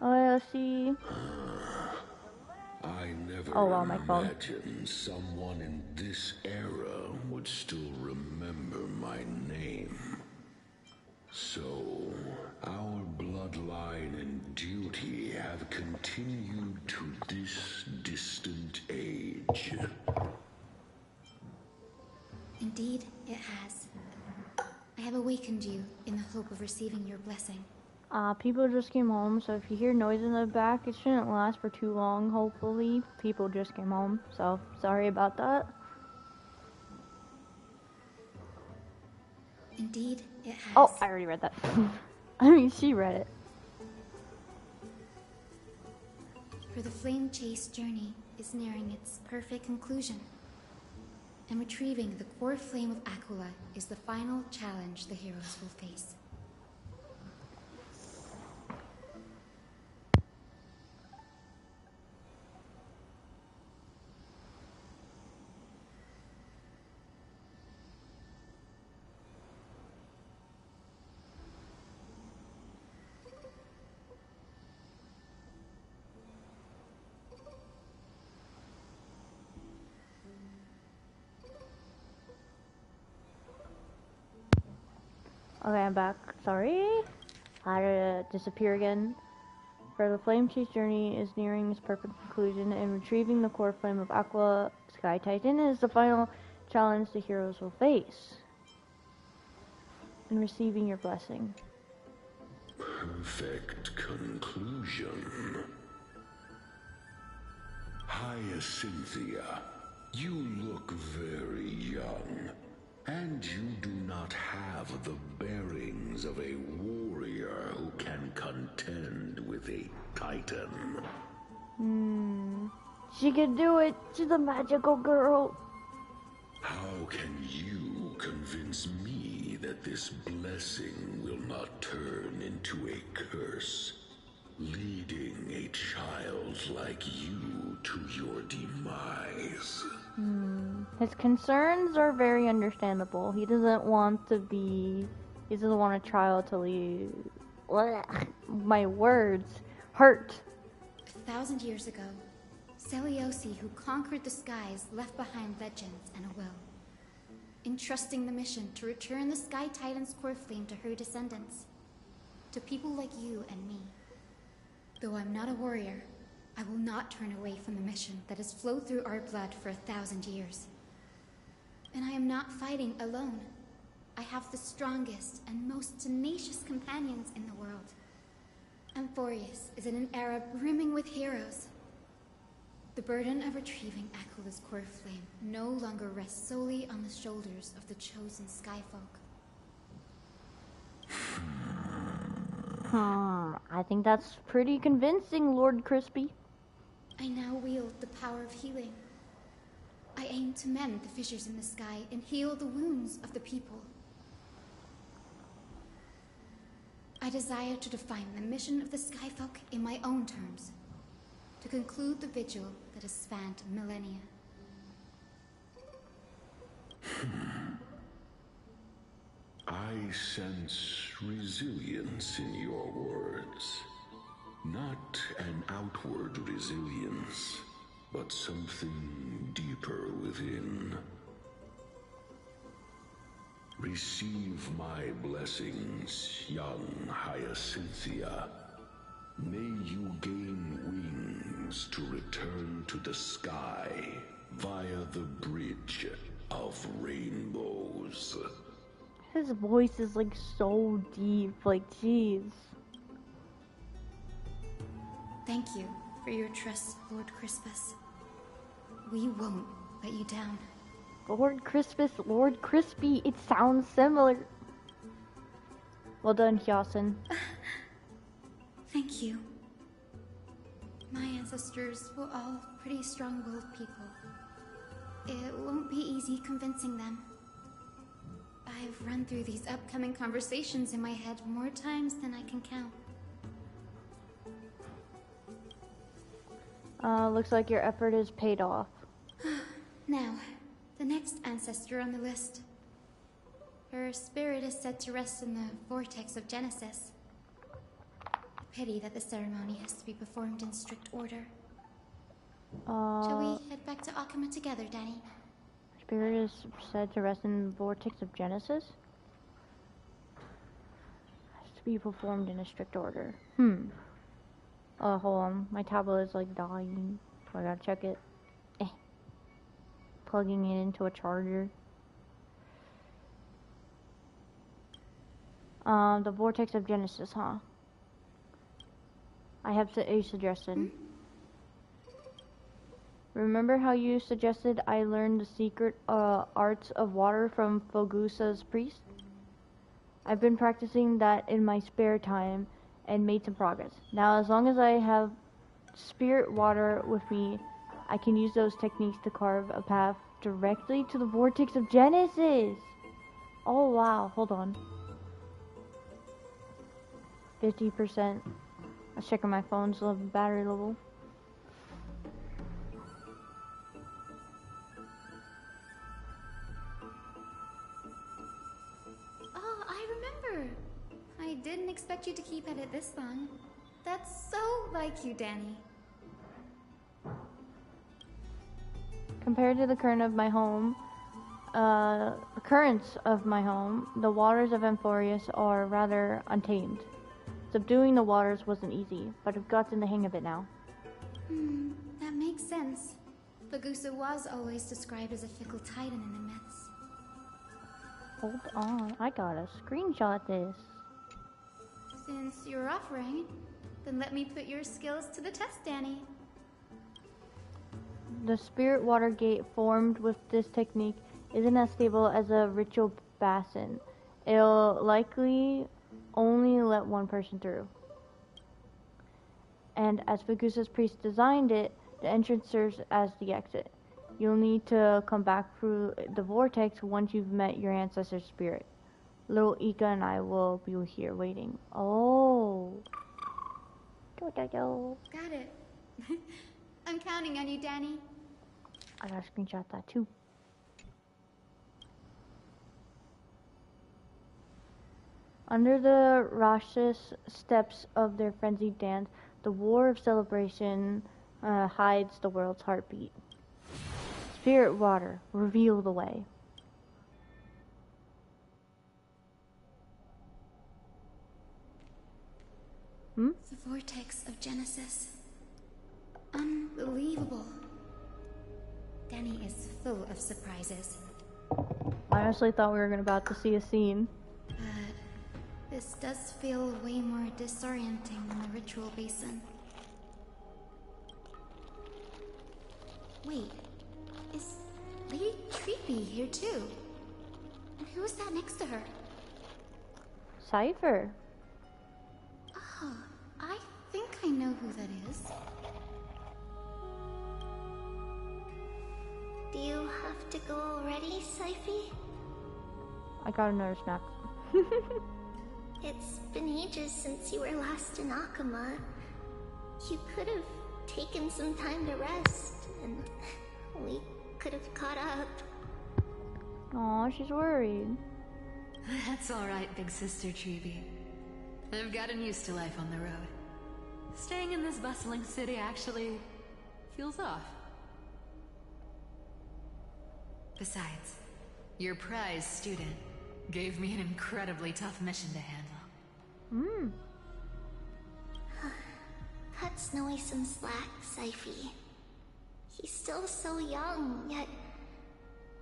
Let's see. I never my phone. imagined someone in this era would still remember my name. So, our bloodline and duty have continued to this distant age. Indeed, it has. I have awakened you in the hope of receiving your blessing. People just came home, so if you hear noise in the back, it shouldn't last for too long, hopefully. People just came home, so sorry about that. Indeed, it has. Oh, I already read that. I mean, she read it. For the flame chase journey is nearing its perfect conclusion. And retrieving the core flame of Aquila is the final challenge the heroes will face. Okay, I'm back. Sorry. I had to disappear again. For the flame chase journey is nearing its perfect conclusion, and retrieving the core flame of Aqua Sky Titan is the final challenge the heroes will face. And receiving your blessing. Perfect conclusion. Hyacinthia, you look very young. And you do not have the bearings of a warrior who can contend with a titan. She can do it. She's a magical girl. How can you convince me that this blessing will not turn into a curse, leading a child like you to your demise? His concerns are very understandable. He doesn't want a child to leave. My words hurt. 1,000 years ago, Seliosi, who conquered the skies, left behind legends and a will, entrusting the mission to return the Sky Titan's core flame to her descendants, to people like you and me. Though I'm not a warrior, I will not turn away from the mission that has flowed through our blood for 1,000 years. And I am not fighting alone. I have the strongest and most tenacious companions in the world. Amphorius is in an era brimming with heroes. The burden of retrieving Aquila's core flame no longer rests solely on the shoulders of the chosen Skyfolk. I think that's pretty convincing, Lord Crispy. I now wield the power of healing. I aim to mend the fissures in the sky and heal the wounds of the people. I desire to define the mission of the Skyfolk in my own terms, to conclude the vigil that has spanned millennia. I sense resilience in your words. Not an outward resilience, but something deeper within. Receive my blessings, young Hyacinthia. May you gain wings to return to the sky via the bridge of rainbows. His voice is like so deep, like jeez. Thank you for your trust, Lord Crispus. We won't let you down. Lord Crispus, Lord Crispy, it sounds similar. Well done, Hyacinth. Thank you. My ancestors were all pretty strong-willed people. It won't be easy convincing them. I've run through these upcoming conversations in my head more times than I can count. Looks like your effort is paid off. Now, the next ancestor on the list. Her spirit is said to rest in the vortex of Genesis. Pity that the ceremony has to be performed in strict order. Shall we head back to Akuma together, Danny? Spirit is said to rest in the vortex of Genesis? Has to be performed in a strict order. Hold on. My tablet is like dying. So I gotta check it. Plugging it into a charger. The vortex of Genesis, huh? I have a suggestion. Remember how you suggested I learn the secret arts of water from Fogusa's priest? I've been practicing that in my spare time and made some progress. Now, as long as I have spirit water with me, I can use those techniques to carve a path directly to the vortex of Genesis. Oh wow, hold on. 50%. I was checking my phone's battery level. Oh, I remember. I didn't expect you to keep at it this long. That's so like you, Danny. Compared to the currents of my home, the waters of Amphorius are rather untamed. Subduing the waters wasn't easy, but I've gotten the hang of it now. That makes sense. Fogusa was always described as a fickle titan in the myths. Hold on, I gotta screenshot this. Since you're offering, then let me put your skills to the test, Danny. The spirit water gate formed with this technique isn't as stable as a ritual basin. It'll likely only let one person through. And as Fogusa's priest designed it, the entrance serves as the exit. You'll need to come back through the vortex once you've met your ancestor's spirit. Little Ika and I will be here waiting. Oh. Got it. I'm counting on you, Danny. I gotta screenshot that too. Under the raucous steps of their frenzied dance, the war of celebration hides the world's heartbeat. Spirit water, reveal the way. The vortex of Genesis. Unbelievable. Danny is full of surprises. I honestly thought we were about to see a scene. But this does feel way more disorienting than the ritual basin. Wait, is Lady Treepy here too? And who is that next to her? Cypher. Oh, I think I know who that is. Do you have to go already, Syphie? I got another snack. It's been ages since you were last in Akuma. You could have taken some time to rest, and we could have caught up. Aw, she's worried. That's alright, big sister Treeby. I've gotten used to life on the road. Staying in this bustling city actually feels off. Besides, your prize student gave me an incredibly tough mission to handle. Cut Snowy some slack, Syphie. He's still so young, yet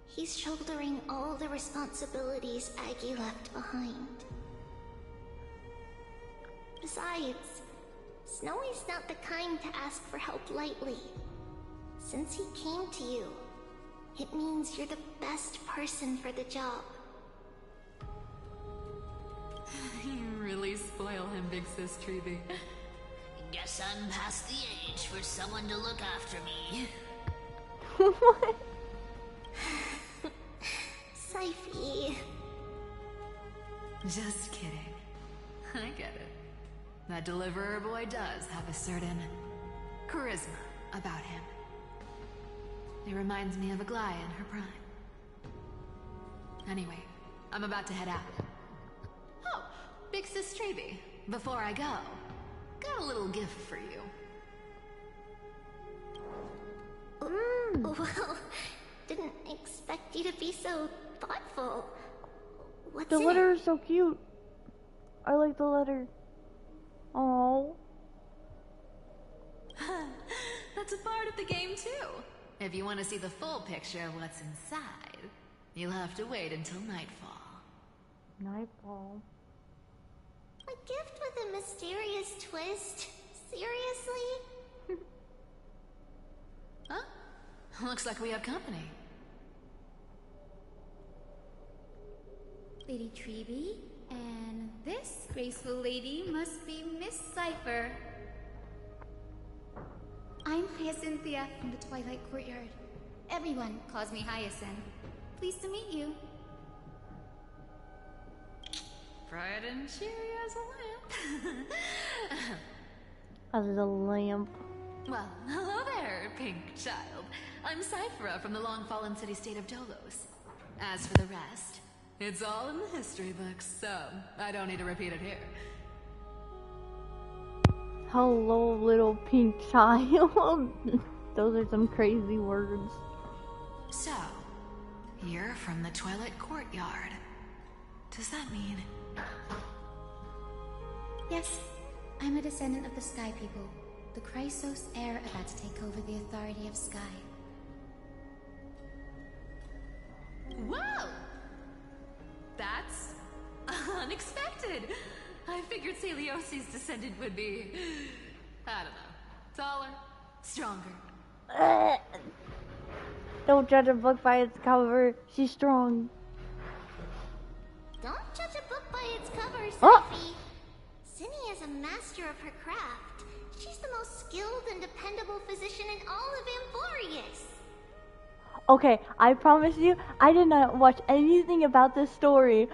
he's shouldering all the responsibilities Aggie left behind. Besides, Snowy's not the kind to ask for help lightly. Since he came to you, it means you're the best person for the job. You really spoil him, big sis Treeby. Guess I'm past the age for someone to look after me. What? Syphie. Just kidding. I get it. That deliverer boy does have a certain charisma about him. It reminds me of Aglaia in her prime. Anyway, I'm about to head out. Oh, Big Sis Treeby, before I go, got a little gift for you. Well, didn't expect you to be so thoughtful. What's The in letter it? is so cute. I like the letter. Oh. That's a part of the game too. If you want to see the full picture of what's inside, you'll have to wait until nightfall. Nightfall. A gift with a mysterious twist? Seriously? Huh? Looks like we have company. Lady Treeby, and this graceful lady must be Miss Cypher. I'm Hyacinthia from the Twilight Courtyard. Everyone calls me Hyacinth. Pleased to meet you. Bright and cheery as a lamp. As a lamp. Well, hello there, pink child. I'm Cyphera from the long-fallen city-state of Dolos. As for the rest, it's all in the history books, so I don't need to repeat it here. Hello, little pink child. Those are some crazy words. So, you're from the Twilight Courtyard. Does that mean... Yes, I'm a descendant of the Sky People, the Chrysos heir about to take over the authority of Sky. Whoa! That's unexpected. I figured Celiosi's descendant would be, I don't know, taller, stronger. Don't judge a book by its cover. She's strong. Don't judge a book by its cover, Sophie. Oh! Zinni is a master of her craft. She's the most skilled and dependable physician in all of Amphorius. Okay, I promise you, I did not watch anything about this story.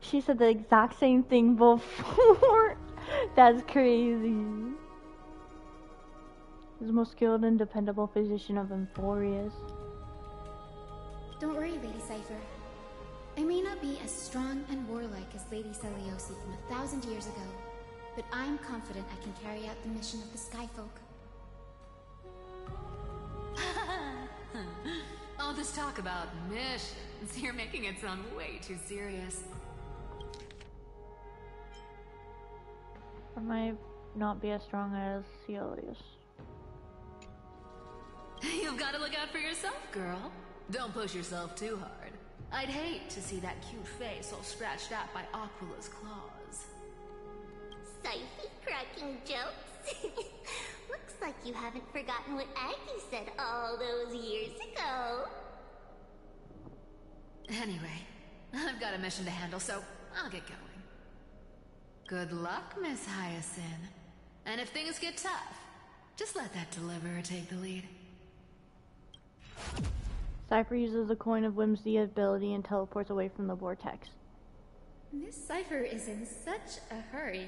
She said the exact same thing before. That's crazy. She's the most skilled and dependable physician of Amphorius. Don't worry, Lady Cypher. I may not be as strong and warlike as Lady Celiosi from 1,000 years ago, but I'm confident I can carry out the mission of the Skyfolk. All this talk about missions, you're making it sound way too serious. I might not be as strong as Celios. You've got to look out for yourself, girl. Don't push yourself too hard. I'd hate to see that cute face all scratched out by Aquila's claws. Sophie cracking jokes? Looks like you haven't forgotten what Aggie said all those years ago. Anyway, I've got a mission to handle, so I'll get going. Good luck, Miss Hyacinth. And if things get tough, just let that deliverer take the lead. Cypher uses the Coin of Whimsy ability and teleports away from the vortex. Miss Cypher is in such a hurry.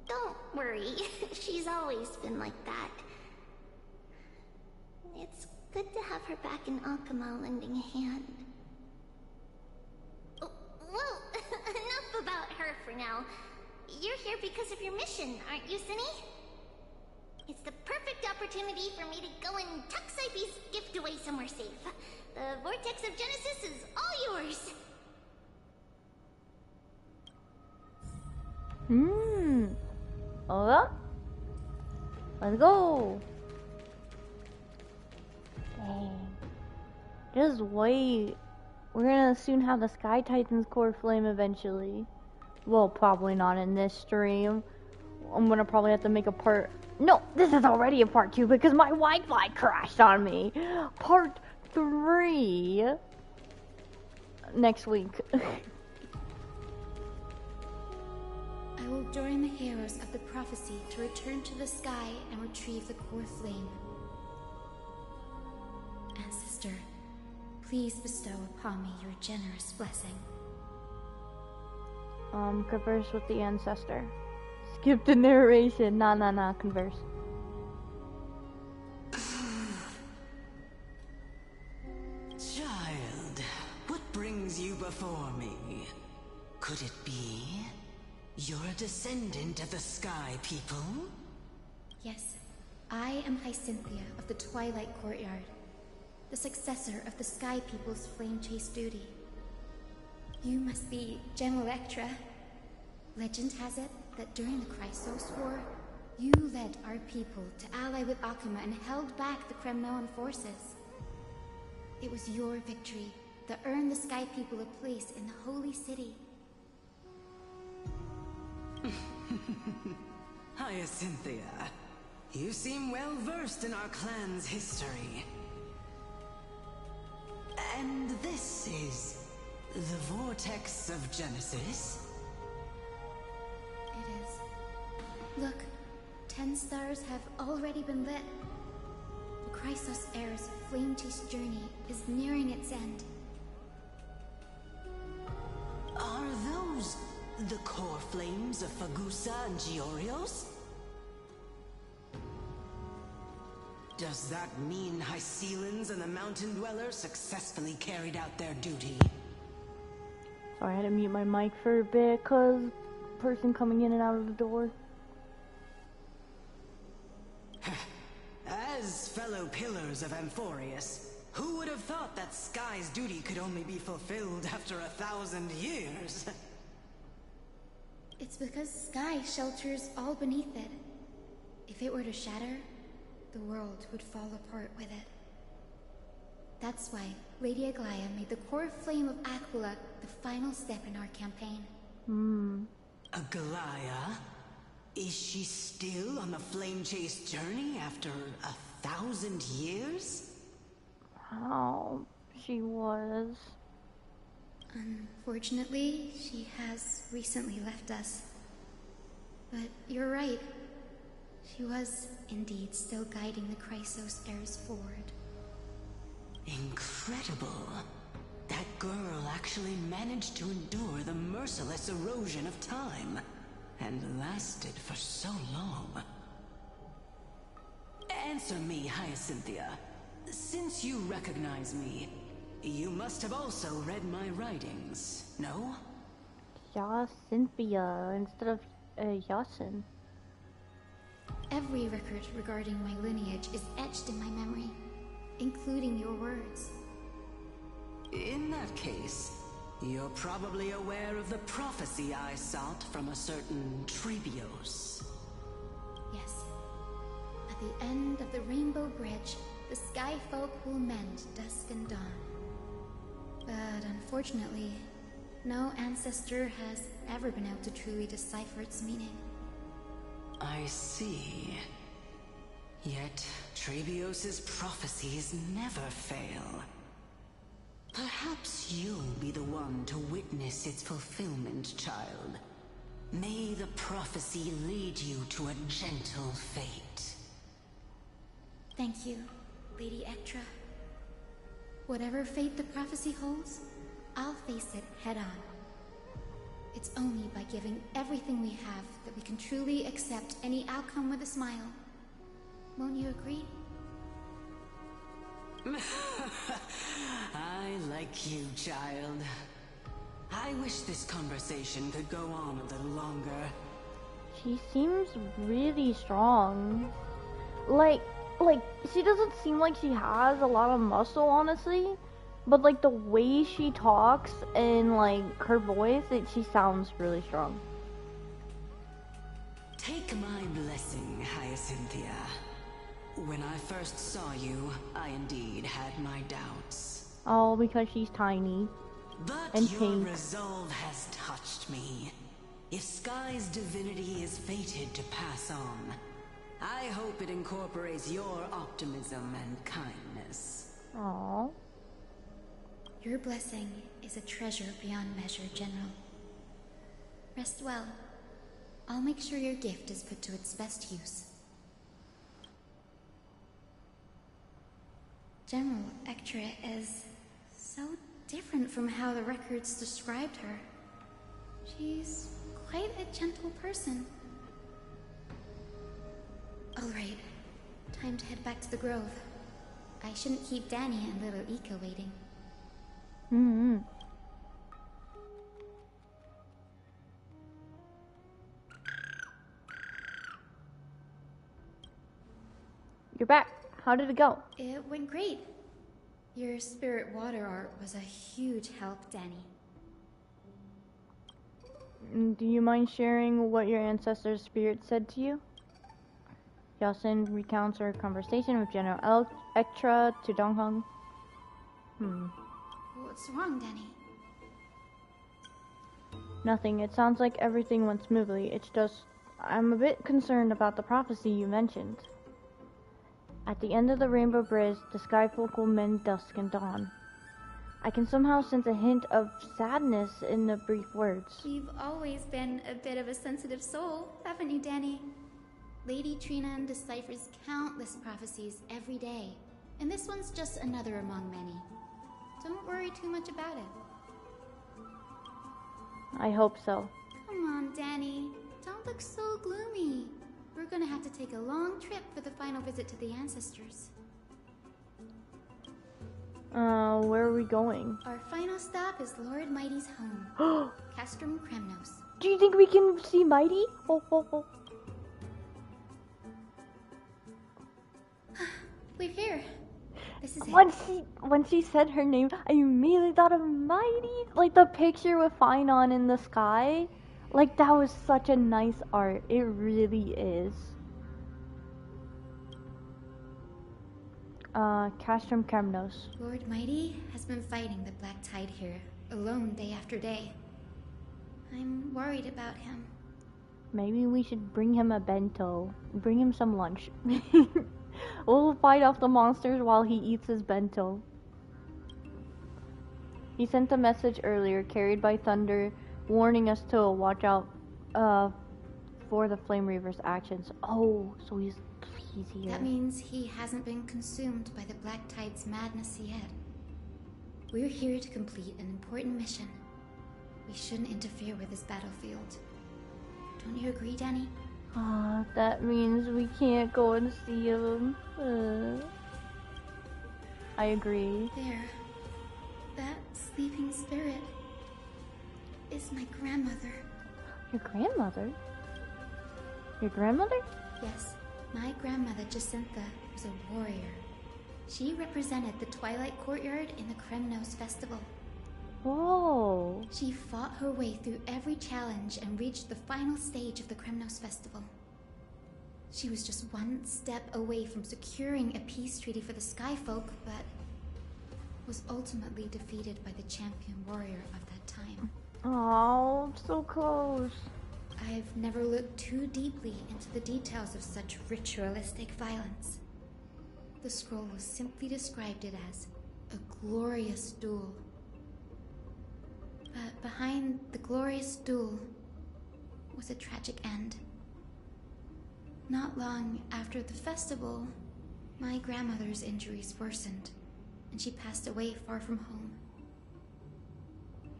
Don't worry, she's always been like that. It's good to have her back in Akama lending a hand. Oh, well, enough about her for now. You're here because of your mission, aren't you, Zinni? It's the perfect opportunity for me to go and tuck Cyphe's gift away somewhere safe. The Vortex of Genesis is all yours. Hold up. Let's go. Dang. Just wait. We're gonna soon have the Sky Titan's core flame eventually. Well, probably not in this stream. I'm gonna probably have to make a part. No, this is already a part 2 because my Wi-Fi crashed on me. Part 3 next week. I will join the heroes of the prophecy to return to the sky and retrieve the core flame. Ancestor, please bestow upon me your generous blessing. Converse with the ancestor. Skip the narration. Nah, converse. Child, before me. Could it be you're a descendant of the Sky People? Yes, I am Hyacinthia of the Twilight Courtyard, the successor of the Sky People's Flame Chase duty. You must be General Electra. Legend has it that during the Chrysos War, you led our people to ally with Akuma and held back the Kremnoan forces. It was your victory that earned the Sky People a place in the Holy City. Hyacinthia, you seem well versed in our clan's history. And this is the Vortex of Genesis? It is. Look, 10 stars have already been lit. The Chrysos Heir's Flame Chase journey is nearing its end. Are those the core flames of Fagusa and Giorios? Does that mean Hycelans and the Mountain Dwellers successfully carried out their duty? Sorry, I had to mute my mic for a bit, cause person coming in and out of the door. As fellow pillars of Amphorius, who would have thought that Sky's duty could only be fulfilled after 1,000 years? It's because Sky shelters all beneath it. If it were to shatter, the world would fall apart with it. That's why Lady Aglaya made the core flame of Aquila the final step in our campaign. Aglaya? Is she still on the Flame Chase journey after 1,000 years? Oh, she was. Unfortunately, she has recently left us. But you're right. She was indeed still guiding the Chrysos heirs forward. Incredible. That girl actually managed to endure the merciless erosion of time, and lasted for so long. Answer me, Hyacinthia. Since you recognize me, you must have also read my writings, no? Cynthia instead of Yasin. Every record regarding my lineage is etched in my memory, including your words. In that case, you're probably aware of the prophecy I sought from a certain Trebios. Yes. At the end of the Rainbow Bridge, the Sky Folk will mend dusk and dawn. But unfortunately, no ancestor has ever been able to truly decipher its meaning. I see. Yet, Trebios' prophecies never fail. Perhaps you'll be the one to witness its fulfillment, child. May the prophecy lead you to a gentle fate. Thank you, Lady Ectra. Whatever fate the prophecy holds, I'll face it head-on. It's only by giving everything we have that we can truly accept any outcome with a smile. Won't you agree? I like you, child. I wish this conversation could go on a little longer. She seems really strong. Like, she doesn't seem like she has a lot of muscle, honestly. But, like, the way she talks and, like, her voice, she sounds really strong. Take my blessing, Hyacinthia. When I first saw you, I indeed had my doubts. Oh, because she's tiny. But and your pink. resolve has touched me. If Sky's divinity is fated to pass on, I hope it incorporates your optimism and kindness. Aww. Your blessing is a treasure beyond measure, General. Rest well. I'll make sure your gift is put to its best use. General Ectra is so different from how the records described her. She's quite a gentle person. Alright, time to head back to the Grove. I shouldn't keep Danny and little Ika waiting. You're back. How did it go? It went great. Your spirit water art was a huge help, Danny. Do you mind sharing what your ancestor's spirit said to you? Yasin recounts her conversation with General Ektra to Donghong. What's wrong, Danny? Nothing. It sounds like everything went smoothly. It's just, I'm a bit concerned about the prophecy you mentioned. At the end of the Rainbow Bridge, the skyfolk will mend dusk and dawn. I can somehow sense a hint of sadness in the brief words. You've always been a bit of a sensitive soul, haven't you, Danny? Lady Trinan deciphers countless prophecies every day, and this one's just another among many. Don't worry too much about it. I hope so. Come on, Danny. Don't look so gloomy. We're gonna have to take a long trip for the final visit to the ancestors. Where are we going? Our final stop is Lord Mighty's home, Castrum Kremnos. Do you think we can see Mighty? We're here. This is When she said her name, I immediately thought of Mighty. Like the picture with Finon in the sky. Like that was such a nice art. It really is. Castrum Kremnos. Lord Mighty has been fighting the Black Tide here, alone day after day. I'm worried about him. Maybe we should bring him a bento. Bring him some lunch. We'll fight off the monsters while he eats his bento. He sent a message earlier, carried by thunder, warning us to watch out for the Flame Reaver's actions. Oh, so he's here. That means he hasn't been consumed by the Black Tide's madness yet. We're here to complete an important mission. We shouldn't interfere with his battlefield. Don't you agree, Danny? That means we can't go and see him. I agree. There. That sleeping spirit is my grandmother. Your grandmother? Your grandmother? Yes. My grandmother, Jacintha, was a warrior. She represented the Twilight Courtyard in the Kremnos Festival. Whoa! She fought her way through every challenge and reached the final stage of the Kremnos Festival. She was just one step away from securing a peace treaty for the Skyfolk, but was ultimately defeated by the champion warrior of that time. Oh, so close. I've never looked too deeply into the details of such ritualistic violence. The scroll simply described it as a glorious duel. But behind the glorious duel was a tragic end. Not long after the festival, my grandmother's injuries worsened, and she passed away far from home.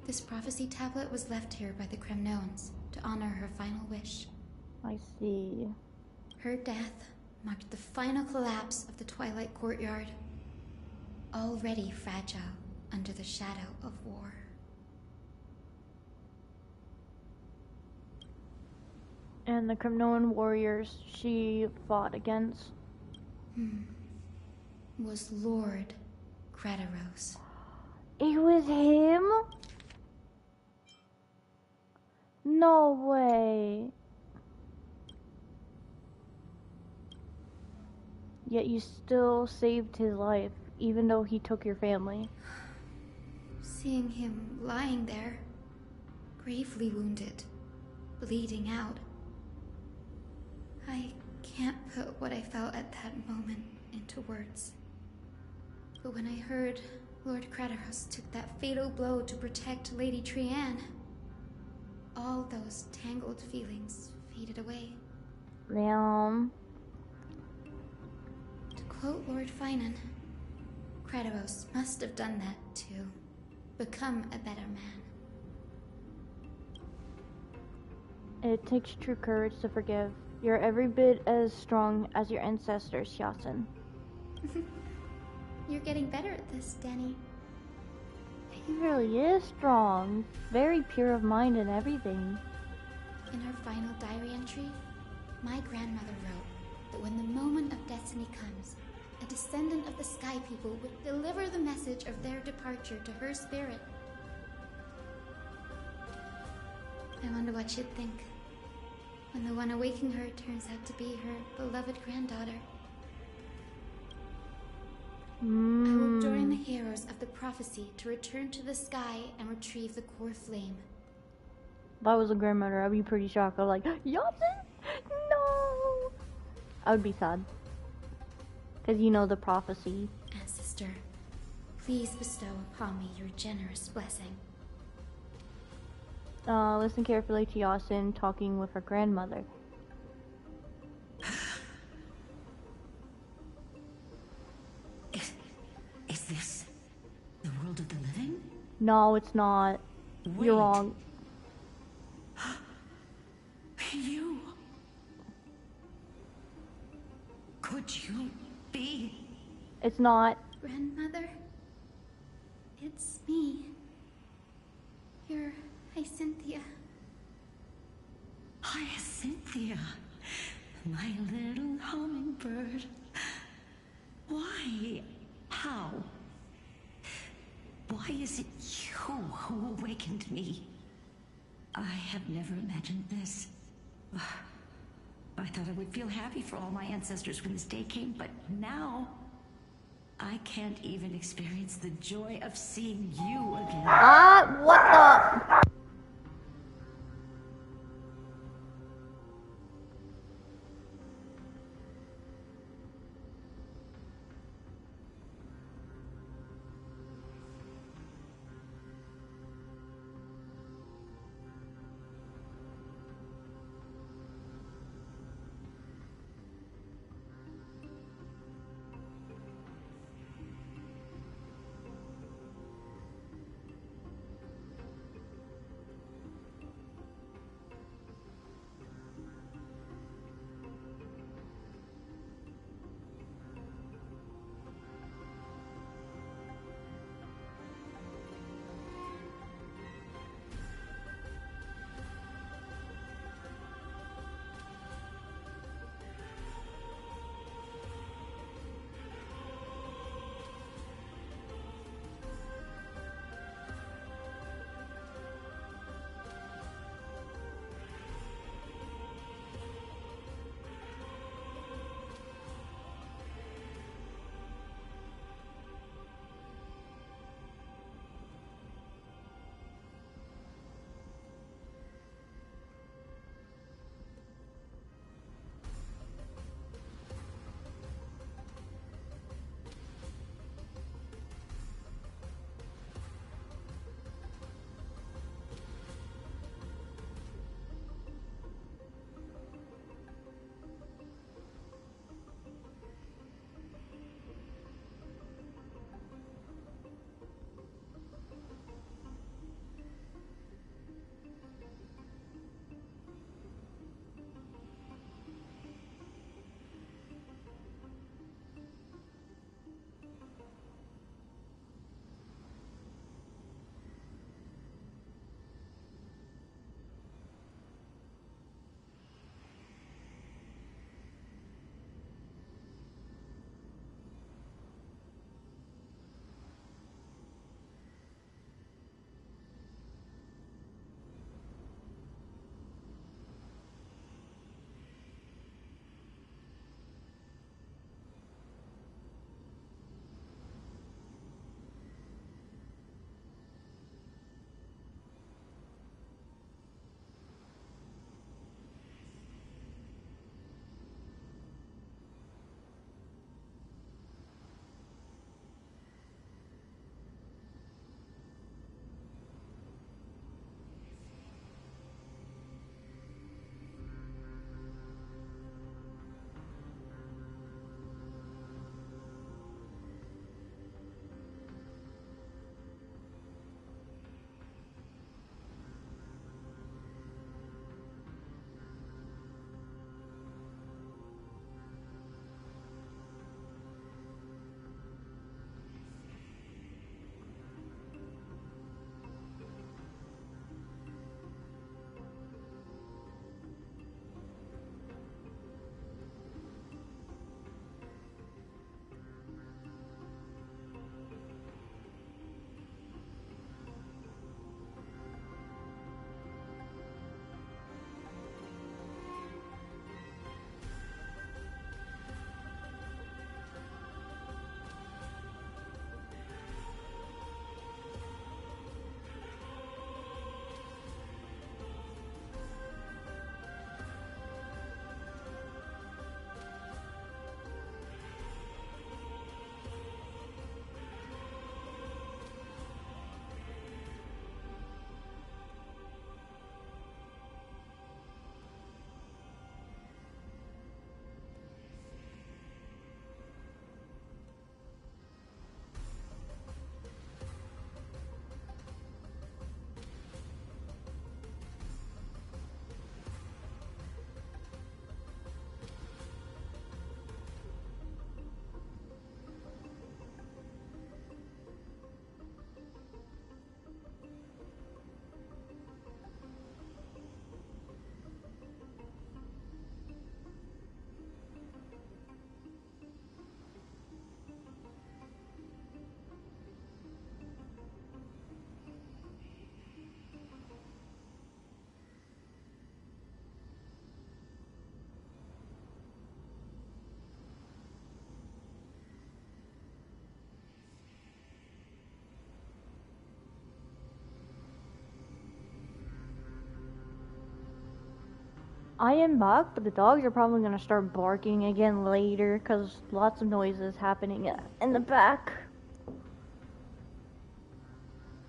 This prophecy tablet was left here by the Kremnoans to honor her final wish. I see. Her death marked the final collapse of the Twilight Courtyard, already fragile under the shadow of war. And the Kremnoan warriors she fought against? Was Lord Krataros. It was him? No way. Yet you still saved his life, even though he took your family. Seeing him lying there, gravely wounded, bleeding out, I can't put what I felt at that moment into words. But when I heard Lord Krataros took that fatal blow to protect Lady Trian, all those tangled feelings faded away. Damn. To quote Lord Finan, Krataros must have done that to become a better man. It takes true courage to forgive. You're every bit as strong as your ancestors, Yasin. You're getting better at this, Danny. He really is strong. Very pure of mind and everything. In her final diary entry, my grandmother wrote, that when the moment of destiny comes, a descendant of the Sky People would deliver the message of their departure to her spirit. I wonder what she'd think when the one awaking her turns out to be her beloved granddaughter. I will join the heroes of the prophecy to return to the sky and retrieve the core flame. If I was a grandmother, I'd be pretty shocked. I'd like, Yatsen? No! I would be sad. Because you know the prophecy. Ancestor, please bestow upon me your generous blessing. Listen carefully to Yasin talking with her grandmother. Is this the world of the living? No, it's not. Wait. You're wrong. You? Could you be? It's not. Grandmother, it's me. You're Hyacinthia. Hyacinthia, my little hummingbird. Why? How? Why is it you who awakened me? I have never imagined this. I thought I would feel happy for all my ancestors when this day came, but now I can't even experience the joy of seeing you again. What the? I am back, but the dogs are probably gonna start barking again later because lots of noises happening in the back.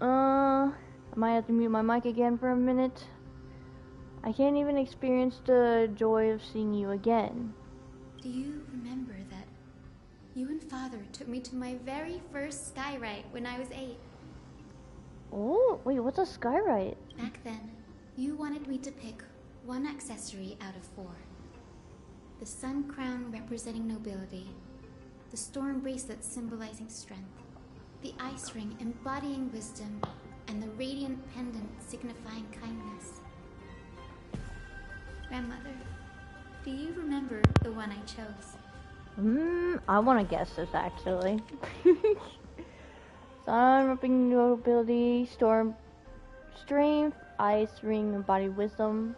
I might have to mute my mic again for a minute. I can't even experience the joy of seeing you again. Do you remember that you and Father took me to my very first sky ride when I was 8? Oh, wait, what's a sky ride? Back then, you wanted me to pick one accessory out of 4. The sun crown representing nobility, the storm bracelet symbolizing strength, the ice ring embodying wisdom, and the radiant pendant signifying kindness. Grandmother, do you remember the one I chose? I want to guess this actually. Sun representing nobility, storm strength, ice ring embody wisdom.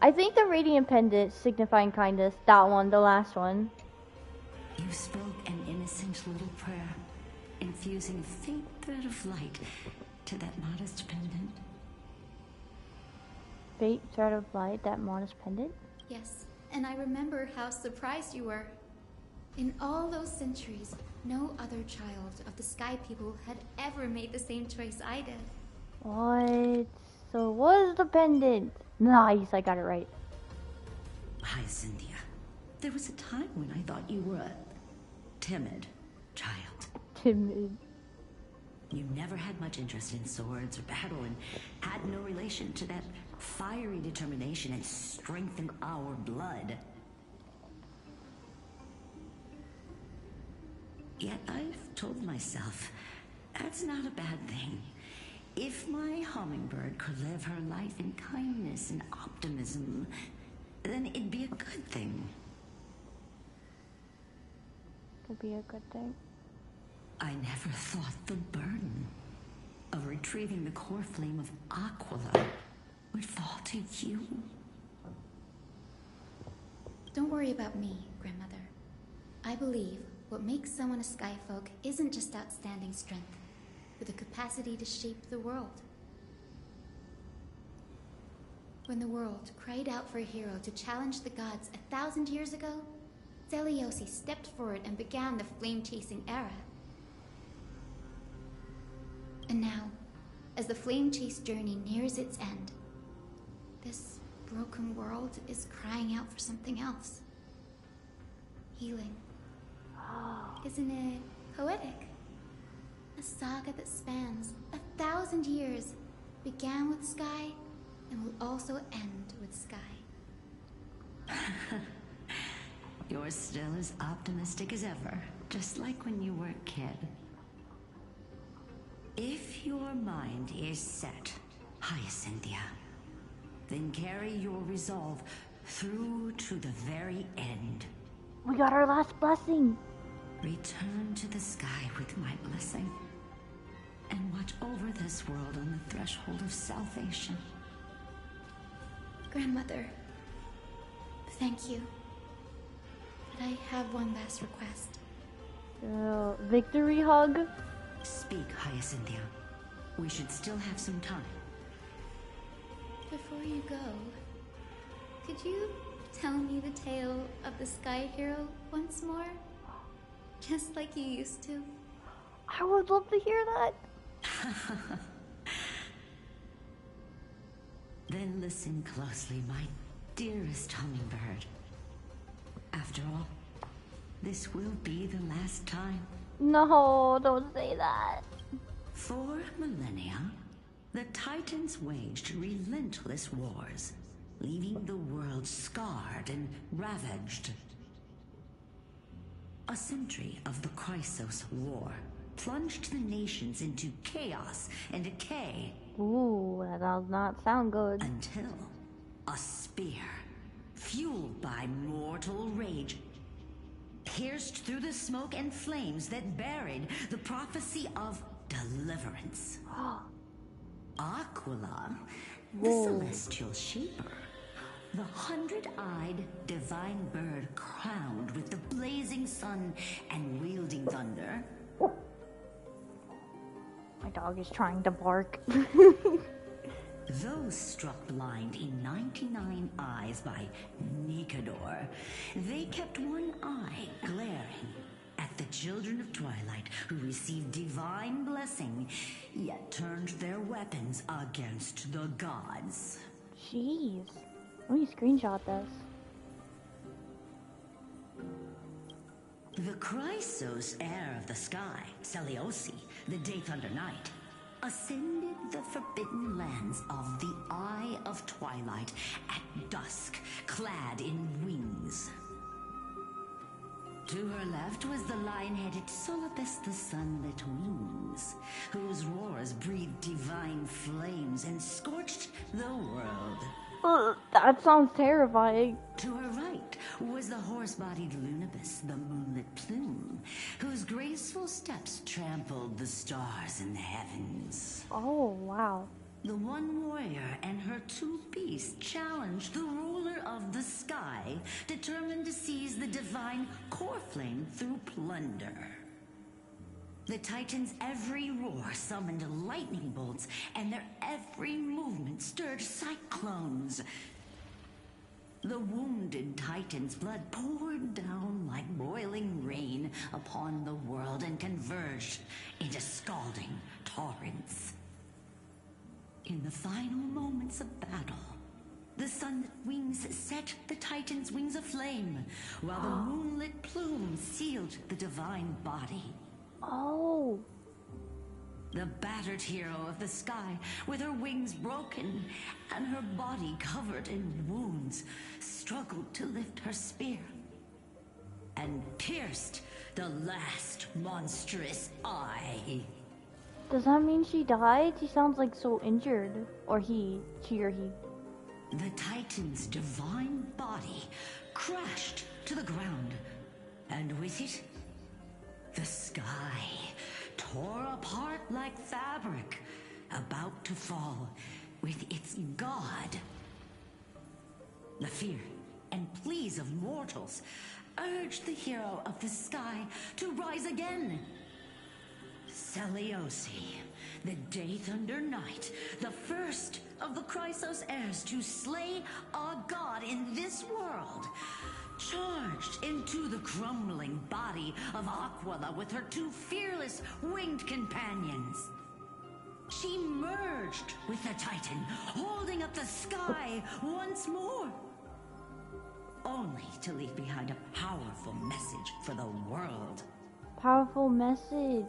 I think the radiant pendant signifying kindness, that one, the last one. You spoke an innocent little prayer, infusing a faint thread of light to that modest pendant. Faint thread of light, that modest pendant? Yes, and I remember how surprised you were. In all those centuries, no other child of the Sky People had ever made the same choice I did. What? So what is the pendant? Nice, I got it right. Hi, Cynthia. There was a time when I thought you were a timid child. Timid. You never had much interest in swords or battle and had no relation to that fiery determination and strength in our blood. Yet I've told myself, that's not a bad thing. If my hummingbird could live her life in kindness and optimism, then it'd be a good thing. Could be a good thing. I never thought the burden of retrieving the core flame of Aquila would fall to you. Don't worry about me, Grandmother. I believe what makes someone a Skyfolk isn't just outstanding strength, but the capacity to shape the world. When the world cried out for a hero to challenge the gods 1,000 years ago, Zeliosi stepped forward and began the flame-chasing era. And now, as the flame chase journey nears its end, this broken world is crying out for something else. Healing. Isn't it poetic? A saga that spans 1,000 years, began with Sky, and will also end with Sky. You're still as optimistic as ever, just like when you were a kid. If your mind is set, Hyacinthia, then carry your resolve through to the very end. We got our last blessing. Return to the sky with my blessing, and watch over this world on the threshold of salvation. Grandmother, thank you. But I have one last request. Victory hug? Speak, Hyacinthia. We should still have some time. Before you go, could you tell me the tale of the Sky Hero once more? Just like you used to. I would love to hear that. Then listen closely, my dearest hummingbird. After all, this will be the last time. No, don't say that. For millennia, the Titans waged relentless wars, leaving the world scarred and ravaged. A century of the Chrysos War plunged the nations into chaos and decay. Ooh, that does not sound good. Until a spear, fueled by mortal rage, pierced through the smoke and flames that buried the prophecy of deliverance. Aquila, the celestial shaper, the 100-eyed divine bird crowned with the blazing sun and wielding thunder. My dog is trying to bark. Those struck blind in 99 eyes by Nikador, they kept one eye glaring at the children of Twilight who received divine blessing, yet turned their weapons against the gods. Jeez. Let me screenshot this. The Chrysos heir of the sky, Celiosi, the Day Thunder Knight, ascended the forbidden lands of the Eye of Twilight at dusk, clad in wings. To her left was the lion-headed Solipus the Sunlit Wings, whose roars breathed divine flames and scorched the world. That sounds terrifying. To her right was the horse-bodied Lunibus, the Moonlit Plume, whose graceful steps trampled the stars in the heavens. Oh, wow. The one warrior and her two beasts challenged the ruler of the sky, determined to seize the divine core flame through plunder. The Titans' every roar summoned lightning bolts, and their every movement stirred cyclones. The wounded Titan's blood poured down like boiling rain upon the world and converged into scalding torrents. In the final moments of battle, the Sunlit Wings set the Titan's wings aflame, while the Moonlit Plume sealed the divine body. Oh. The battered hero of the sky, with her wings broken and her body covered in wounds, struggled to lift her spear and pierced the last monstrous eye. Does that mean she died? She sounds like so injured. Or she or he. The Titan's divine body crashed to the ground, and with it, the sky tore apart like fabric, about to fall with its god. The fear and pleas of mortals urged the hero of the sky to rise again. Celiosi, the Day Thunder Knight, the first of the Chrysos heirs to slay a god in this world, charged into the crumbling body of Aquila with her two fearless winged companions. She merged with the Titan, holding up the sky once more, only to leave behind a powerful message for the world. Powerful message.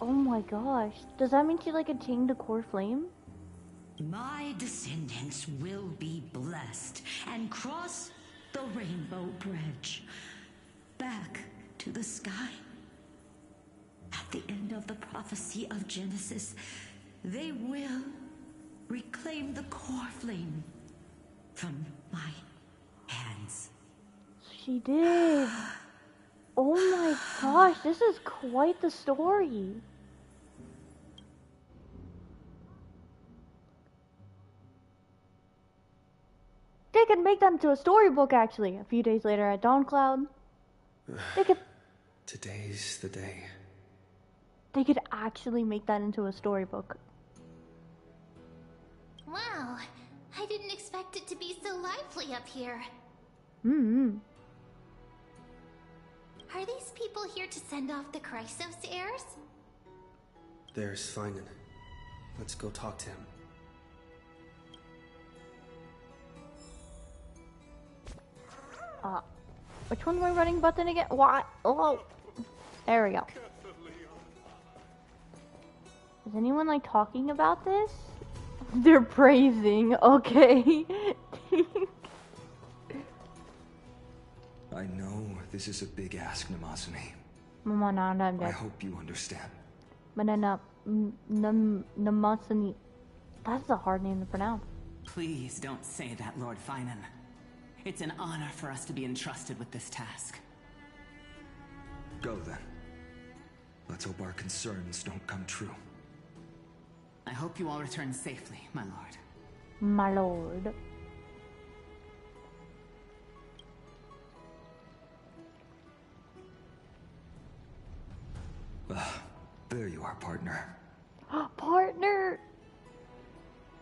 Oh my gosh. Does that mean she like attained the core flame? My descendants will be blessed and cross the rainbow bridge back to the sky. At the end of the prophecy of Genesis, they will reclaim the core flame from my hands. She did. Oh my gosh, this is quite the story. They could make that into a storybook actually. A few days later at Dawncloud. They could Today's the day. They could actually make that into a storybook. Wow, I didn't expect it to be so lively up here. Are these people here to send off the Chrysos heirs? There's Finan. Let's go talk to him. Which one's my running button again? Why? Oh, there we go. Is anyone like talking about this? They're praising. Okay. I know this is a big ask, Namasune. I I hope you understand. Namasuni. That's a hard name to pronounce. Please don't say that, Lord Finan. It's an honor for us to be entrusted with this task. Go then. Let's hope our concerns don't come true. I hope you all return safely, my lord. My lord. There you are, partner. Partner!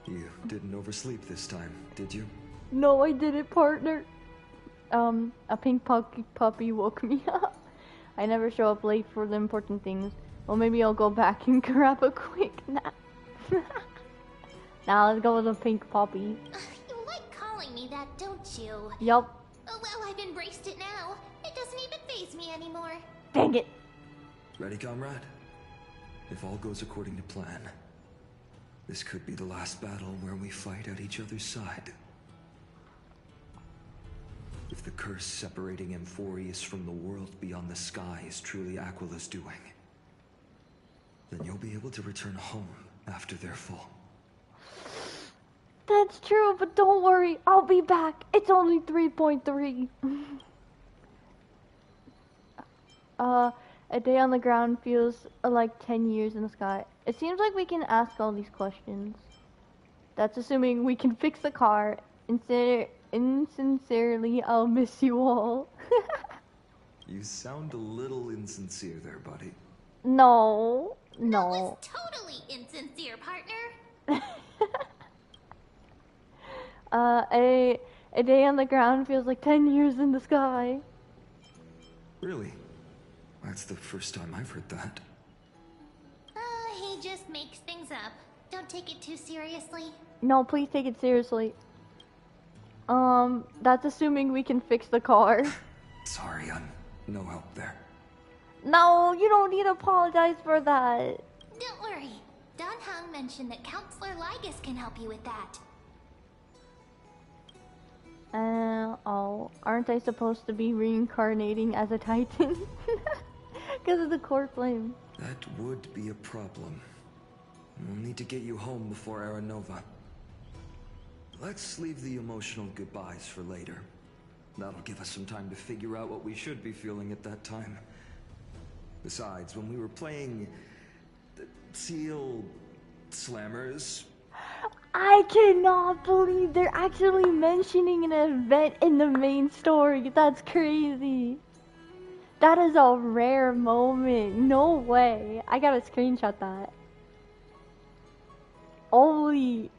You didn't oversleep this time, did you? No, I didn't, partner. A pink puppy woke me up. I never show up late for the important things. Well, maybe I'll go back and grab a quick nap. Now let's go with a pink puppy. You like calling me that, don't you? Yup. Oh, well, I've embraced it now. It doesn't even faze me anymore. Dang it. Ready, comrade? If all goes according to plan, this could be the last battle where we fight at each other's side. If the curse separating Amphorius from the world beyond the sky is truly Aquila's doing, then you'll be able to return home after their fall. That's true, but don't worry, I'll be back. It's only 3.3. A day on the ground feels like 10 years in the sky. It seems like we can ask all these questions. That's assuming we can fix the car. Insincerely, I'll miss you all. You sound a little insincere there, buddy. No. That was totally insincere, partner. A day on the ground feels like 10 years in the sky. Really? That's the first time I've heard that. He just makes things up. Don't take it too seriously. No, please take it seriously. That's assuming we can fix the car. Sorry, no help there. No, you don't need to apologize for that. Don't worry. Don Hung mentioned that Counselor Lygus can help you with that. Aren't I supposed to be reincarnating as a Titan? Because of the core flame. That would be a problem. We'll need to get you home before Aranova. Let's leave the emotional goodbyes for later. That'll give us some time to figure out what we should be feeling at that time. Besides, when we were playing the Seal Slammers... I cannot believe they're actually mentioning an event in the main story. That's crazy. That is a rare moment. No way. I gotta screenshot that. Holy.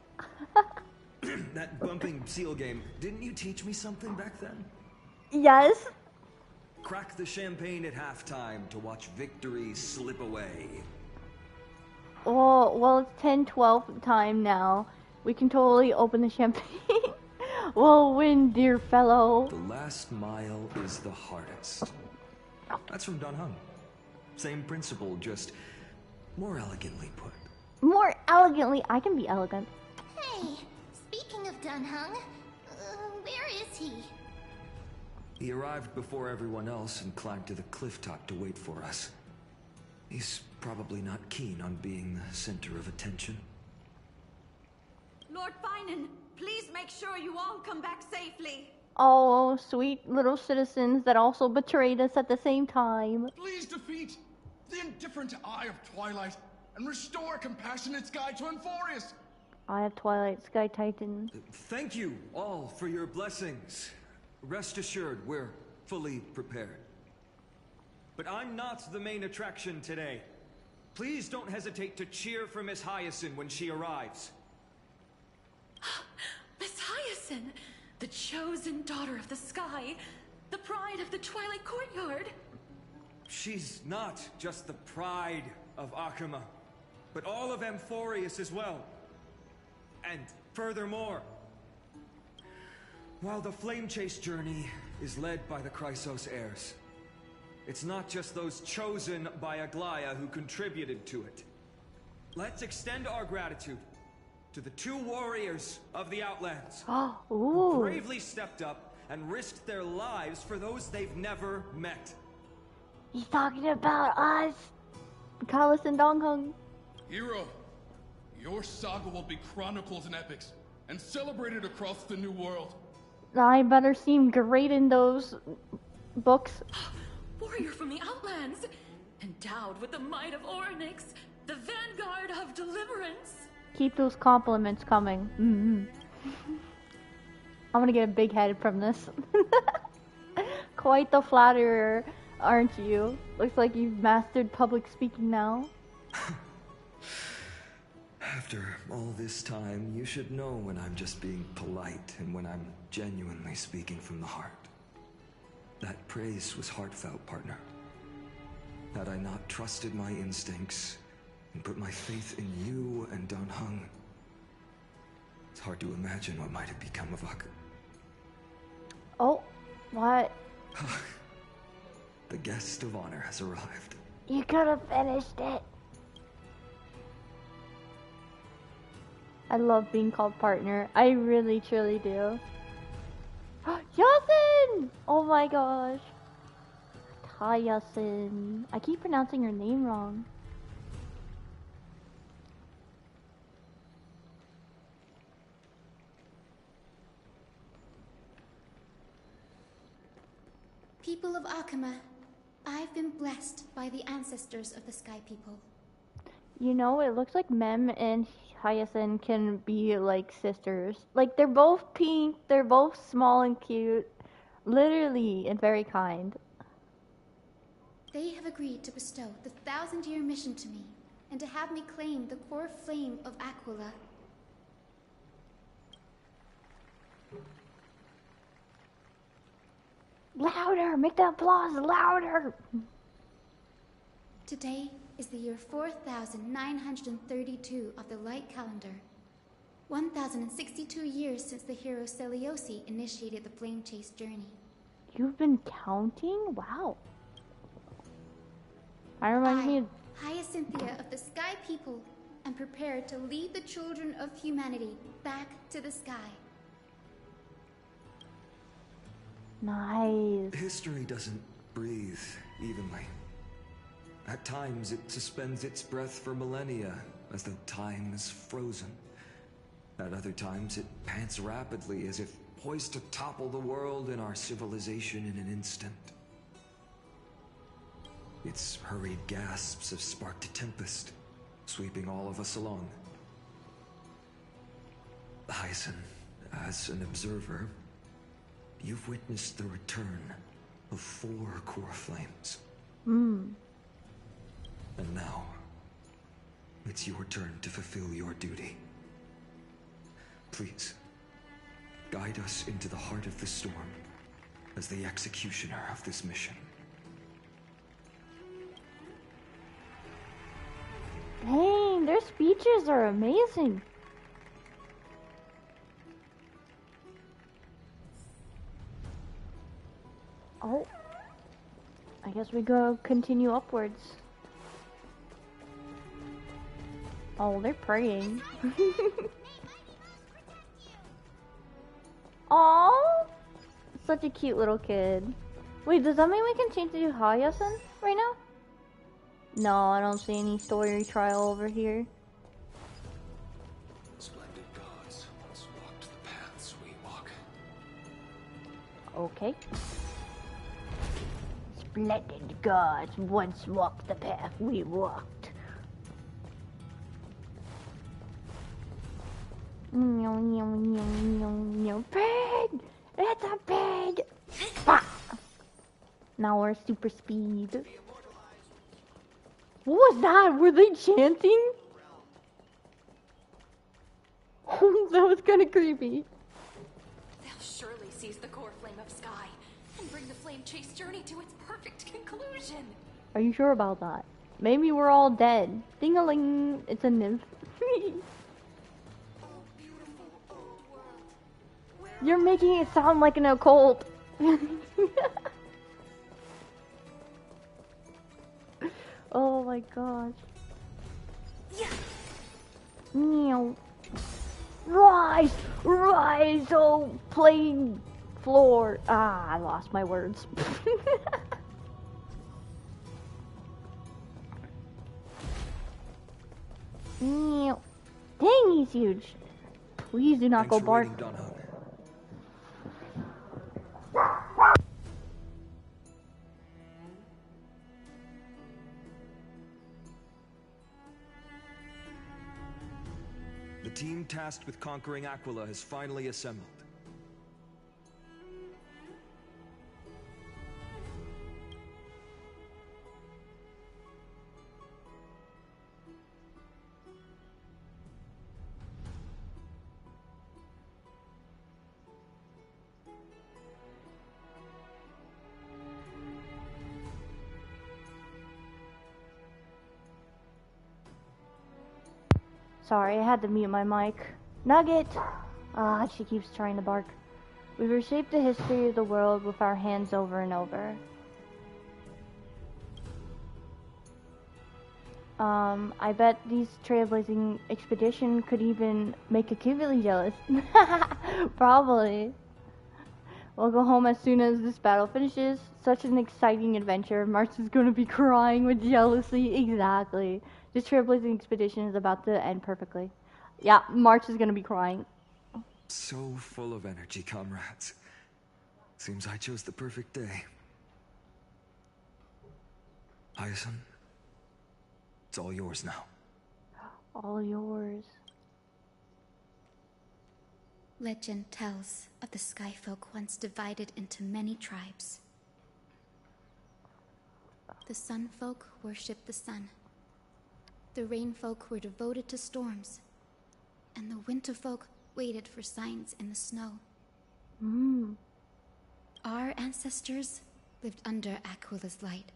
That bumping seal game, didn't you teach me something back then? Yes. Crack the champagne at halftime to watch victory slip away. Well, it's 10-12 time now. We can totally open the champagne. We'll win, dear fellow. The last mile is the hardest. That's from Don Hung. Same principle, just more elegantly put. More elegantly? I can be elegant. Hey, speaking of Don Hung, where is he? He arrived before everyone else and climbed to the cliff top to wait for us. He's probably not keen on being the center of attention. Lord Finan, please make sure you all come back safely. Oh, sweet little citizens that also betrayed us at the same time. Please defeat the indifferent Eye of Twilight and restore compassionate sky to Amphorius. I have Twilight Sky Titan. Thank you all for your blessings. Rest assured, we're fully prepared. But I'm not the main attraction today. Please don't hesitate to cheer for Miss Hyacinth when she arrives. Miss Hyacinth, the chosen daughter of the sky, the pride of the Twilight Courtyard. She's not just the pride of Akama, but all of Amphorius as well. And furthermore, while the Flame Chase journey is led by the Chrysos heirs, it's not just those chosen by Aglaya who contributed to it. Let's extend our gratitude to the 2 warriors of the Outlands who bravely stepped up and risked their lives for those they've never met. He's talking about us. Kalis and Donghung. Hero, your saga will be chronicled in epics and celebrated across the new world. I better seem great in those books. Warrior from the Outlands, endowed with the might of Orynyx, the vanguard of deliverance. Keep those compliments coming. I'm gonna get a big head from this. Quite the flatterer, aren't you? Looks like you've mastered public speaking now. After all this time, you should know when I'm just being polite and when I'm genuinely speaking from the heart. That praise was heartfelt, partner. Had I not trusted my instincts and put my faith in you and Dongheng, it's hard to imagine what might have become of Ak. Oh, what? The guest of honor has arrived. You could have finished it. I love being called partner. I really, truly do. Yasin! Oh my gosh. Hi, Yasin. I keep pronouncing your name wrong. People of Akama, I've been blessed by the ancestors of the Sky People. You know, it looks like Mem and Hyacinth can be like sisters. Like, they're both pink, they're both small and cute. Literally, and very kind. They have agreed to bestow the 1,000-year mission to me, and to have me claim the core flame of Aquila. Louder! Make the applause louder! Today is the year 4,932 of the light calendar. 1,062 years since the hero Seliosi initiated the flame chase journey. You've been counting? Wow. I remind me of... Hyacinthia of the Sky People, am prepared to lead the children of humanity back to the sky. Nice. History doesn't breathe evenly. At times, it suspends its breath for millennia, as though time is frozen. At other times, it pants rapidly, as if poised to topple the world and our civilization in an instant. Its hurried gasps have sparked a tempest, sweeping all of us along. Hyacinth, as an observer, you've witnessed the return of 4 core flames. And now, it's your turn to fulfill your duty. Please, guide us into the heart of the storm as the executioner of this mission. Dang, their speeches are amazing. Oh. I guess we go continue upwards. Oh, they're praying. Aww! Such a cute little kid. Wait, does that mean we can change to Hyacinth right now? No, I don't see any story trial over here. Splendid gods once walked the paths we walk. Okay. Splendid gods once walked the path we walked. Meow, meow, meow, meow, meow. Pig! It's a pig! Ah! Now we're super speed. What was that? Were they chanting? That was kind of creepy. They'll surely seize the core flame of sky and bring the flame chase journey to its perfect conclusion. Are you sure about that? Maybe we're all dead. Ding-a-ling, it's a nymph. You're making it sound like an occult. Oh my gosh. Yeah. Meow. Rise! Rise, oh plain floor. Ah, I lost my words. Meow. Dang, he's huge. Please do not go bark. The team tasked with conquering Aquila has finally assembled. Sorry, I had to mute my mic. Nugget! Ah, she keeps trying to bark. We've reshaped the history of the world with our hands over and over. I bet these trailblazing expedition could even make a Kivili jealous. Probably. We'll go home as soon as this battle finishes. Such an exciting adventure. March is going to be crying with jealousy. Exactly. This trailblazing expedition is about to end perfectly. Yeah, March is going to be crying. So full of energy, comrades. Seems I chose the perfect day. Hyacinth, it's all yours now. All yours. Legend tells of the Skyfolk once divided into many tribes. The Sunfolk worshipped the sun. The Rainfolk were devoted to storms. And the Winterfolk waited for signs in the snow. Our ancestors lived under Aquila's light.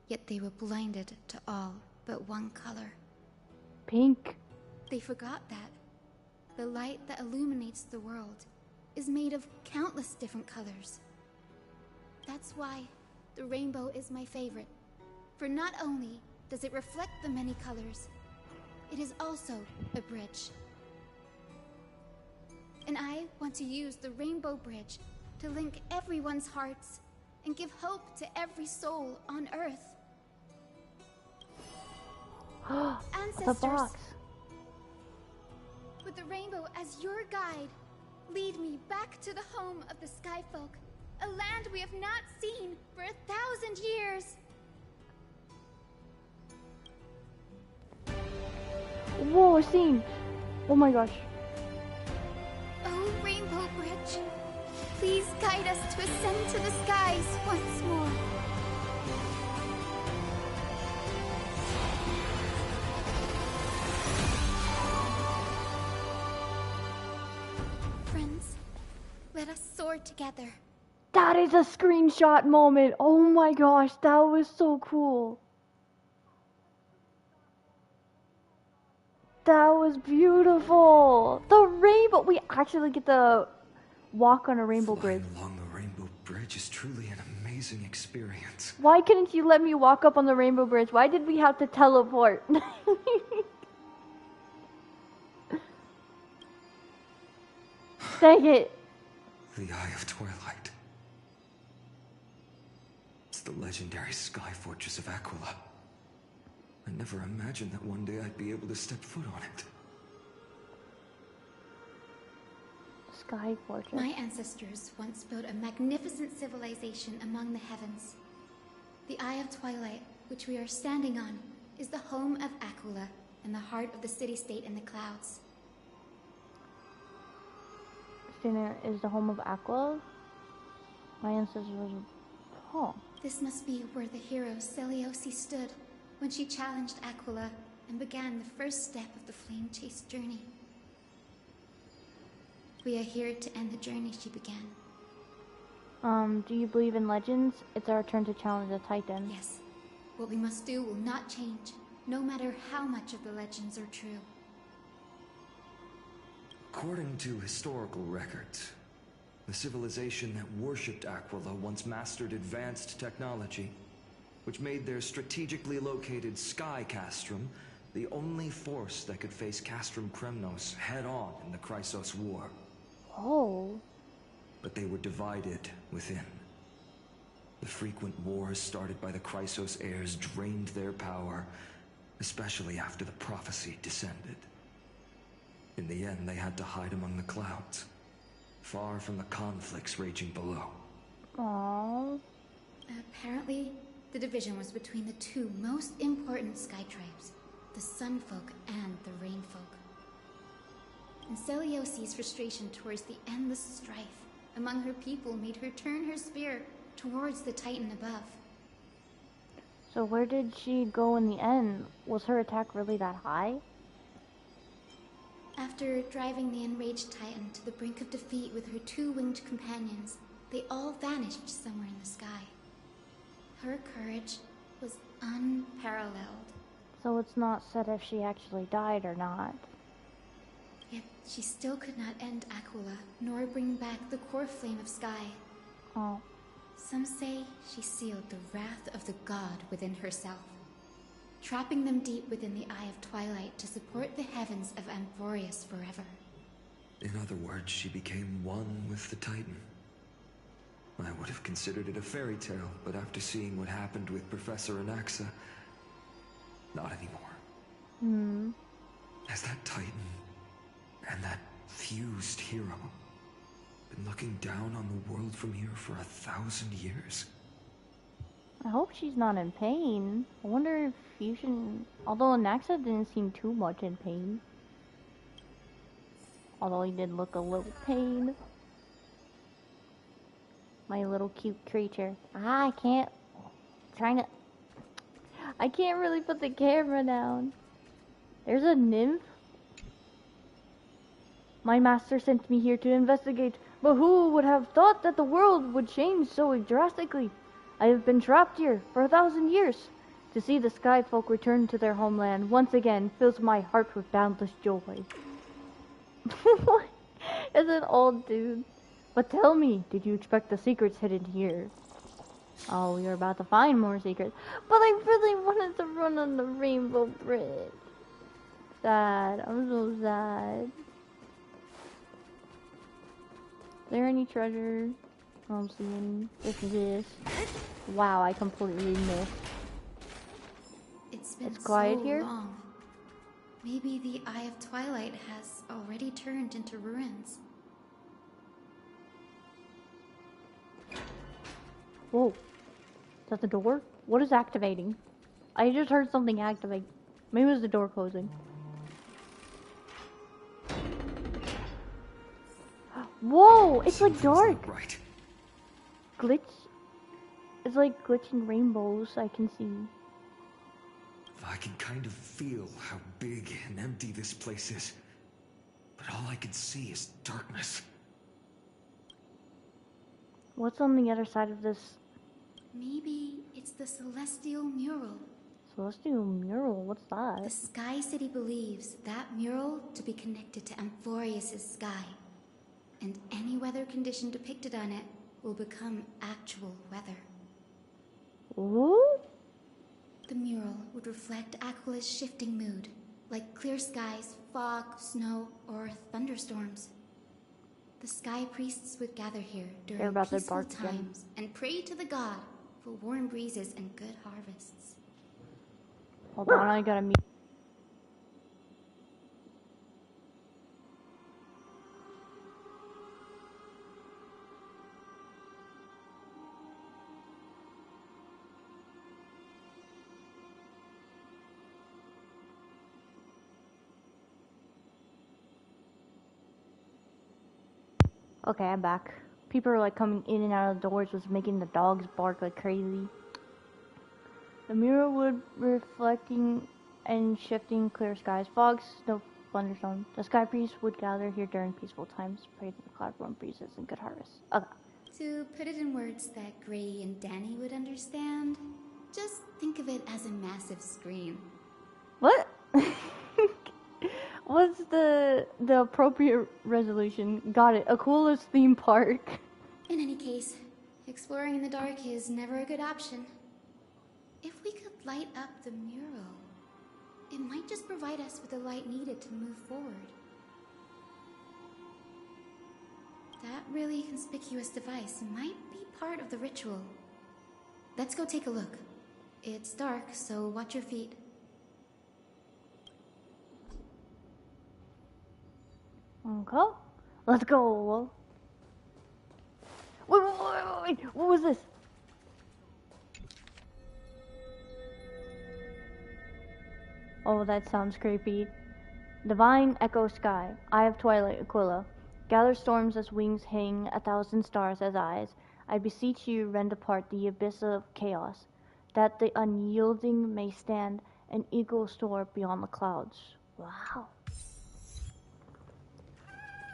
Yet they were blinded to all but one color. Pink. They forgot that the light that illuminates the world is made of countless different colors. That's why the rainbow is my favorite. For not only does it reflect the many colors, it is also a bridge. And I want to use the Rainbow Bridge to link everyone's hearts and give hope to every soul on Earth. Ancestors, the box. With the rainbow as your guide, lead me back to the home of the Skyfolk, a land we have not seen for 1,000 years. Whoa, a scene. Oh my gosh. Oh, Rainbow Bridge, please guide us to ascend to the skies once more. Friends, let us soar together. That is a screenshot moment. Oh my gosh, that was so cool. That was beautiful. The rainbow. We actually get to walk on a rainbow bridge. Along the Rainbow Bridge is truly an amazing experience. Why couldn't you let me walk up on the rainbow bridge? Why did we have to teleport? Dang it. The Eye of Twilight. It's the legendary sky fortress of Aquila. I never imagined that one day I'd be able to step foot on it. Sky fortress. My ancestors once built a magnificent civilization among the heavens. The Eye of Twilight, which we are standing on, is the home of Aquila and the heart of the city-state in the clouds. Dinner is the home of Aquila? My ancestors was... Oh. This must be where the hero Seleucus stood when she challenged Aquila and began the first step of the flame-chased journey. We are here to end the journey she began. Do you believe in legends? It's our turn to challenge the Titan. Yes. What we must do will not change, no matter how much of the legends are true. According to historical records, the civilization that worshipped Aquila once mastered advanced technology, which made their strategically located Sky Castrum the only force that could face Castrum Kremnos head-on in the Chrysos War. Oh. But they were divided within. The frequent wars started by the Chrysos heirs drained their power, especially after the prophecy descended. In the end, they had to hide among the clouds, far from the conflicts raging below. Aww. Apparently, the division was between the two most important sky tribes, the Sunfolk and the Rainfolk. And Seleucus' frustration towards the endless strife among her people made her turn her spear towards the Titan above. So where did she go in the end? Was her attack really that high? After driving the enraged Titan to the brink of defeat with her two winged companions, they all vanished somewhere in the sky. Her courage was unparalleled. So it's not said if she actually died or not. Yet she still could not end Aquila, nor bring back the core flame of Sky. Oh. Some say she sealed the wrath of the god within herself, trapping them deep within the Eye of Twilight to support the heavens of Amphorius forever. In other words, she became one with the Titan. I would have considered it a fairy tale, but after seeing what happened with Professor Anaxa, not anymore. Has that Titan and that fused hero been looking down on the world from here for 1,000 years? I hope she's not in pain. I wonder if Fusion... Although Anaxa didn't seem too much in pain. Although he did look a little pain. My little cute creature. I can't... I can't really put the camera down. There's a nymph. My master sent me here to investigate, but who would have thought that the world would change so drastically? I have been trapped here for 1,000 years. To see the sky folk return to their homeland once again fills my heart with boundless joy. It's an old dude. But tell me, did you expect the secrets hidden here? Oh, you're about to find more secrets. But I really wanted to run on the Rainbow Bridge. Sad. I'm so sad. Is there any treasure? I don't see any. This is this. Wow, I completely missed. It's quiet so here. long. Maybe the Eye of Twilight has already turned into ruins. Whoa. Is that the door? What is activating? I just heard something activate. Maybe it was the door closing. Whoa! It's like dark! Right. Glitch? It's like glitching rainbows I can see. I can kind of feel how big and empty this place is. But all I can see is darkness. What's on the other side of this? Maybe it's the Celestial Mural. Celestial Mural? What's that? The Sky City believes that mural to be connected to Amphorius' sky. And any weather condition depicted on it will become actual weather. Ooh? The mural would reflect Aquila's shifting mood, like clear skies, fog, snow, or thunderstorms. The sky priests would gather here during peaceful times and pray to the god for warm breezes and good harvests. Hold on, I gotta meet. Okay, I'm back. People are like coming in and out of the doors, was making the dogs bark like crazy. The mural would reflecting and shifting clear skies, fogs, snow, thunderstorms. The sky priests would gather here during peaceful times, pray to the cloud warm breezes and good harvests. Okay. To put it in words that Gray and Danny would understand, just think of it as a massive screen. What? What's the appropriate resolution? Got it. Aquala's theme park. In any case, exploring in the dark is never a good option. If we could light up the mural, it might just provide us with the light needed to move forward. That really conspicuous device might be part of the ritual. Let's go take a look. It's dark, so watch your feet. Okay. Let's go. Wait. What was this? Oh, that sounds creepy. Divine Echo Sky, Eye of Twilight, Aquila. Gather storms as wings hang, 1,000 stars as eyes. I beseech you, rend apart the abyss of chaos, that the unyielding may stand, an eagle soar beyond the clouds. Wow.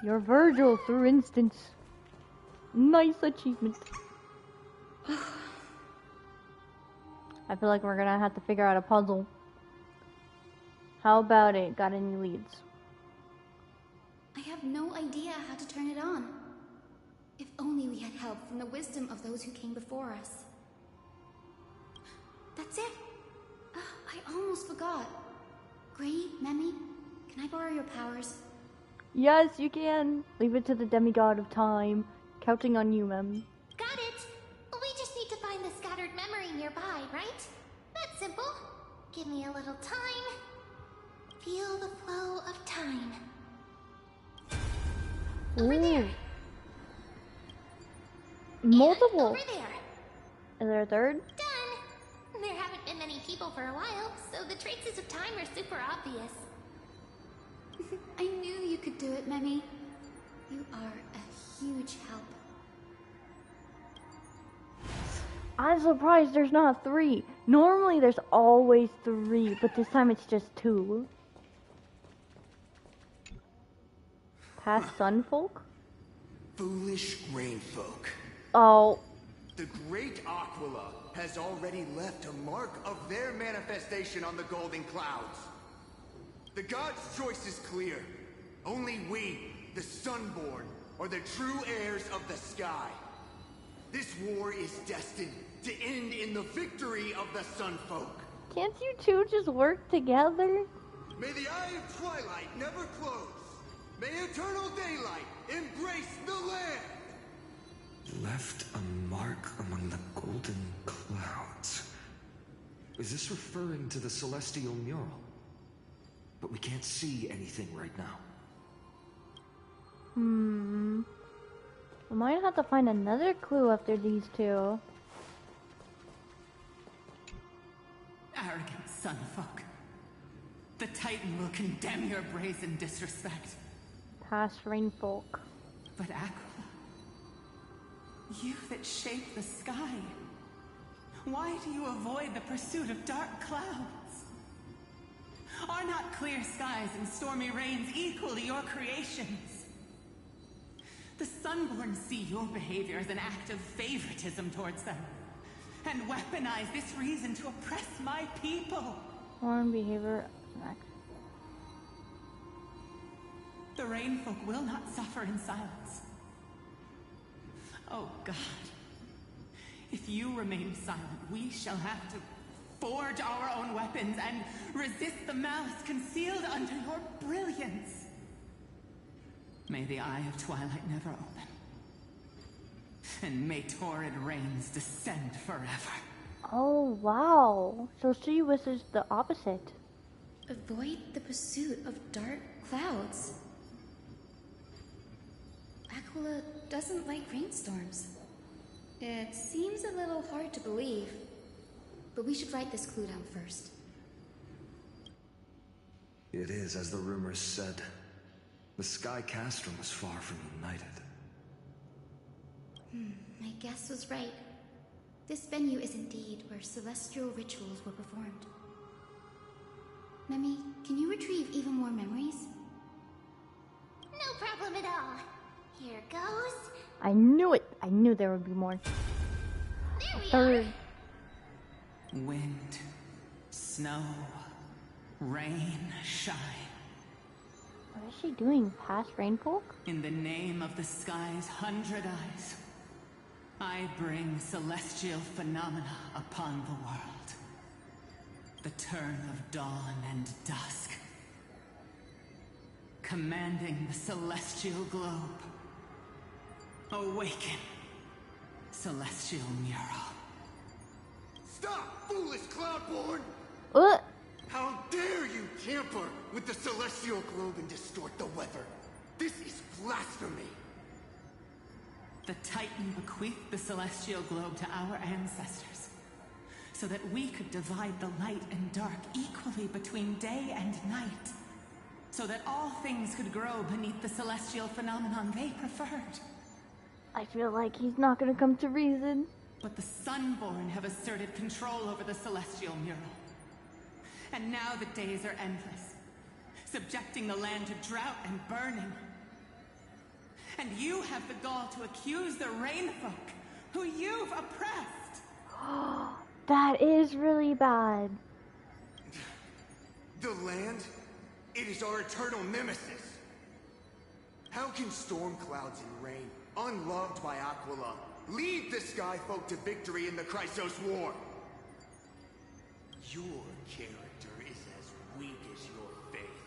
You're Virgil, through instance. Nice achievement. I feel like we're gonna have to figure out a puzzle. How about it? Got any leads? I have no idea how to turn it on. If only we had help from the wisdom of those who came before us. That's it. I almost forgot. Gray, Memi, can I borrow your powers? Yes, you can. Leave it to the demigod of time. Counting on you, Mem. Got it. We just need to find the scattered memory nearby, right? That's simple. Give me a little time. Feel the flow of time. Over there. Multiple. Over there. Is there a third? Done. There haven't been many people for a while, so the traces of time are super obvious. I knew you could do it, Memi. You are a huge help. I'm surprised there's not 3. Normally there's always 3, but this time it's just 2. Past Sunfolk? Foolish rain folk. Oh. The great Aquila has already left a mark of their manifestation on the golden clouds. The gods' choice is clear. Only we, the Sunborn, are the true heirs of the sky. This war is destined to end in the victory of the Sunfolk. Can't you two just work together? May the eye of twilight never close. May eternal daylight embrace the land. Left a mark among the golden clouds. Is this referring to the celestial mural? But we can't see anything right now. We might have to find another clue after these 2. Arrogant Sunfolk. The Titan will condemn your brazen disrespect. Past Rainfolk. But Aquila, you that shape the sky, why do you avoid the pursuit of dark clouds? Are not clear skies and stormy rains equal to your creations? The Sunborn see your behavior as an act of favoritism towards them, and weaponize this reason to oppress my people. Foreign behavior. The Rainfolk will not suffer in silence. Oh God, if you remain silent, we shall have to forge our own weapons and resist the malice concealed under your brilliance. May the eye of twilight never open, and may torrid rains descend forever. Oh wow, so she wishes the opposite. Avoid the pursuit of dark clouds. Aquila doesn't like rainstorms. It seems a little hard to believe, but we should write this clue down first. It is as the rumors said. The Sky Castrum was far from united. My guess was right. This venue is indeed where celestial rituals were performed. Memi, can you retrieve even more memories? No problem at all. Here goes. I knew it. I knew there would be more. There we are. Wind, snow, rain, shine. What is she doing? Past Rainfolk? In the name of the sky's 100 eyes, I bring celestial phenomena upon the world. The turn of dawn and dusk. Commanding the celestial globe. Awaken, celestial mural. Stop, foolish Cloudborn! What? How dare you tamper with the celestial globe and distort the weather? This is blasphemy! The Titan bequeathed the celestial globe to our ancestors, so that we could divide the light and dark equally between day and night, so that all things could grow beneath the celestial phenomenon they preferred. I feel like he's not gonna come to reason. But the Sunborn have asserted control over the celestial mural. And now the days are endless, subjecting the land to drought and burning. And you have the gall to accuse the Rainfolk, who you've oppressed. That is really bad. The land? It is our eternal nemesis. How can storm clouds and rain, unloved by Aquila, lead the Sky Folk to victory in the Chrysos War? Your character is as weak as your faith.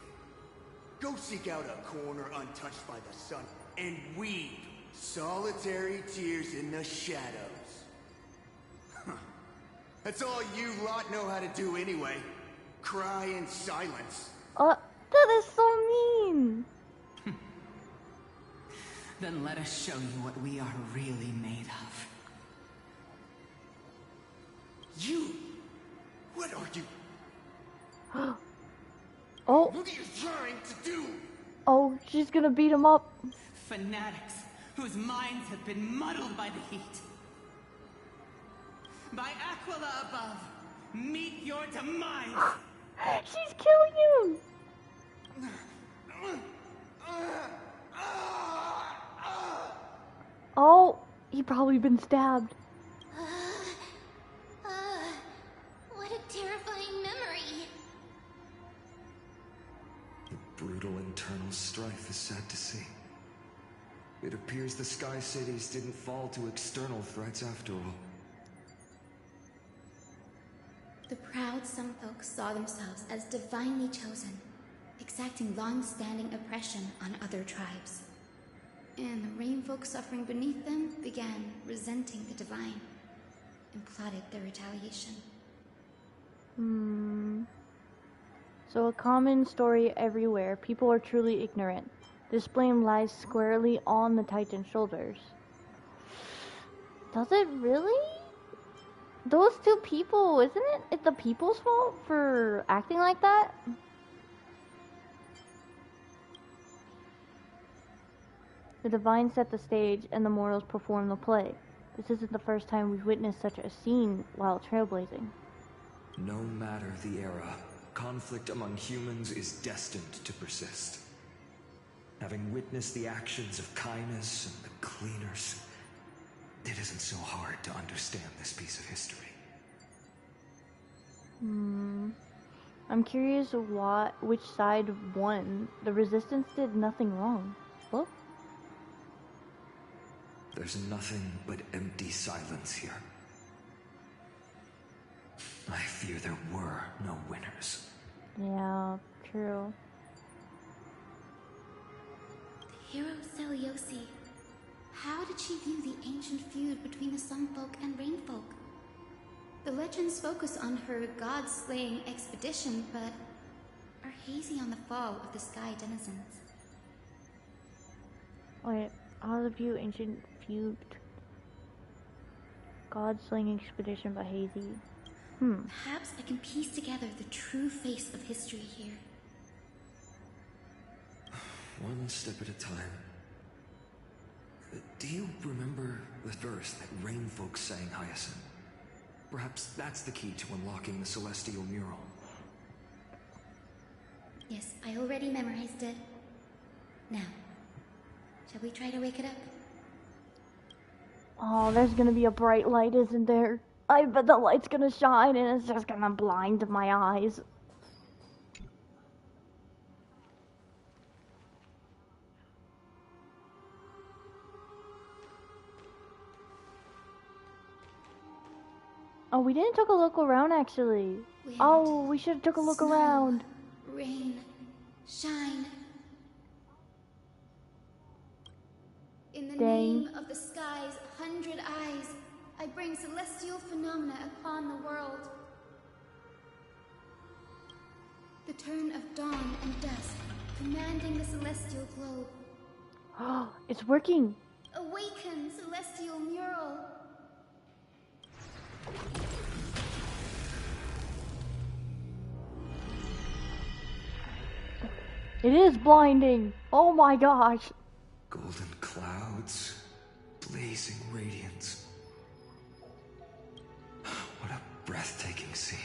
Go seek out a corner untouched by the sun and weep solitary tears in the shadows. That's all you lot know how to do anyway. Cry in silence. That is so mean. Then let us show you what we are really made of. You? What are you? Oh. What are you trying to do? Oh, she's gonna beat him up. Fanatics whose minds have been muddled by the heat. By Aquila above, meet your demise. She's killing him. Oh, he probably been stabbed. What a terrifying memory. The brutal internal strife is sad to see. It appears the Sky Cities didn't fall to external threats after all. The proud some folks saw themselves as divinely chosen, exacting long-standing oppression on other tribes. And the rain folk suffering beneath them began resenting the divine and plotted their retaliation. So a common story everywhere. People are truly ignorant. This blame lies squarely on the Titan's shoulders. Does it really? Those two people, isn't it? It's the people's fault for acting like that? The divine set the stage and the mortals perform the play. This isn't the first time we've witnessed such a scene while trailblazing. No matter the era, conflict among humans is destined to persist. Having witnessed the actions of Kindness and the Cleaners, it isn't so hard to understand this piece of history. I'm curious which side won. The Resistance did nothing wrong. What? There's nothing but empty silence here. I fear there were no winners. Yeah, true. The hero Seliosi. How did she view the ancient feud between the Sunfolk and Rainfolk? The legends focus on her god-slaying expedition, but are hazy on the fall of the Sky denizens. Wait, how to view ancient feud? God-slaying expedition, but hazy. Perhaps I can piece together the true face of history here. One step at a time. Do you remember the verse that Rainfolk sang, Hyacinth? Perhaps that's the key to unlocking the Celestial Mural. Yes, I already memorized it. Now, shall we try to wake it up? Oh, there's gonna be a bright light, isn't there? I bet the light's gonna shine and it's just gonna blind my eyes. Oh, we didn't take a look around actually. We should have took a look around. Rain, shine. In the name of the sky's 100 eyes, I bring celestial phenomena upon the world. The turn of dawn and dusk, commanding the celestial globe. Oh, it's working. Awaken, celestial mural. It is blinding. Oh my gosh. Golden clouds, blazing radiance. What a breathtaking scene.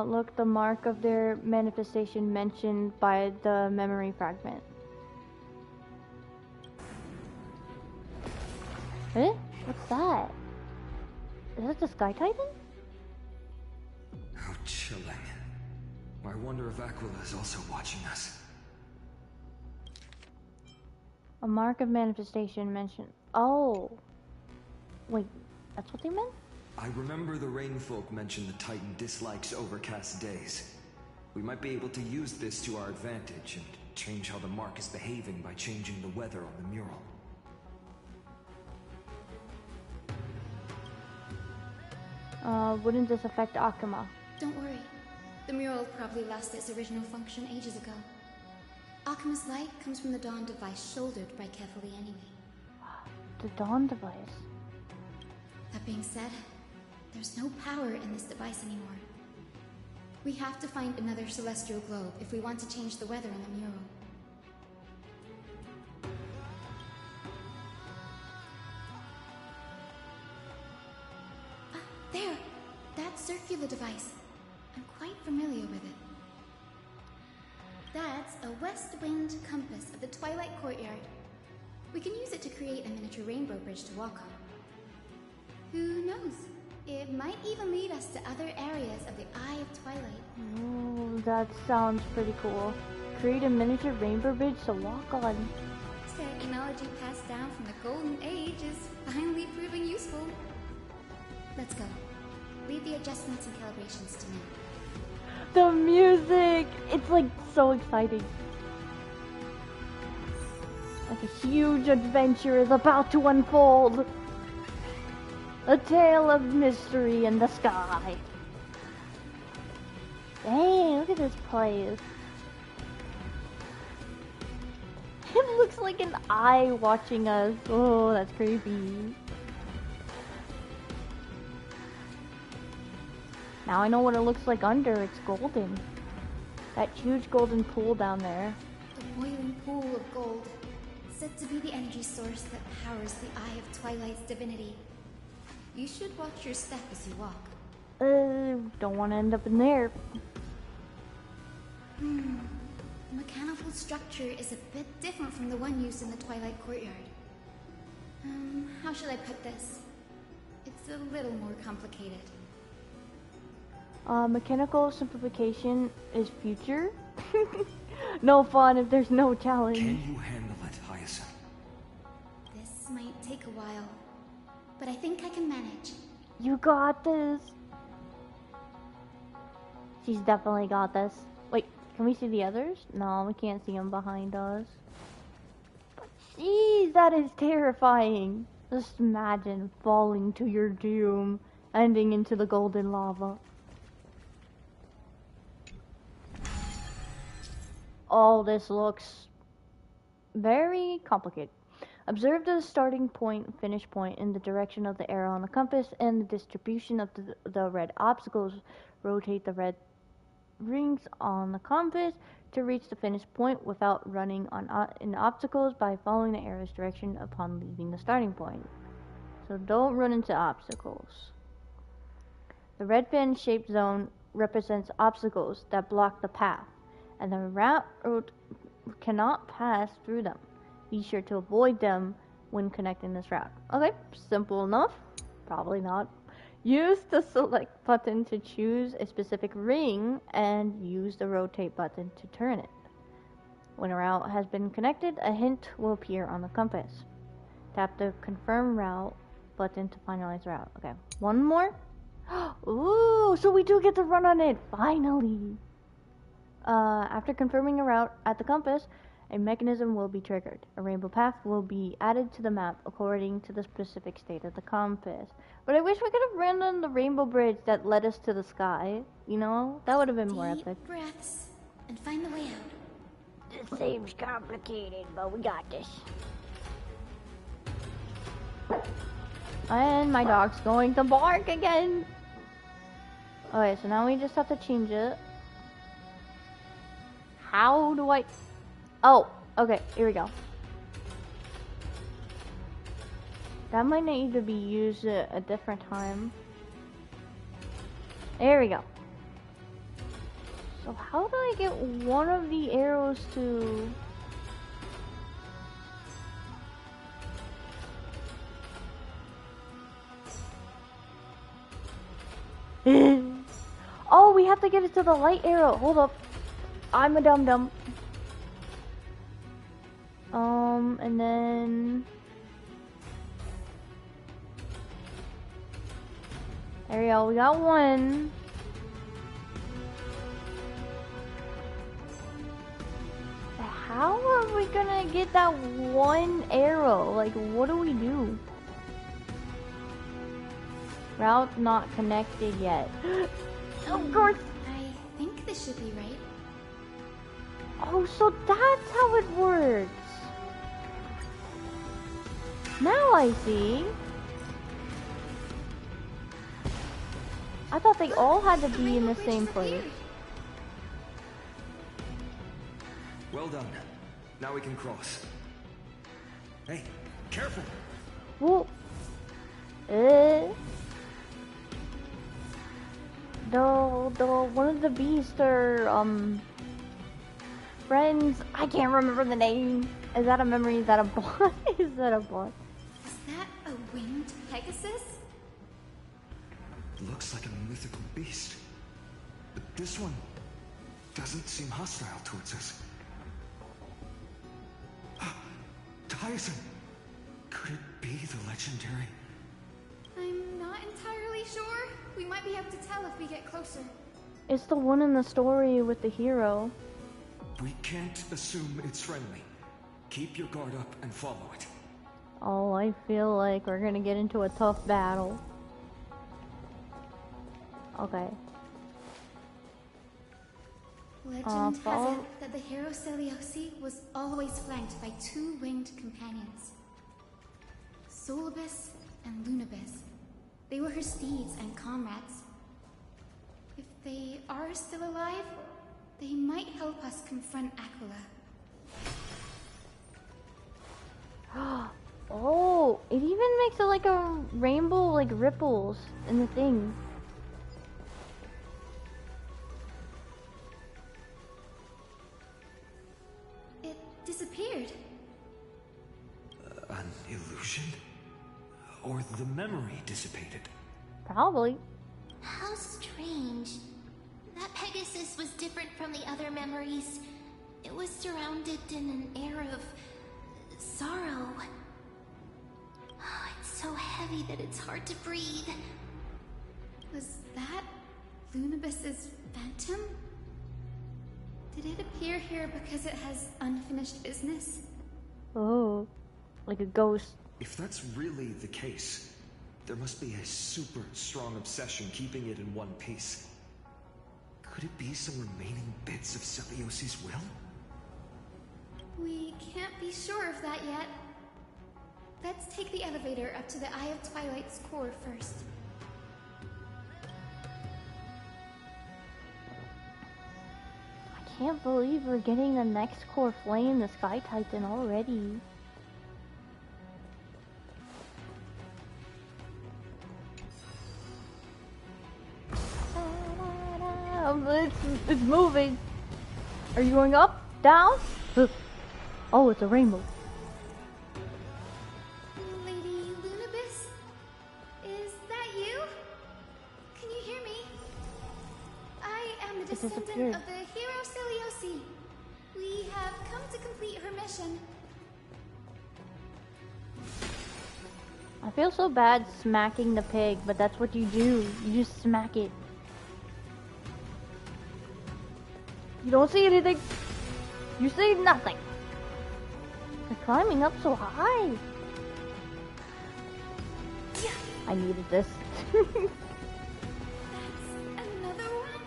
Look, the mark of their manifestation mentioned by the memory fragment. Eh? What's that? Is it the Sky Titan? How chilling. I wonder if Aquila is also watching us. A mark of manifestation mentioned. Oh. Wait, that's what they meant? I remember the Rainfolk mentioned the Titan dislikes overcast days. We might be able to use this to our advantage and change how the mark is behaving by changing the weather on the mural. Wouldn't this affect Akuma? Don't worry. The mural probably lost its original function ages ago. Akuma's light comes from the Dawn device shouldered by Kefali anyway. The Dawn device? That being said, there's no power in this device anymore. We have to find another celestial globe if we want to change the weather in the mural. There! That circular device. I'm quite familiar with it. That's a west wind compass of the Twilight Courtyard. We can use it to create a miniature rainbow bridge to walk on. Who knows? It might even lead us to other areas of the Eye of Twilight. Oh, that sounds pretty cool. Create a miniature rainbow bridge to walk on. Technology passed down from the Golden Age is finally proving useful. Let's go. Leave the adjustments and calibrations to me. The music! It's like so exciting. Like a huge adventure is about to unfold. A tale of mystery in the sky. Dang, look at this place. It looks like an eye watching us. Oh, that's creepy. Now I know what it looks like under. It's golden. That huge golden pool down there. The boiling pool of gold. Said to be the energy source that powers the Eye of Twilight's divinity. You should watch your step as you walk. Don't want to end up in there. The mechanical structure is a bit different from the one used in the Twilight Courtyard. How should I put this? It's a little more complicated. Mechanical simplification is future. No fun if there's no challenge. Can you handle it, Hyacinth? This might take a while, but I think I can manage. You got this. She's definitely got this. Wait, can we see the others? No, we can't see them behind us. But jeez, that is terrifying. Just imagine falling to your doom, ending into the golden lava. Oh, this looks very complicated. Observe the starting point and finish point in the direction of the arrow on the compass and the distribution of the red obstacles. Rotate the red rings on the compass to reach the finish point without running in obstacles by following the arrow's direction upon leaving the starting point. So don't run into obstacles. The red fan-shaped zone represents obstacles that block the path, and the route cannot pass through them. Be sure to avoid them when connecting this route. Okay, simple enough. Probably not. Use the select button to choose a specific ring and use the rotate button to turn it. When a route has been connected, a hint will appear on the compass. Tap the confirm route button to finalize the route. Okay, one more. Ooh, so we do get to run on it, finally. After confirming a route at the compass, a mechanism will be triggered. A rainbow path will be added to the map according to the specific state of the compass. But I wish we could have ran on the rainbow bridge that led us to the sky. You know, that would have been more epic. Deep breaths and find the way out. It seems complicated, but we got this. And my dog's going to bark again. Okay, so now we just have to change it. How do I... Oh, okay, here we go. That might need to be used at a different time. There we go. So how do I get one of the arrows to... have to get it to the light arrow. Hold up. I'm a dum-dum. And then... There we go, we got one. How are we gonna get that one arrow? Like, what do we do? Route not connected yet. Of course. I think this should be right. Oh, so that's how it works. Now I see. I thought they all had to be in the same place. Well done. Now we can cross. Hey, careful! Whoa. One of the beasts are, friends. I can't remember the name. Is that a memory? Is that a bot? Is that a bot? Is that a winged Pegasus? Looks like a mythical beast. But this one doesn't seem hostile towards us. Tyson! Could it be the legendary? I'm not entirely sure. We might be able to tell if we get closer. It's the one in the story with the hero. We can't assume it's friendly. Keep your guard up and follow it. Oh, I feel like we're gonna get into a tough battle. Okay. Legend has it that the hero Celiosi was always flanked by two winged companions. Solibus and Lunibus. They were her steeds and comrades. If they are still alive, they might help us confront Aquila. Oh, it even makes it like a rainbow, like ripples in the thing. It disappeared. An illusion? Or the memory dissipated? Probably. How strange. That Pegasus was different from the other memories. It was surrounded in an air of sorrow. Oh, it's so heavy that it's hard to breathe. Was that Lunibus's phantom? Did it appear here because it has unfinished business? Oh, like a ghost. If that's really the case, there must be a super strong obsession keeping it in one piece. Could it be some remaining bits of Celiosi's will? We can't be sure of that yet. Let's take the elevator up to the Eye of Twilight's core first. I can't believe we're getting the next core flame, the Sky Titan, already. It's moving. Are you going up? Down? Oh, it's a rainbow. Lady Lunibus? Is that you? Can you hear me? I am the descendant of the hero Celiosi. We have come to complete her mission. I feel so bad smacking the pig, but that's what you do. You just smack it. You don't see anything. You see nothing. They're climbing up so high. I needed this. That's another one?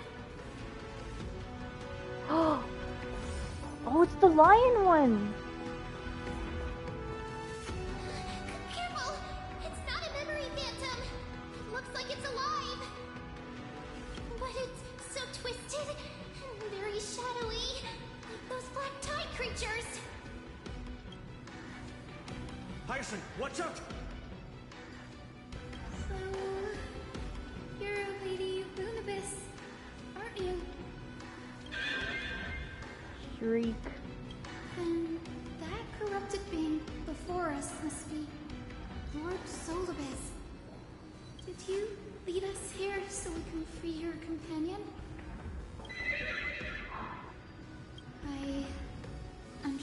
Oh, it's the lion one. Careful! It's not a memory phantom! It looks like it's alive! But it's so twisted and very shadowy, like those black tide creatures! Hyacinth, watch out! So, you're Lady Lunibus, aren't you? Shriek. Then that corrupted being before us must be Lord Solibus. Did you lead us here so we can free your companion?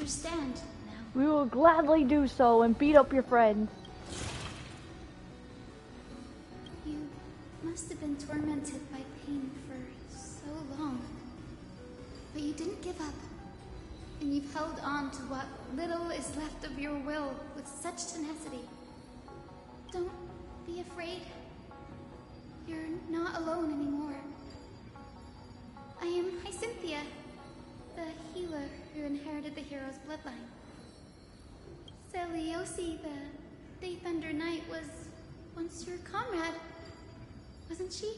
understand now. We will gladly do so and beat up your friends. You must have been tormented by pain for so long. But you didn't give up. And you've held on to what little is left of your will with such tenacity. Don't be afraid. You're not alone anymore. I am Hyacinthia, the healer who inherited the hero's bloodline. Celiosi, the Day Thunder Knight, was once your comrade, wasn't she?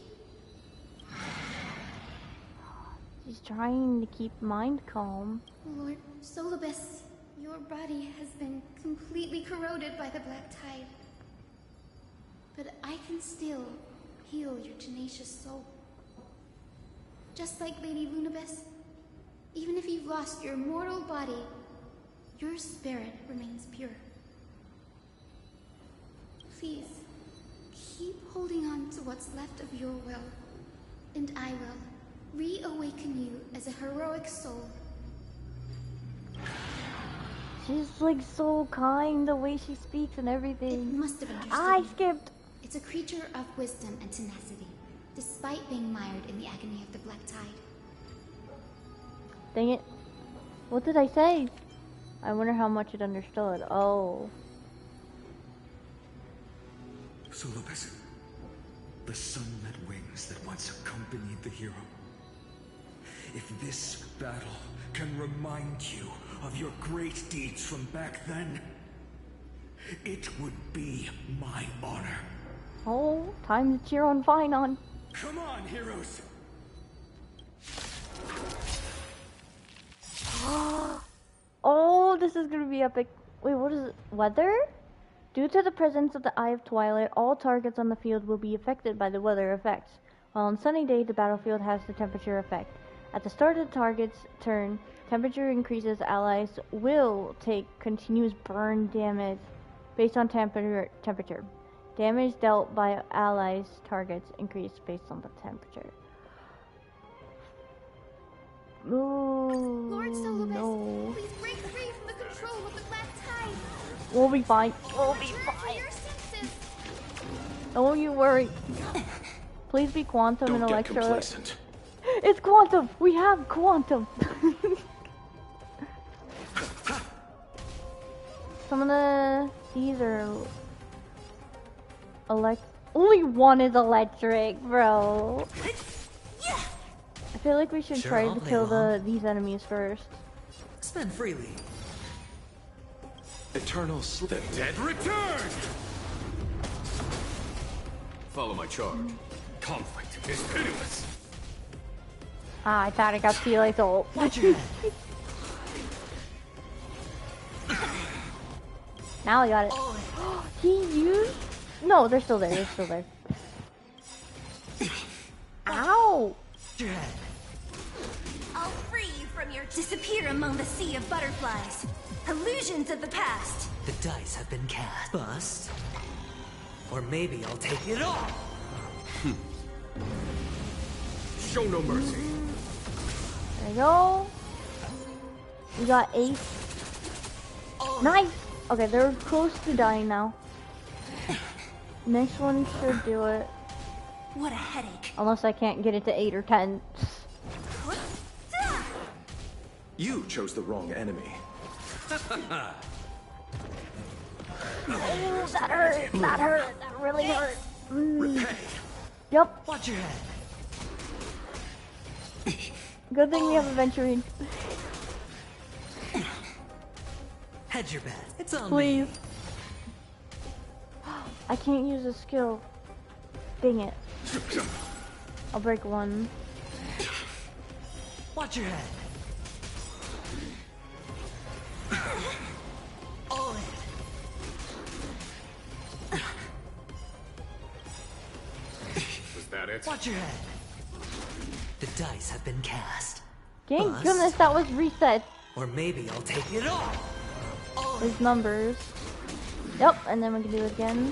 She's trying to keep mind calm. Lord Solibus, your body has been completely corroded by the Black Tide. But I can still heal your tenacious soul. Just like Lady Lunabis, even if you've lost your mortal body, your spirit remains pure. Please, keep holding on to what's left of your will, and I will reawaken you as a heroic soul. She's like so kind, the way she speaks and everything. It must have understood. I skipped. It's a creature of wisdom and tenacity, despite being mired in the agony of the Black Tide. Dang it. What did I say? I wonder how much it understood. Oh. Solibus, the sunlit wings that once accompanied the hero. If this battle can remind you of your great deeds from back then, it would be my honor. Oh, time to cheer on Finon. Come on, heroes! Oh, this is gonna be epic. Wait, what is it? Weather? Due to the presence of the Eye of Twilight, all targets on the field will be affected by the weather effects. While on sunny days, the battlefield has the temperature effect. At the start of the target's turn, temperature increases. Allies will take continuous burn damage based on temperature. Damage dealt by allies' targets increase based on the temperature. Ooh, Lord Solibus, no. please break free from the control of the Black Tide. We'll be fine. We'll be Return fine. to your senses. Don't you worry. Please be Quantum Don't and get Electro. complacent. It's Quantum! We have Quantum! Some of the these are only one is electric, bro. I feel like we should Sure, try I'll to play kill along. these enemies first. Spend freely. Eternal sleep. The dead return! Follow my charge. Conflict is pitiless. Ah, I thought I got Teala'c's ult. Watch your head. Now I got it. He used? No, they're still there. They're still there. Ow! Your head. I'll free you from your disappear among the sea of butterflies. Illusions of the past. The dice have been cast. Bust. Or maybe I'll take it all. Show no mercy. There we go. We got 8. Nice! Okay, they're close to dying now. Next one should do it. What a headache. Unless I can't get it to 8 or 10. You chose the wrong enemy. Oh, that hurt! That hurt! That really hurt! Repay. Yep. Watch your head. Good thing we have Aventurine. Hedge your bet. It's on Please. me. I can't use a skill. Dang it. I'll break one. Watch your head. All in. Was that it? Watch your head. The dice have been cast. Thank Bust. goodness that was reset. Or maybe I'll take it all. His numbers. Yep, and then we can do it again.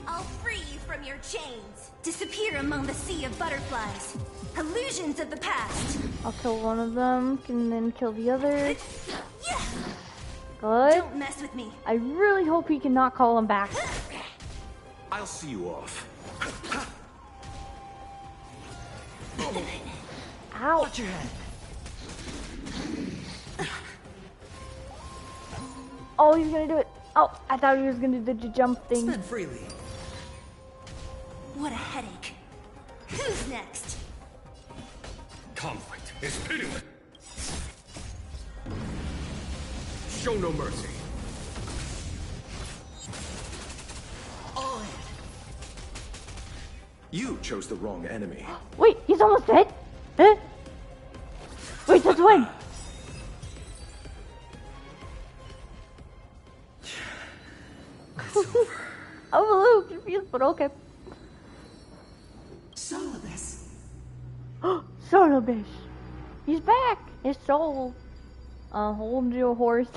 I'll free you from your chains. Disappear among the sea of butterflies. Illusions of the past. I'll kill one of them, and then kill the other. Good. Don't mess with me. I really hope he cannot call him back. I'll see you off. Ow. Watch your head. Oh, he's gonna do it. Oh, I thought he was gonna do the jump thing. Spin freely. What a headache. Who's next? Conflict is pitiless. Show no mercy. All in. You chose the wrong enemy. Wait, he's almost dead? Huh? Wait, that's when? It's over. I'm a little confused, but okay. Solibus. Solibus. He's back. His soul. Hold your horse.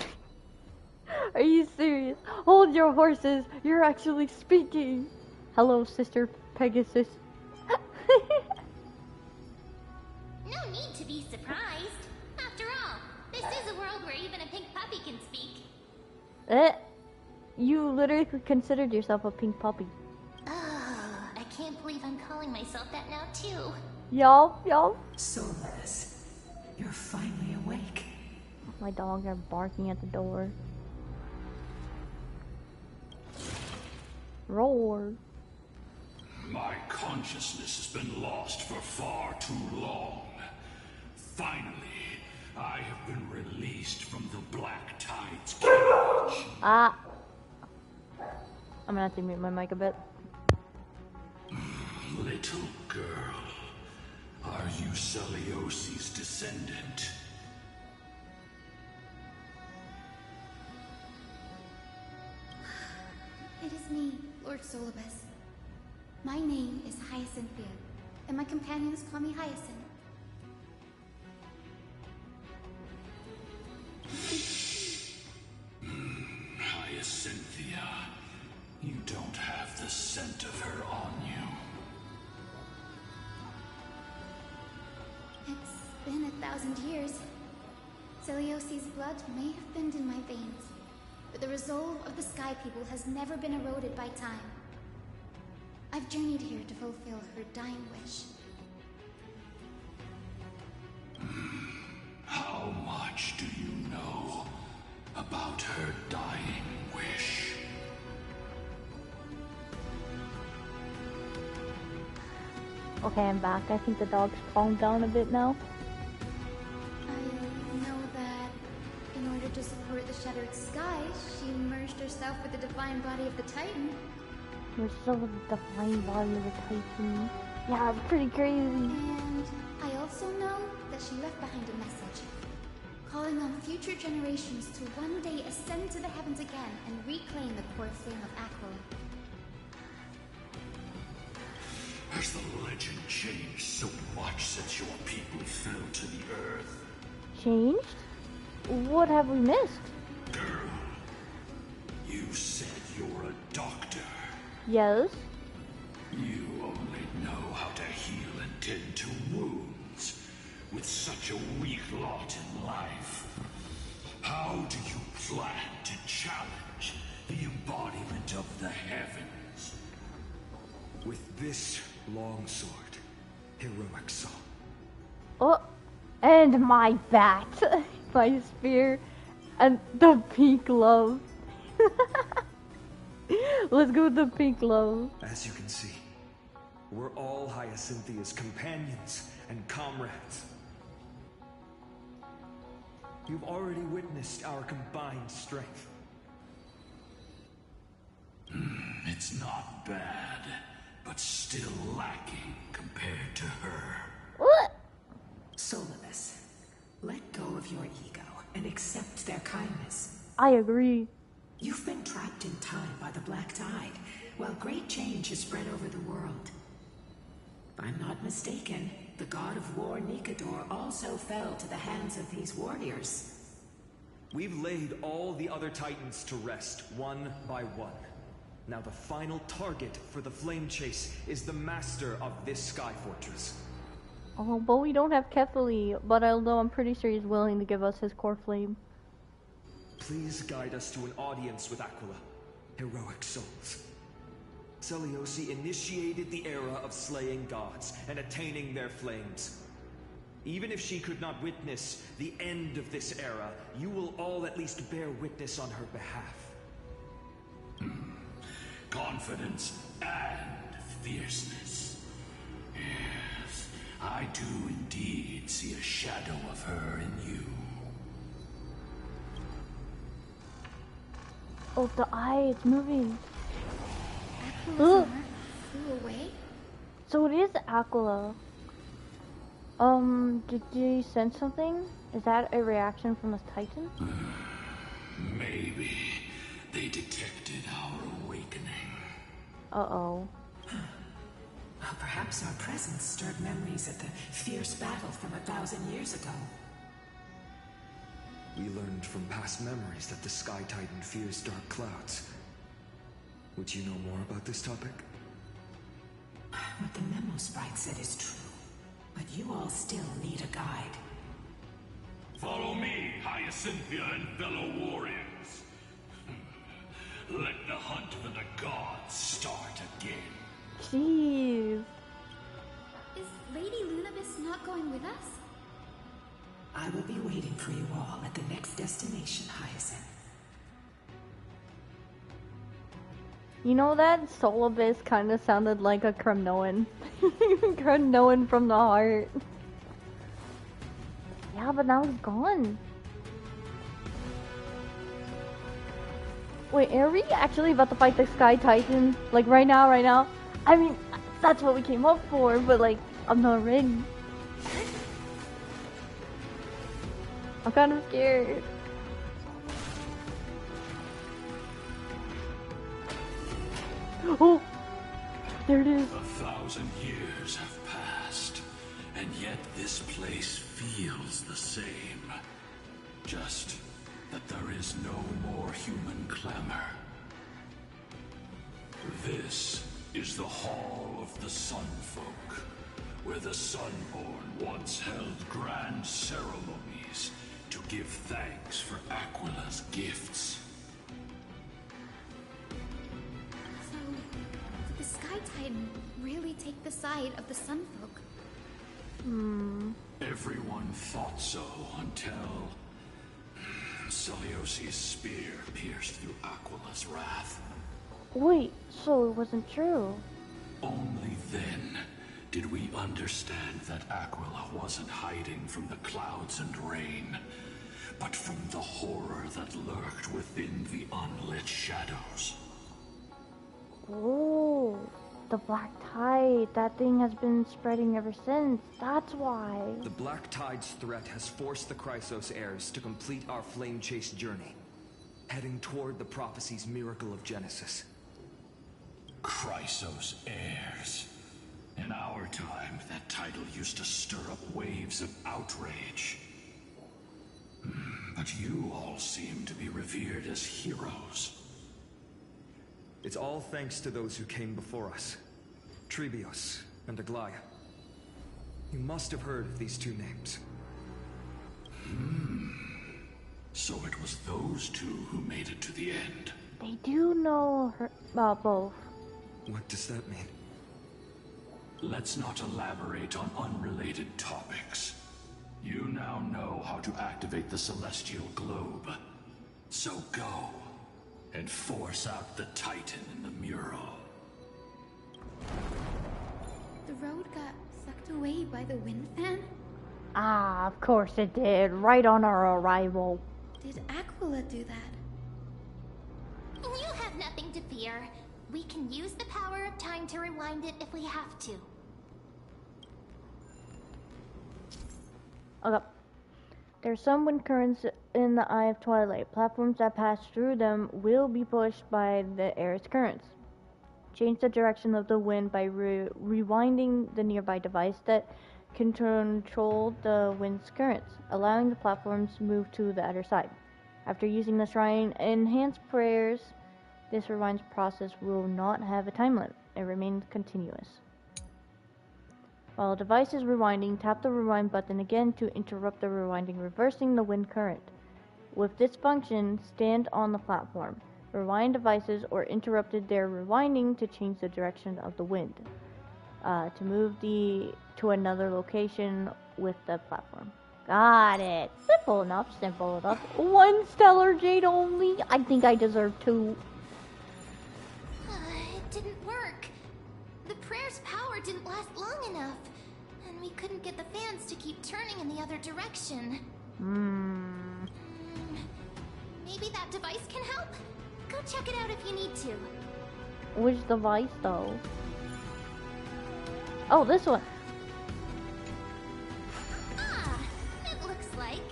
Are you serious? Hold your horses. You're actually speaking. Hello, Sister Pegasus. No need to be surprised. After all, this is a world where even a pink puppy can speak. You literally considered yourself a pink puppy. Oh, I can't believe I'm calling myself that now too. Y'all. Solibus, you're finally awake. My dogs are barking at the door. Roar. My consciousness has been lost for far too long. Finally, I have been released from the Black Tide's cage. I'm gonna have to mute my mic a bit. Little girl, are you Celiosi's descendant? It is me, Lord Solibus. My name is Hyacinthia, and my companions call me Hyacinth. Hyacinthia, you don't have the scent of her on you. It's been 1,000 years. Celiosi's blood may have thinned in my veins, but the resolve of the Sky People has never been eroded by time. I've journeyed here to fulfill her dying wish. How much do you know about her dying wish? Okay, I'm back. I think the dog's calmed down a bit now. I know that in order to support the shattered sky, she merged herself with the divine body of the Titan. We're still with the divine body of the Titan. Yeah, it's pretty crazy. And I also know that she left behind a message, calling on future generations to one day ascend to the heavens again and reclaim the core flame of Aquila. Has the legend changed so much since your people fell to the earth? Changed? What have we missed? Girl, you said you're a doctor. Yes. You only know how to heal and tend to wounds. With such a weak lot in life, how do you plan to challenge the embodiment of the heavens? With this longsword, heroic soul. Oh, and my bat, my spear, and the pink glove. Let's go with the pink glove. As you can see, we're all Hyacinthia's companions and comrades. You've already witnessed our combined strength. It's not bad, but still lacking compared to her. What? Solibus, let go of your ego and accept their kindness. I agree. You've been trapped in time by the Black Tide, while great change has spread over the world. If I'm not mistaken, the god of war Nikador also fell to the hands of these warriors. We've laid all the other titans to rest, one by one. Now the final target for the flame chase is the master of this sky fortress. Oh, but we don't have Kefali, but although I'm pretty sure he's willing to give us his core flame. Please guide us to an audience with Aquila, heroic souls. Seliosi initiated the era of slaying gods and attaining their flames. Even if she could not witness the end of this era, you will all at least bear witness on her behalf. Confidence and fierceness. Yes, I do indeed see a shadow of her in you. Oh, the eye, it's moving. Aquila flew away? So it is Aquila. Did you sense something? Is that a reaction from this Titan? Maybe they detected our awakening. Uh-oh. Well, perhaps our presence stirred memories of the fierce battle from 1,000 years ago. We learned from past memories that the Sky Titan fears dark clouds. Would you know more about this topic? What the memo sprite said is true, but you all still need a guide. Follow me, Hyacinthia and fellow warriors. Let the hunt for the gods start again. Jeez. Is Lady Lunabis not going with us? I will be waiting for you all at the next destination, Hyacinth. You know that Solibus kind of sounded like a Kremnoan. Kremnoan from the heart. Yeah, but now he's gone. Wait, are we actually about to fight the Sky Titan? Like right now, right now? I mean, that's what we came up for, but like, I'm not ready. I'm kind of scared. Oh, there it is. 1,000 years have passed, and yet this place feels the same. Just that there is no more human clamor. This is the Hall of the Sunfolk, where the Sunborn once held grand ceremonies to give thanks for Aquila's gifts. So, did the Sky Titan really take the side of the Sunfolk? Everyone thought so until Celiosi's spear pierced through Aquila's wrath. Wait, so it wasn't true? Only then did we understand that Aquila wasn't hiding from the clouds and rain, but from the horror that lurked within the unlit shadows. Oh, the Black Tide. That thing has been spreading ever since. That's why. The Black Tide's threat has forced the Chrysos heirs to complete our flame chase journey, heading toward the prophecy's miracle of Genesis. Chrysos heirs. In our time, that title used to stir up waves of outrage. But you all seem to be revered as heroes. It's all thanks to those who came before us. Trebios and Aglaya. You must have heard of these two names. So it was those two who made it to the end. They do know her, both. What does that mean? Let's not elaborate on unrelated topics. You now know how to activate the celestial globe. So go and force out the Titan in the mural. The road got sucked away by the wind fan? Ah, of course it did. Right on our arrival. Did Aquila do that? You have nothing to fear. We can use the power of time to rewind it if we have to. Okay. There's some wind currents in the Eye of Twilight. Platforms that pass through them will be pushed by the air's currents. Change the direction of the wind by rewinding the nearby device that can control the wind's currents, allowing the platforms to move to the other side. After using the shrine, enhanced prayers This rewind process will not have a time limit. It remains continuous. While a device is rewinding, tap the rewind button again to interrupt the rewinding, reversing the wind current. With this function, stand on the platform. Rewind devices or interrupted their rewinding to change the direction of the wind. To move to another location with the platform. Got it. Simple enough, simple enough. 1 stellar jade only. I think I deserve 2. It didn't work. The prayer's power didn't last long enough. And we couldn't get the fans to keep turning in the other direction. Maybe that device can help? Go check it out if you need to. Which device, though? Oh, this one. It looks like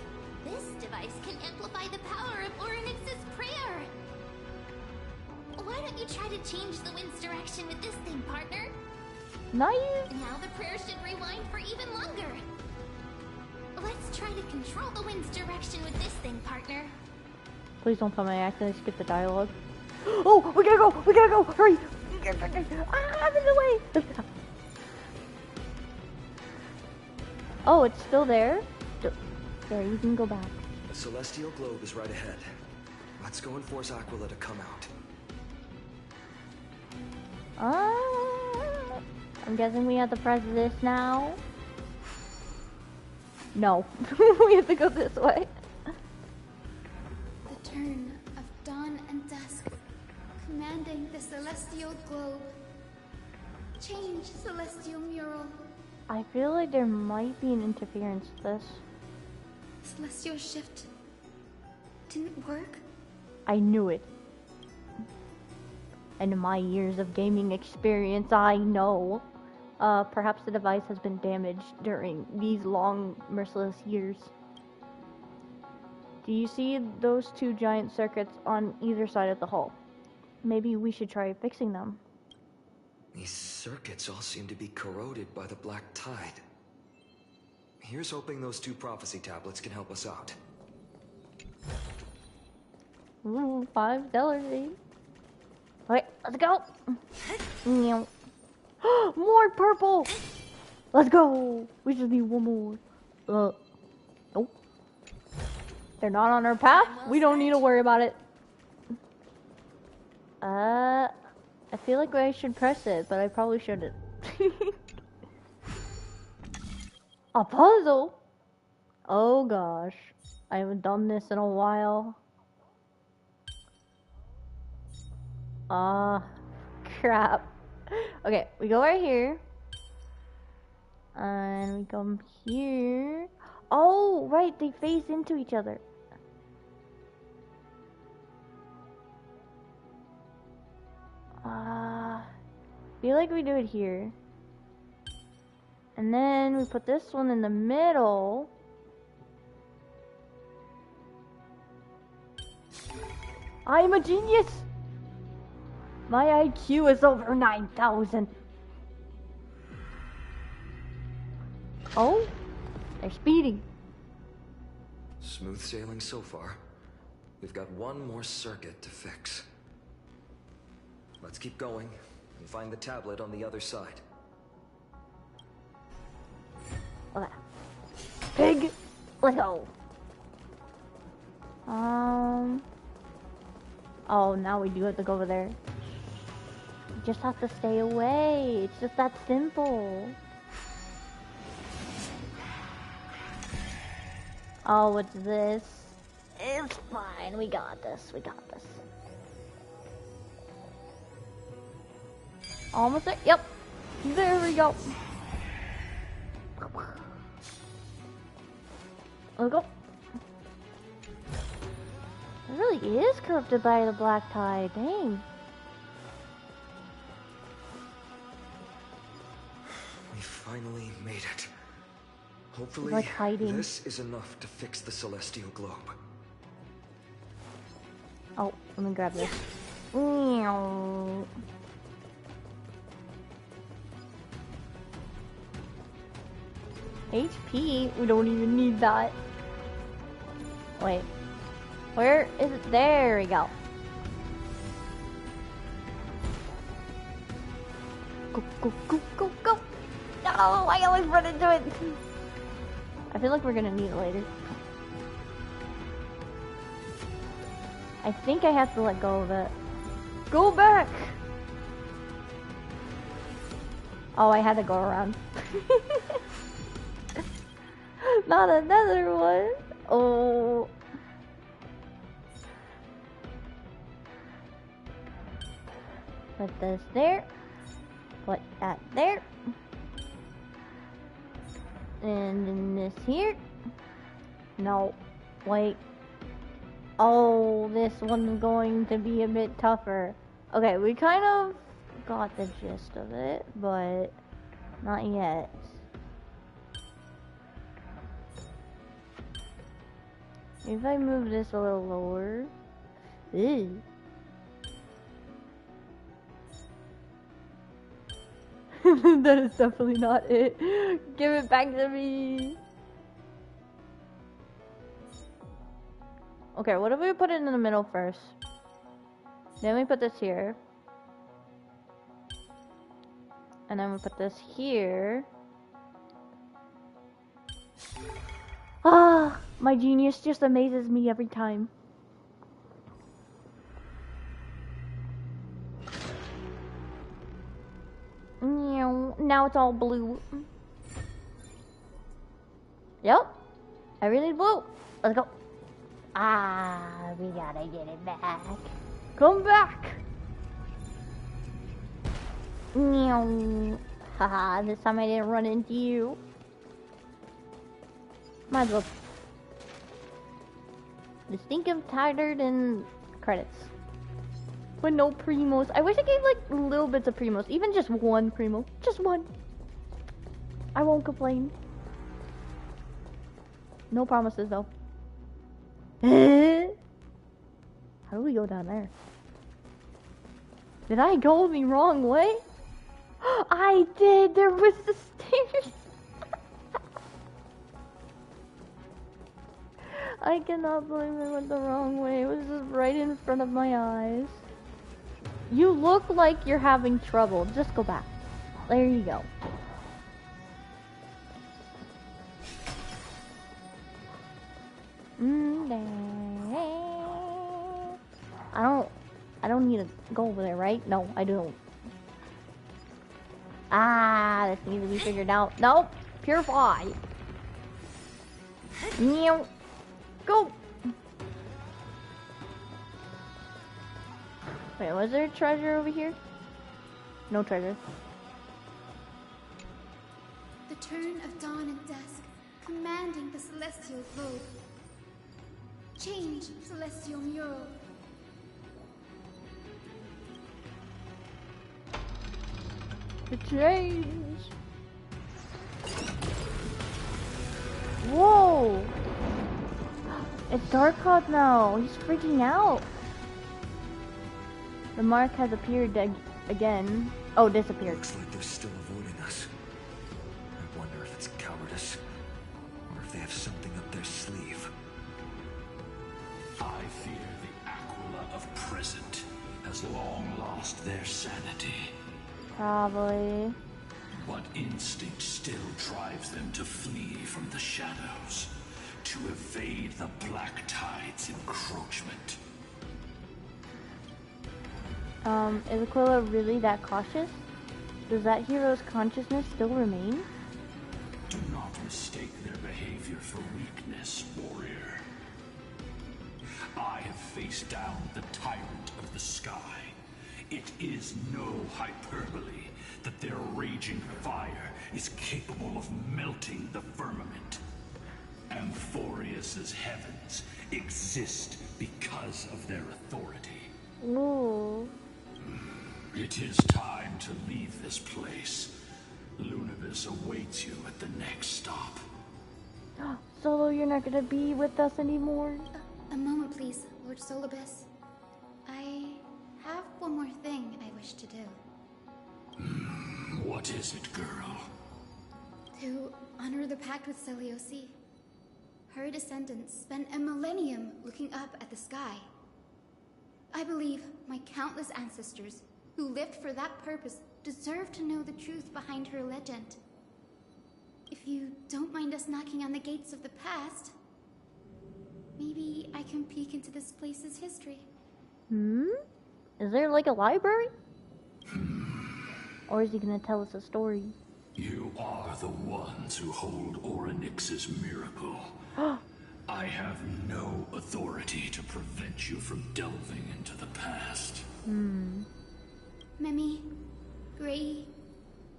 this device can amplify the power of Orynyx's prayer. Why don't you try to change the wind's direction with this thing, partner? Nice. Now the prayer should rewind for even longer. Let's try to control the wind's direction with this thing, partner. Please don't tell me I accidentally skipped the dialogue. Oh, we gotta go! We gotta go! Hurry! I'm in the way! Oh, it's still there? There, you can go back. The celestial globe is right ahead. Let's go and force Aquila to come out. I'm guessing we have to press this now. No. We have to go this way. The turn of dawn and dusk, commanding the celestial globe. Change, celestial mural. I feel like there might be an interference to this. Celestial shift didn't work? I knew it. And in my years of gaming experience, I know. Perhaps the device has been damaged during these long, merciless years. Do you see those 2 giant circuits on either side of the hull? Maybe we should try fixing them. These circuits all seem to be corroded by the black tide. Here's hoping those 2 prophecy tablets can help us out. Ooh, $5. Alright, let's go! More purple! Let's go! We just need 1 more. Nope. They're not on our path. We don't need to worry about it. I feel like I should press it, but I probably shouldn't. A puzzle? Oh gosh. I haven't done this in a while. Crap. Okay, we go right here. And we come here. Oh, right, they phase into each other. Feel like we do it here. And then we put this one in the middle. I'm a genius! My IQ is over 9,000. Oh, they're speeding. Smooth sailing so far. We've got 1 more circuit to fix. Let's keep going and find the tablet on the other side. Okay. Pig, let's go. Oh, now we do have to go over there. We just have to stay away. It's just that simple. Oh, what's this? It's fine. We got this. We got this. Almost there. Yep. There we go. Let's go. It really is corrupted by the black tide. Dang. We finally made it. Hopefully, like hiding. This is enough to fix the celestial globe. Oh, let me grab this. HP? We don't even need that. Wait. Where is it? There we go. Go, go, go, go, go. No, I always run into it. I feel like we're gonna need it later. I think I have to let go of it. Go back! Oh, I had to go around. Not another one. Oh. Put this there. Put that there. And then this here. No. Wait. Oh, this one's going to be a bit tougher. Okay, we kind of got the gist of it, but not yet. If I move this a little lower. Ew. That is definitely not it. Give it back to me. Okay, what if we put it in the middle first? Then we put this here. And then we put this here. Ah, my genius just amazes me every time. Now it's all blue. Yep. Everything's blue. Let's go. Ah, we gotta get it back. Come back. Haha, this time I didn't run into you. Might as well. Distinctive, tired, and credits. But no primos. I wish I gave like little bits of primos. Even just one primo. Just one. I won't complain. No promises though. How do we go down there? Did I go the wrong way? I did! There was the stairs! I cannot believe I went the wrong way. It was just right in front of my eyes. You look like you're having trouble. Just go back. There you go. I don't need to go over there, right? No, I don't. Ah, this needs to be figured out. Nope. Purify. Go. Wait, was there a treasure over here? No treasure. The turn of dawn and dusk, commanding the celestial globe. Change, celestial mural. The change. Whoa! It's Darkhawk now. He's freaking out. The mark has appeared again. Oh, disappeared. Looks like they're still avoiding us. I wonder if it's cowardice, or if they have something up their sleeve. I fear the Aquila of present has long lost their sanity. Probably. What instinct still drives them to flee from the shadows, to evade the Black Tide's encroachment? Is Aquila really that cautious? Does that hero's consciousness still remain? Do not mistake their behavior for weakness, warrior. I have faced down the tyrant of the sky. It is no hyperbole that their raging fire is capable of melting the firmament. Amphorius's heavens exist because of their authority. Ooh. It is time to leave this place. Lunibus awaits you at the next stop. Solo, you're not gonna be with us anymore. A moment, please, Lord Solibus. I have one more thing I wish to do. What is it, girl? To honor the pact with Celiosi. Her descendants spent a millennium looking up at the sky. I believe my countless ancestors who lived for that purpose, deserve to know the truth behind her legend. If you don't mind us knocking on the gates of the past, maybe I can peek into this place's history. Is there like a library? Or is he gonna tell us a story? You are the ones who hold Orynyx's miracle. I have no authority to prevent you from delving into the past. Memi, Gray,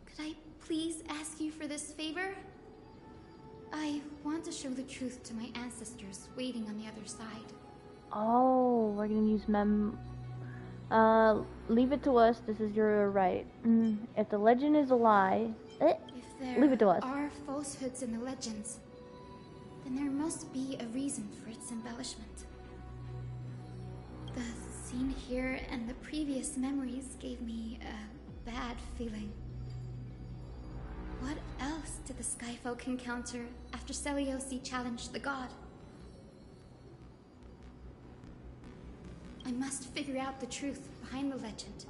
could I please ask you for this favor? I want to show the truth to my ancestors waiting on the other side. Oh, we're gonna use leave it to us. This is your right. If the legend is a lie, leave it to us. If there are falsehoods in the legends, then there must be a reason for its embellishment. The scene here and the previous memories gave me a bad feeling. What else did the Skyfolk encounter after Seliosi challenged the god? I must figure out the truth behind the legend,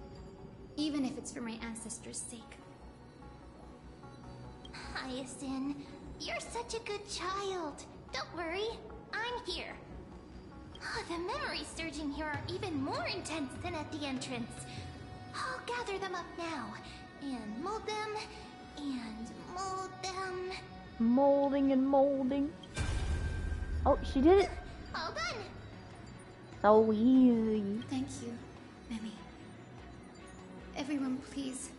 even if it's for my ancestors' sake. Hyacinth, you're such a good child. Don't worry, I'm here. The memories surging here are even more intense than at the entrance. I'll gather them up now, and mold them, and mold them. Molding and molding. Oh, she did it. All done. So easy. Thank you, Memi. Everyone, please,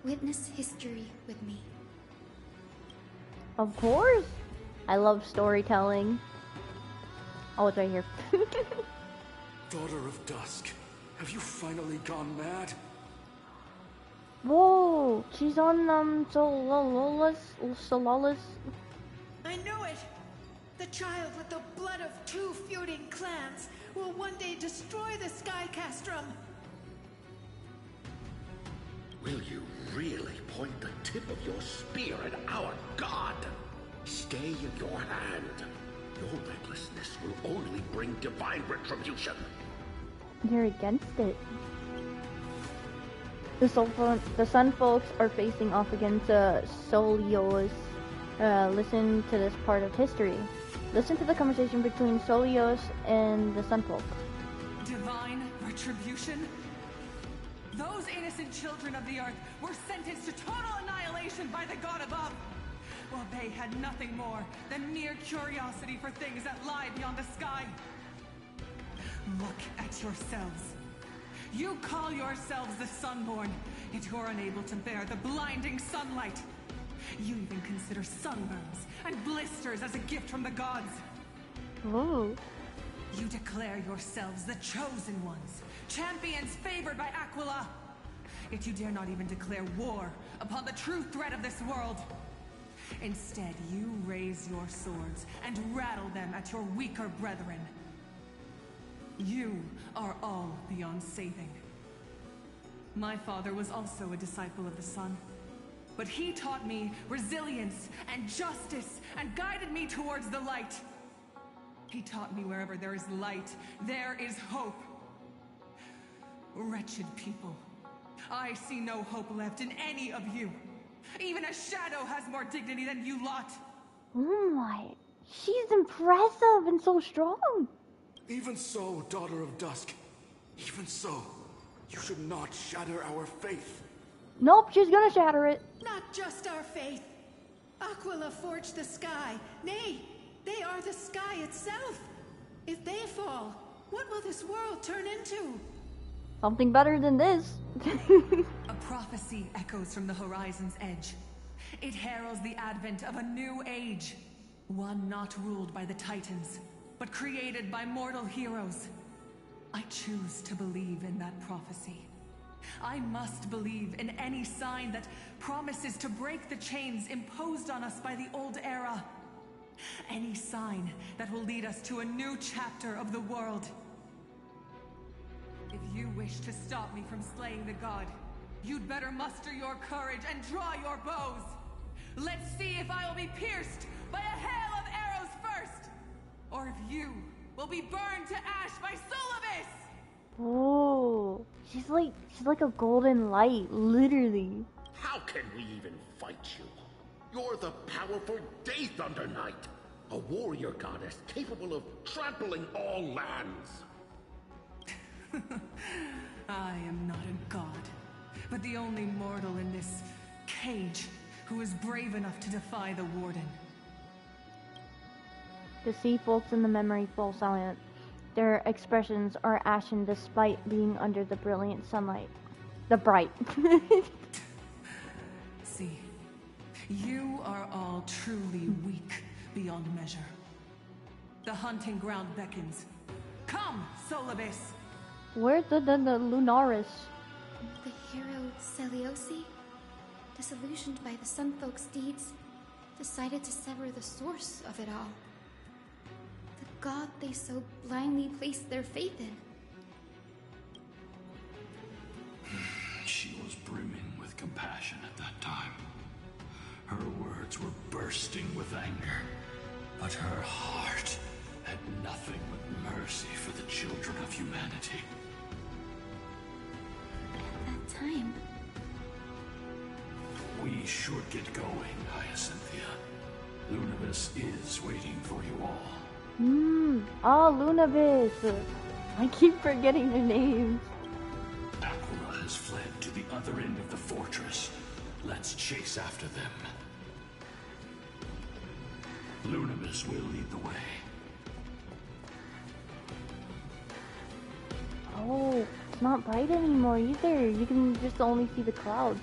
witness history with me. Of course. I love storytelling. Oh, it's right here. Daughter of Dusk, have you finally gone mad? Whoa, she's on Solaris. I knew it! The child with the blood of 2 feuding clans will one day destroy the Sky Castrum. Will you really point the tip of your spear at our god? Stay in your hand. Your recklessness will only bring divine retribution. You're against it. The Sun folks are facing off against Solios. Listen to this part of history. Listen to the conversation between Solios and the Sun folk. Divine retribution? Those innocent children of the earth were sentenced to total annihilation by the god above, while they had nothing more than mere curiosity for things that lie beyond the sky. Look at yourselves. You call yourselves the Sunborn, yet you're unable to bear the blinding sunlight. You even consider sunburns and blisters as a gift from the gods. Whoa. You declare yourselves the chosen ones, champions favored by Aquila. Yet you dare not even declare war upon the true threat of this world. Instead, you raise your swords and rattle them at your weaker brethren. You are all beyond saving. My father was also a disciple of the sun, but he taught me resilience and justice and guided me towards the light. He taught me wherever there is light, there is hope. Wretched people, I see no hope left in any of you. Even a shadow has more dignity than you lot. Oh my, she's impressive and so strong. Even so, Daughter of Dusk, even so, you should not shatter our faith. Nope, she's gonna shatter it. Not just our faith. Aquila forged the sky. Nay, they are the sky itself. If they fall, what will this world turn into? Something better than this. A prophecy echoes from the horizon's edge. It heralds the advent of a new age. One not ruled by the Titans, but created by mortal heroes. I choose to believe in that prophecy. I must believe in any sign that promises to break the chains imposed on us by the old era. Any sign that will lead us to a new chapter of the world. If you wish to stop me from slaying the god, you'd better muster your courage and draw your bows. Let's see if I will be pierced by a hail of arrows first, or if you will be burned to ash by Solibus! Oh, She's like a golden light, literally. How can we even fight you? You're the powerful Day Thunder Knight, a warrior goddess capable of trampling all lands. I am not a god, but the only mortal in this cage who is brave enough to defy the Warden. The sea folks in the memory fall silent. Their expressions are ashen despite being under the brilliant sunlight. The bright. See, you are all truly weak beyond measure. The hunting ground beckons. Come, Solibis! Where's the Lunaris? The hero Celiosi, disillusioned by the Sunfolk's deeds, decided to sever the source of it all. The god they so blindly placed their faith in. She was brimming with compassion at that time. Her words were bursting with anger, but her heart had nothing but mercy for the children of humanity. At that time... We should get going, Hyacinthia. Lunavis is waiting for you all. Oh, Lunavis. I keep forgetting their names. Aquila has fled to the other end of the fortress. Let's chase after them. Lunavis will lead the way. Oh, it's not bright anymore either. You can just only see the clouds.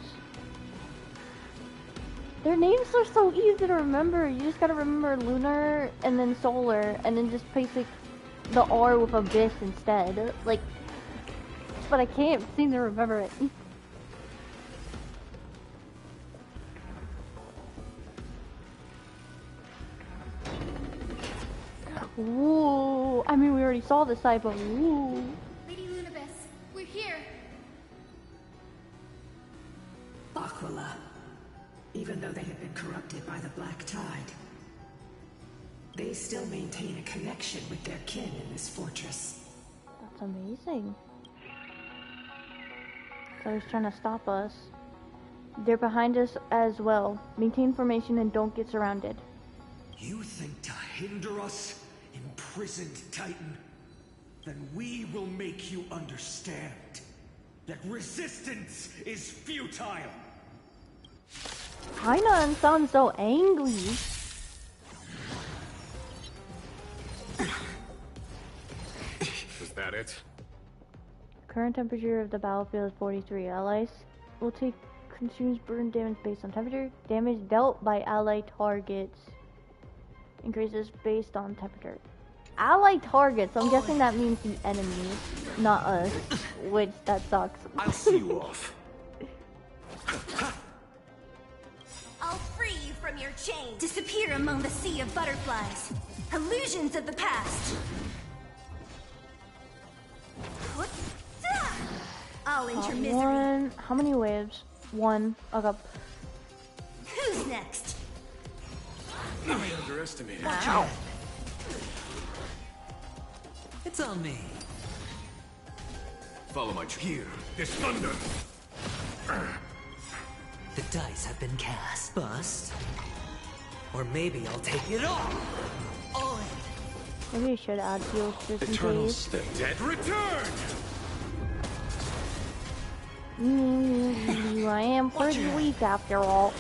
Their names are so easy to remember. You just gotta remember lunar and then solar and then just place like the R with abyss instead. Like, but I can't seem to remember it. Ooh, I mean we already saw the side, but ooh. Lady Lunabis, we're here. Aquila. Even though they have been corrupted by the Black Tide, they still maintain a connection with their kin in this fortress. That's amazing. So he's trying to stop us. They're behind us as well. Maintain formation and don't get surrounded. You think to hinder us, imprisoned Titan? Then we will make you understand that resistance is futile. Kainan sounds so angry. Is that it? Current temperature of the battlefield is 43. Allies will take consumes burn damage based on temperature. Damage dealt by ally targets increases based on temperature. Ally targets, I'm guessing that means the enemy, not us, which that sucks. I'll see you off. I'll free you from your chains. Disappear among the sea of butterflies. Illusions of the past. I'll enter misery. One. How many waves? One. Okay. Who's next? I underestimated. Ow. It's on me. Follow my here. This thunder. The dice have been cast. Bust. Or maybe I'll take it all. All in. Maybe I should add heals just in case. The dead return. I am pretty weak after all.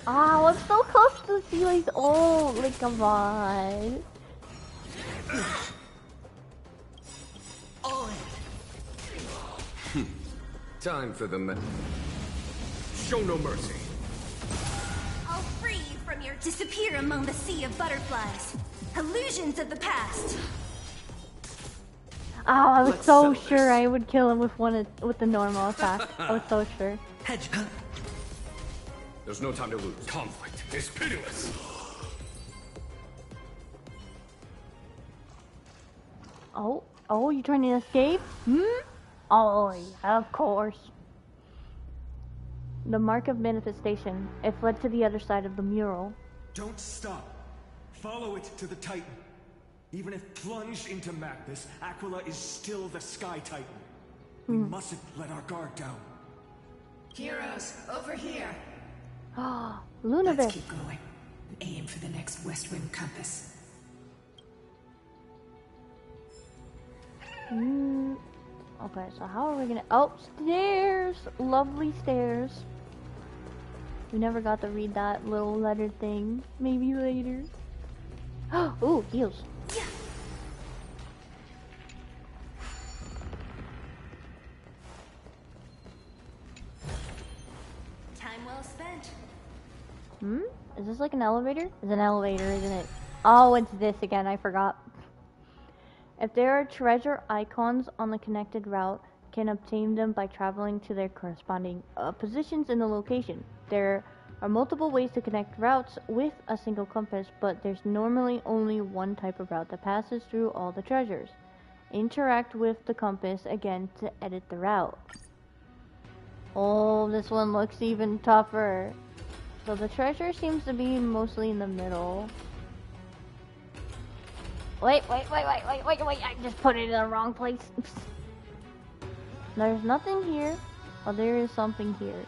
Oh, I'm so close to Sealy's ult. Like, come on. All in. Time for the show no mercy. I'll free you from your disappear among the sea of butterflies. Illusions of the past. Oh, I was so sure I would kill him with the normal attack. I was so sure. Hedge. There's no time to lose. Conflict is pitiless. Oh, you trying to escape? Oh, yeah, of course. The mark of manifestation. It fled to the other side of the mural. Don't stop. Follow it to the Titan. Even if plunged into madness, Aquila is still the Sky Titan. We mustn't let our guard down. Heroes, over here. Ah, Lunabis. Let's keep going. Aim for the next west wind compass. Okay, so how are we gonna... Oh, stairs! Lovely stairs. We never got to read that little letter thing. Maybe later. Ooh, heals. Time well spent. Is this like an elevator? It's an elevator, isn't it? Oh, it's this again. I forgot. If there are treasure icons on the connected route, can obtain them by traveling to their corresponding positions in the location. There are multiple ways to connect routes with a single compass, but there's normally only one type of route that passes through all the treasures. Interact with the compass again to edit the route. Oh, this one looks even tougher. So the treasure seems to be mostly in the middle. Wait, I just put it in the wrong place. There's nothing here. Oh, there is something here.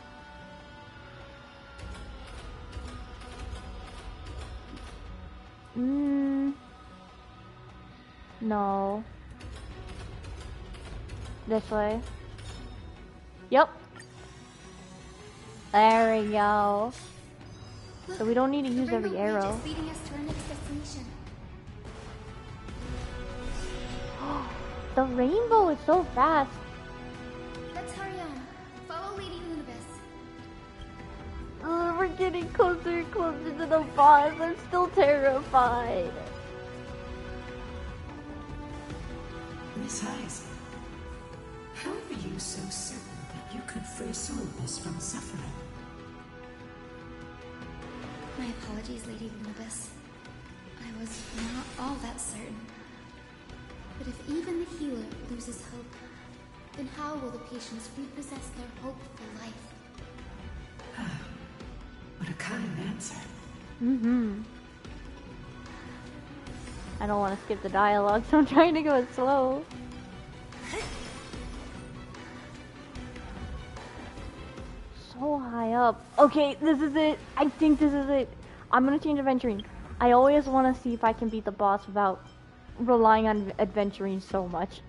No. This way. Yep. There we go. Look, so we don't need to use every arrow. Is leading us to our next destination. The rainbow is so fast. Let's hurry on. Follow Lady Lunabis. We're getting closer and closer to the boss. I'm still terrified. Miss Heise, how are you so certain that you could free Solus from suffering? My apologies, Lady Lunabis. I was not all that certain. But if even the healer loses hope, then how will the patients repossess their hope for life? What a kind answer. I don't want to skip the dialogue, so I'm trying to go slow. So high up. Okay, this is it. I think this is it. I'm gonna change adventuring. I always want to see if I can beat the boss without relying on adventuring so much.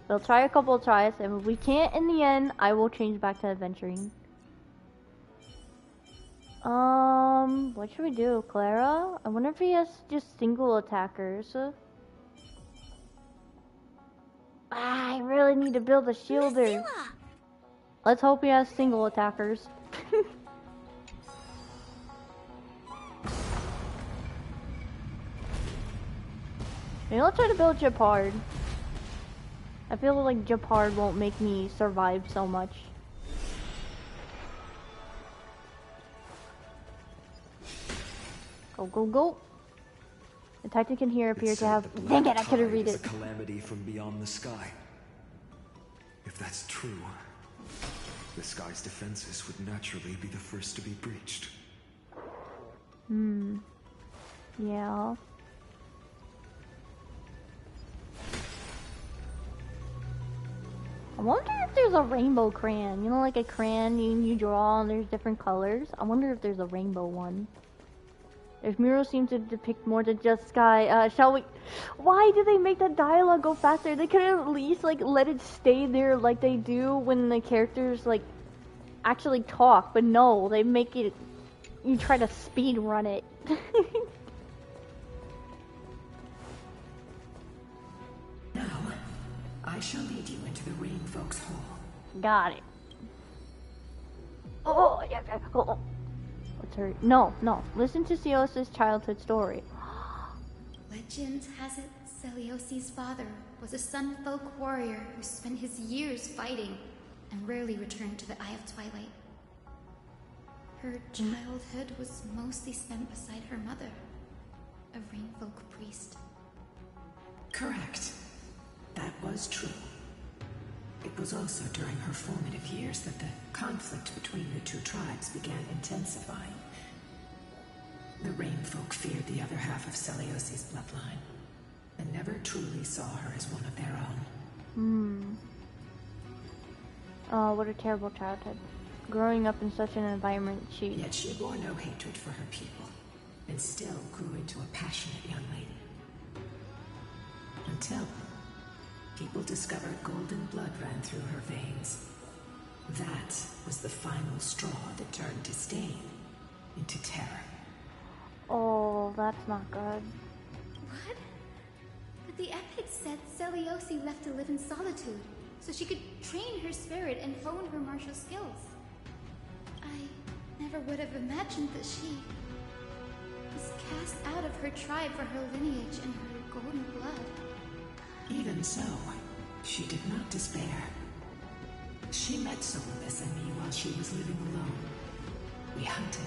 We'll try a couple of tries, and if we can't in the end, I will change back to adventuring. What should we do, Clara? I wonder if he has just single attackers. I really need to build a shielder. Let's hope he has single attackers. Maybe I'll try to build Japard. I feel like Japard won't make me survive so much. Go, go, go. The Titan here appear to have... Dang it, I couldn't read it. A calamity from beyond the sky. If that's true, the sky's defenses would naturally be the first to be breached. Yeah. I wonder if there's a rainbow crayon. You know, like a crayon you draw and there's different colors. I wonder if there's a rainbow one. Their murals seem to depict more than just sky. Shall we... Why did they make the dialogue go faster? They could have at least, like, let it stay there like they do when the characters, like, actually talk. But no, they make it... You try to speed run it. Now, I shall lead you into the Rain Folks Hall. Got it. Oh, yeah, hold on. What's her... No. Listen to Celios's childhood story. Legend has it Celios's father was a Sun Folk warrior who spent his years fighting and rarely returned to the Eye of Twilight. Her childhood was mostly spent beside her mother, a Rainfolk priest. Correct. That was true. It was also during her formative years that the conflict between the two tribes began intensifying. The Rain Folk feared the other half of Celiosi's bloodline, and never truly saw her as one of their own. Oh, what a terrible childhood. Growing up in such an environment, Yet she bore no hatred for her people, and still grew into a passionate young lady. Until people discovered golden blood ran through her veins. That was the final straw that turned disdain into terror. Oh, that's not good. What? But the epics said Celiosi left to live in solitude, so she could train her spirit and hone her martial skills. I never would have imagined that she was cast out of her tribe for her lineage and her golden blood. Even so, she did not despair. She met Solus and me while she was living alone. We hunted,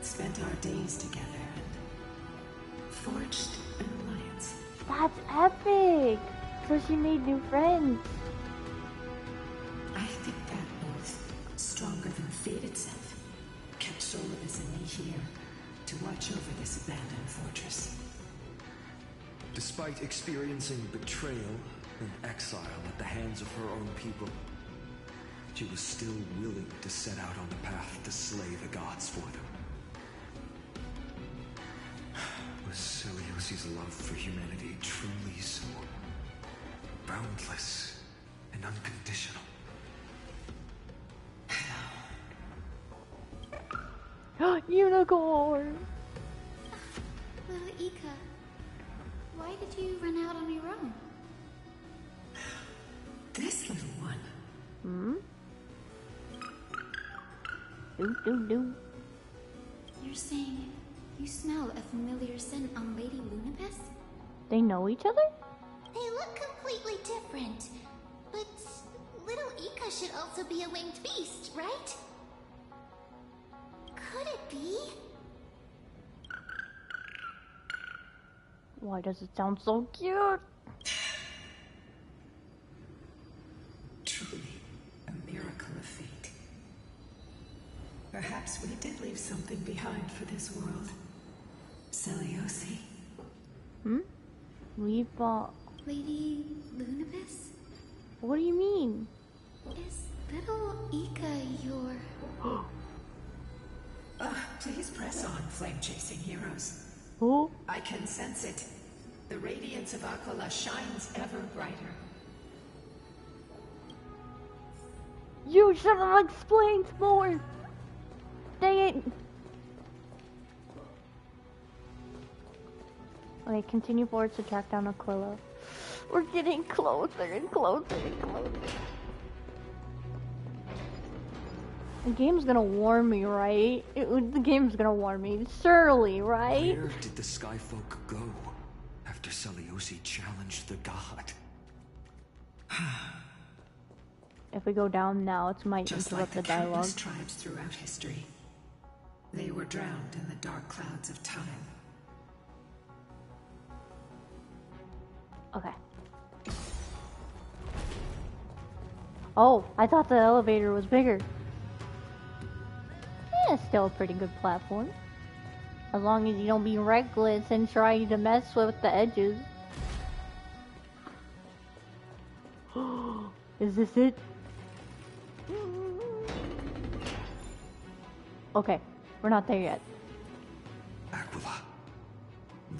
spent our days together, and forged an alliance. That's epic! So she made new friends. I think that oath, stronger than fate itself, kept Solus and me here to watch over this abandoned fortress. Despite experiencing betrayal and exile at the hands of her own people, she was still willing to set out on the path to slay the gods for them. Was Celiosi's love for humanity truly so boundless and unconditional? Unicorn! Little Ika, why did you run out on your own? This little one. Do. You're saying you smell a familiar scent on Lady Lunabis? They know each other? They look completely different. But little Ika should also be a winged beast, right? Could it be? Why does it sound so cute? Truly a miracle of fate. Perhaps we did leave something behind for this world. Celiosi. Leave, Lady Lunabis? What do you mean? Is little Ika your... Please press on, flame-chasing heroes. Oh? I can sense it. The radiance of Aquila shines ever brighter. You should have explained more! Dang it! Okay, continue forward to track down Aquila. We're getting closer and closer and closer. The game's gonna warn me, right? The game's gonna warn me. Surely, right? Where did the Skyfolk go after Celiosi challenged the god? If we go down now, it might Just interrupt like the dialogue. countless tribes throughout history, they were drowned in the dark clouds of time. Okay. Oh, I thought the elevator was bigger. Yeah, it's still a pretty good platform. As long as you don't be reckless and try to mess with the edges. Is this it? Okay, we're not there yet. Aquila,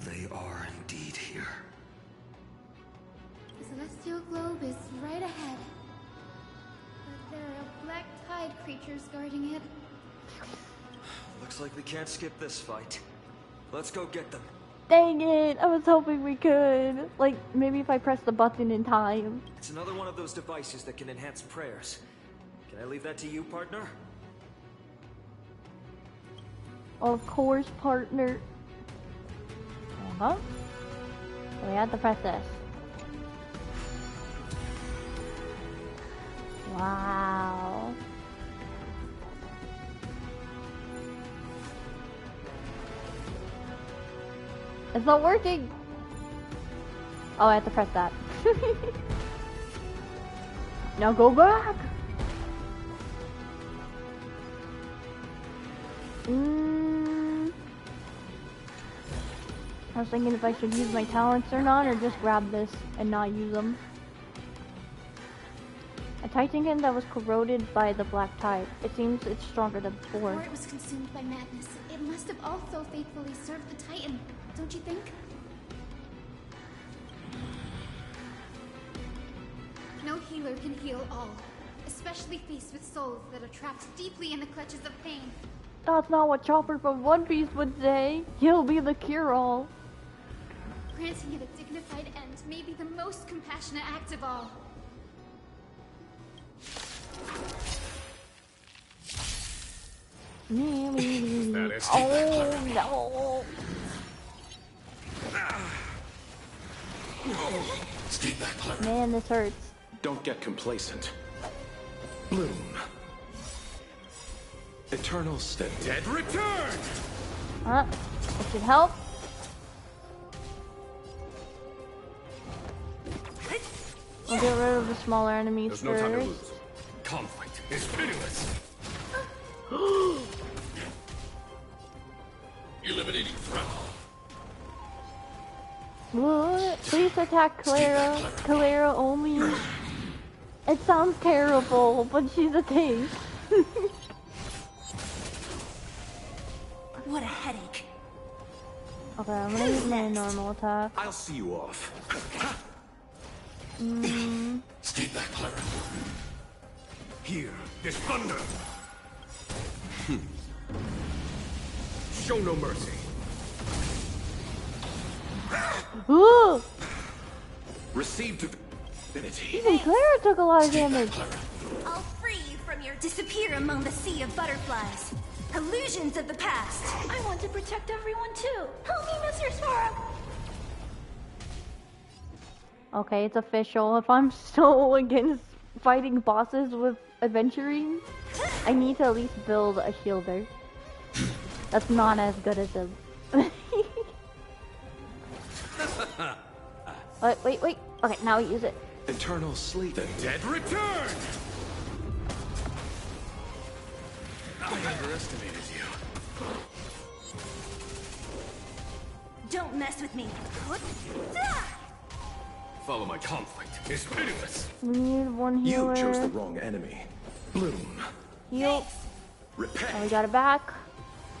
they are indeed here. The celestial globe is right ahead. But there are black tide creatures guarding it. Looks like we can't skip this fight. Let's go get them. Dang it! I was hoping we could. Like, maybe if I press the button in time. It's another one of those devices that can enhance prayers. Can I leave that to you, partner? Of course, partner. We have to press this. Wow. It's not working. Oh, I have to press that. Now go back. I was thinking if I should use my talents or not, or just grab this and not use them. A Titan that was corroded by the black tide. It seems it's stronger than before. Before it was consumed by madness, it must have also faithfully served the Titan, don't you think? No healer can heal all, especially faced with souls that are trapped deeply in the clutches of pain. That's not what Chopper from One Piece would say. He'll be the cure-all. Granting it a dignified end may be the most compassionate act of all. That is oh no! Stay back, Clara. Man, this hurts. Don't get complacent. Bloom. Eternal the dead return! Huh? It should help. We'll get rid of the smaller enemies There's first. no time to lose. Conflict is pitiless. Eliminating threat. What? Please attack Clara. Clara only. It sounds terrible, but she's a tank. What a headache. Okay, I'm gonna use my normal attack. I'll see you off. Stay back, Clara. Here, this thunder. Show no mercy. Ooh! Receive divinity. Even Clara took a lot of damage. I'll free you from your disappear among the sea of butterflies. Illusions of the past. I want to protect everyone too. Help me, Mr. Sora. Okay, it's official. If I'm so against fighting bosses with adventuring, I need to at least build a shielder. That's not as good as him. Wait. Okay, now we use it. Eternal sleep. The dead return! I underestimated you. Don't mess with me. Follow my conflict. It's pitiless. We need one healer. You chose the wrong enemy. Bloom. Heal. Repent. Oh, we got it back.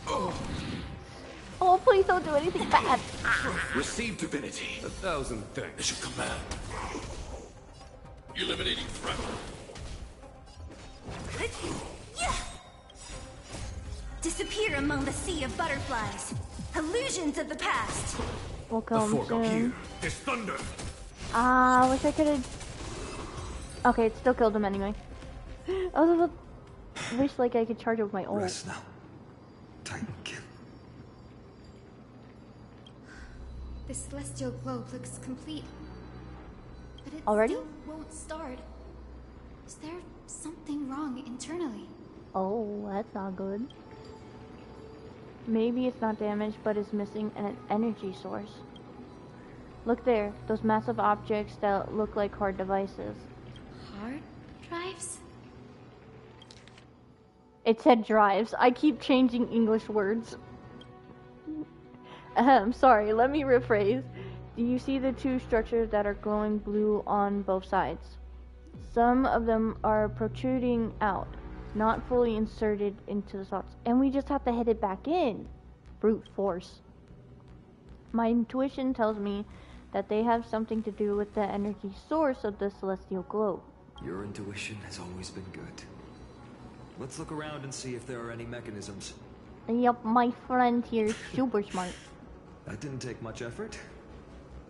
Oh, please don't do anything bad. Receive divinity. 1,000 thanks. At your command. Eliminating threat. Disappear among the sea of butterflies. Illusions of the past. We'll come soon. Here. This thunder. I wish I could have. Okay, it still killed him anyway. I wish like I could charge it with my ult. Rest now. Titan kill. The celestial globe looks complete, but it already still won't start. Is there something wrong internally? Oh, that's not good. Maybe it's not damaged, but it's missing an energy source. Look there, those massive objects that look like hard devices. Hard drives? It said drives. I keep changing English words. Sorry, let me rephrase. Do you see the two structures that are glowing blue on both sides? Some of them are protruding out, not fully inserted into the slots. And we just have to hit it back in. Brute force. My intuition tells me that they have something to do with the energy source of the celestial globe. Your intuition has always been good. Let's look around and see if there are any mechanisms. Yep, my friend here is super smart. That didn't take much effort.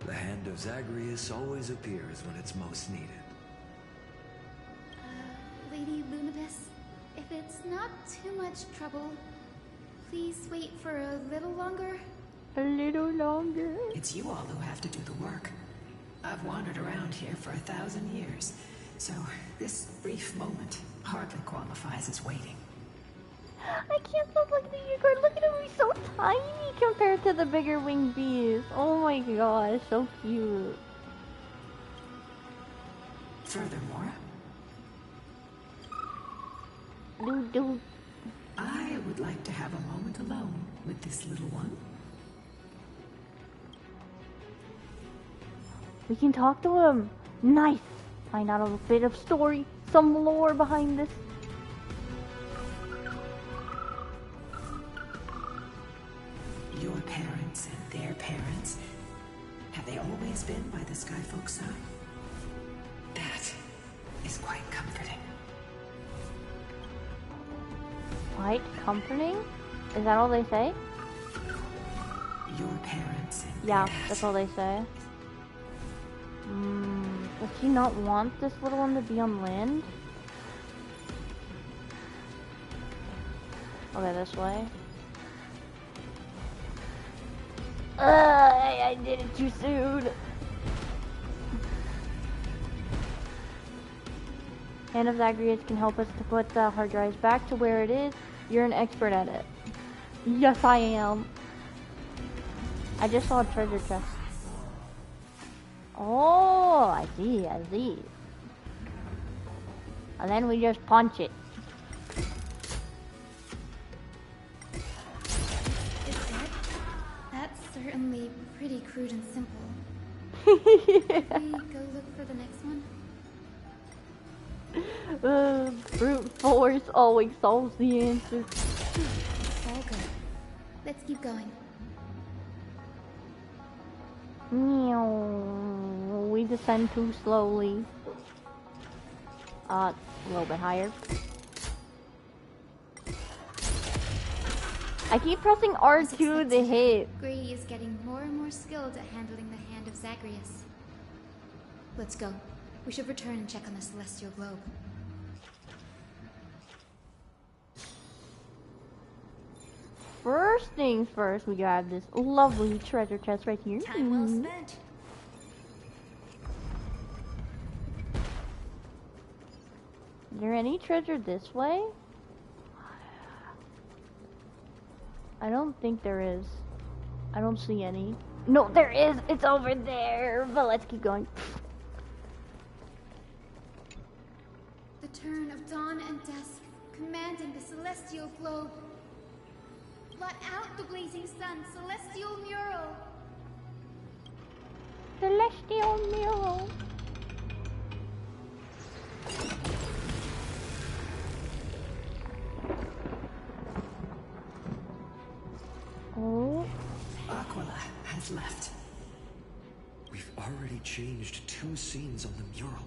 The hand of Zagreus always appears when it's most needed. Lady Lunabis, if it's not too much trouble, please wait for a little longer. A little longer? It's you all who have to do the work. I've wandered around here for 1,000 years, so this brief moment hardly qualifies as waiting. I can't look like the unicorn. Look at him, he's so tiny compared to the bigger winged bees. Oh my gosh, so cute. Furthermore, Dude. I would like to have a moment alone with this little one. We can talk to him. Nice. Find out a bit of story, some lore behind this. Your parents and their parents, have they always been by the Sky Folk's side? That is quite comforting. Quite comforting? Is that all they say? Your parents and yeah, that's all they say. Does she not want this little one to be on land? Okay, this way. I did it too soon. Hand of Zagreus can help us to put the hard drives back to where it is. You're an expert at it. Yes, I am. I just saw a treasure chest. Oh, I see, I see. And then we just punch it. Is that? That's certainly pretty crude and simple. We go look for the next one? Brute force always solves the answer. All good. Let's keep going. We descend too slowly. A little bit higher. I keep pressing R2 to hit. Grady is getting more and more skilled at handling the Hand of Zagreus. Let's go. We should return and check on the celestial globe. First things first, we grab this lovely treasure chest right here. Time well spent. Is there any treasure this way? I don't think there is. I don't see any. No, there is! It's over there! But let's keep going. The turn of dawn and dusk, commanding the celestial globe. Blot out the blazing sun, celestial mural. Celestial mural. Oh. Aquila has left. We've already changed 2 scenes on the mural.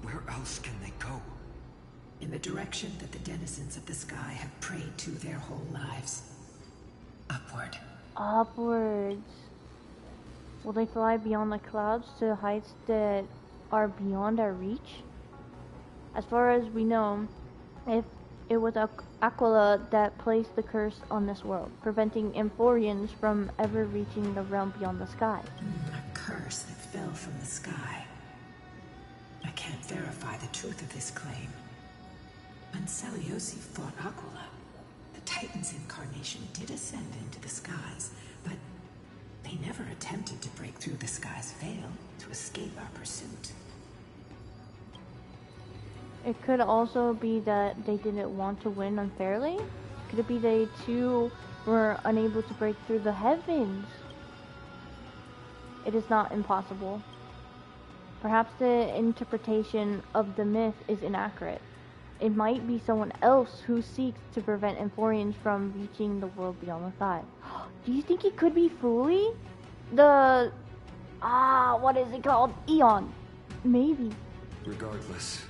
Where else can they go? In the direction that the denizens of the sky have prayed to their whole lives. Upward. Upwards. Will they fly beyond the clouds to heights that are beyond our reach? As far as we know, if it was Aquila that placed the curse on this world, preventing Amphorians from ever reaching the realm beyond the sky. A curse that fell from the sky. I can't verify the truth of this claim. When Seliosi fought Aquila, the Titan's incarnation did ascend into the skies, but they never attempted to break through the sky's veil to escape our pursuit. It could also be that they didn't want to win unfairly. Could it be they too were unable to break through the heavens? It is not impossible. Perhaps the interpretation of the myth is inaccurate. It might be someone else who seeks to prevent Amphorians from reaching the world beyond the sky. Do you think it could be Fuli? What is it called? Eon. Maybe. Regardless,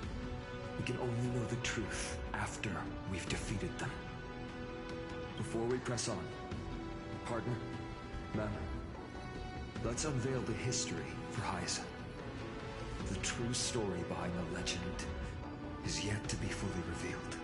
we can only know the truth after we've defeated them. Before we press on, partner, ma'am, let's unveil the history for Hyacinth. The true story behind the legend is yet to be fully revealed.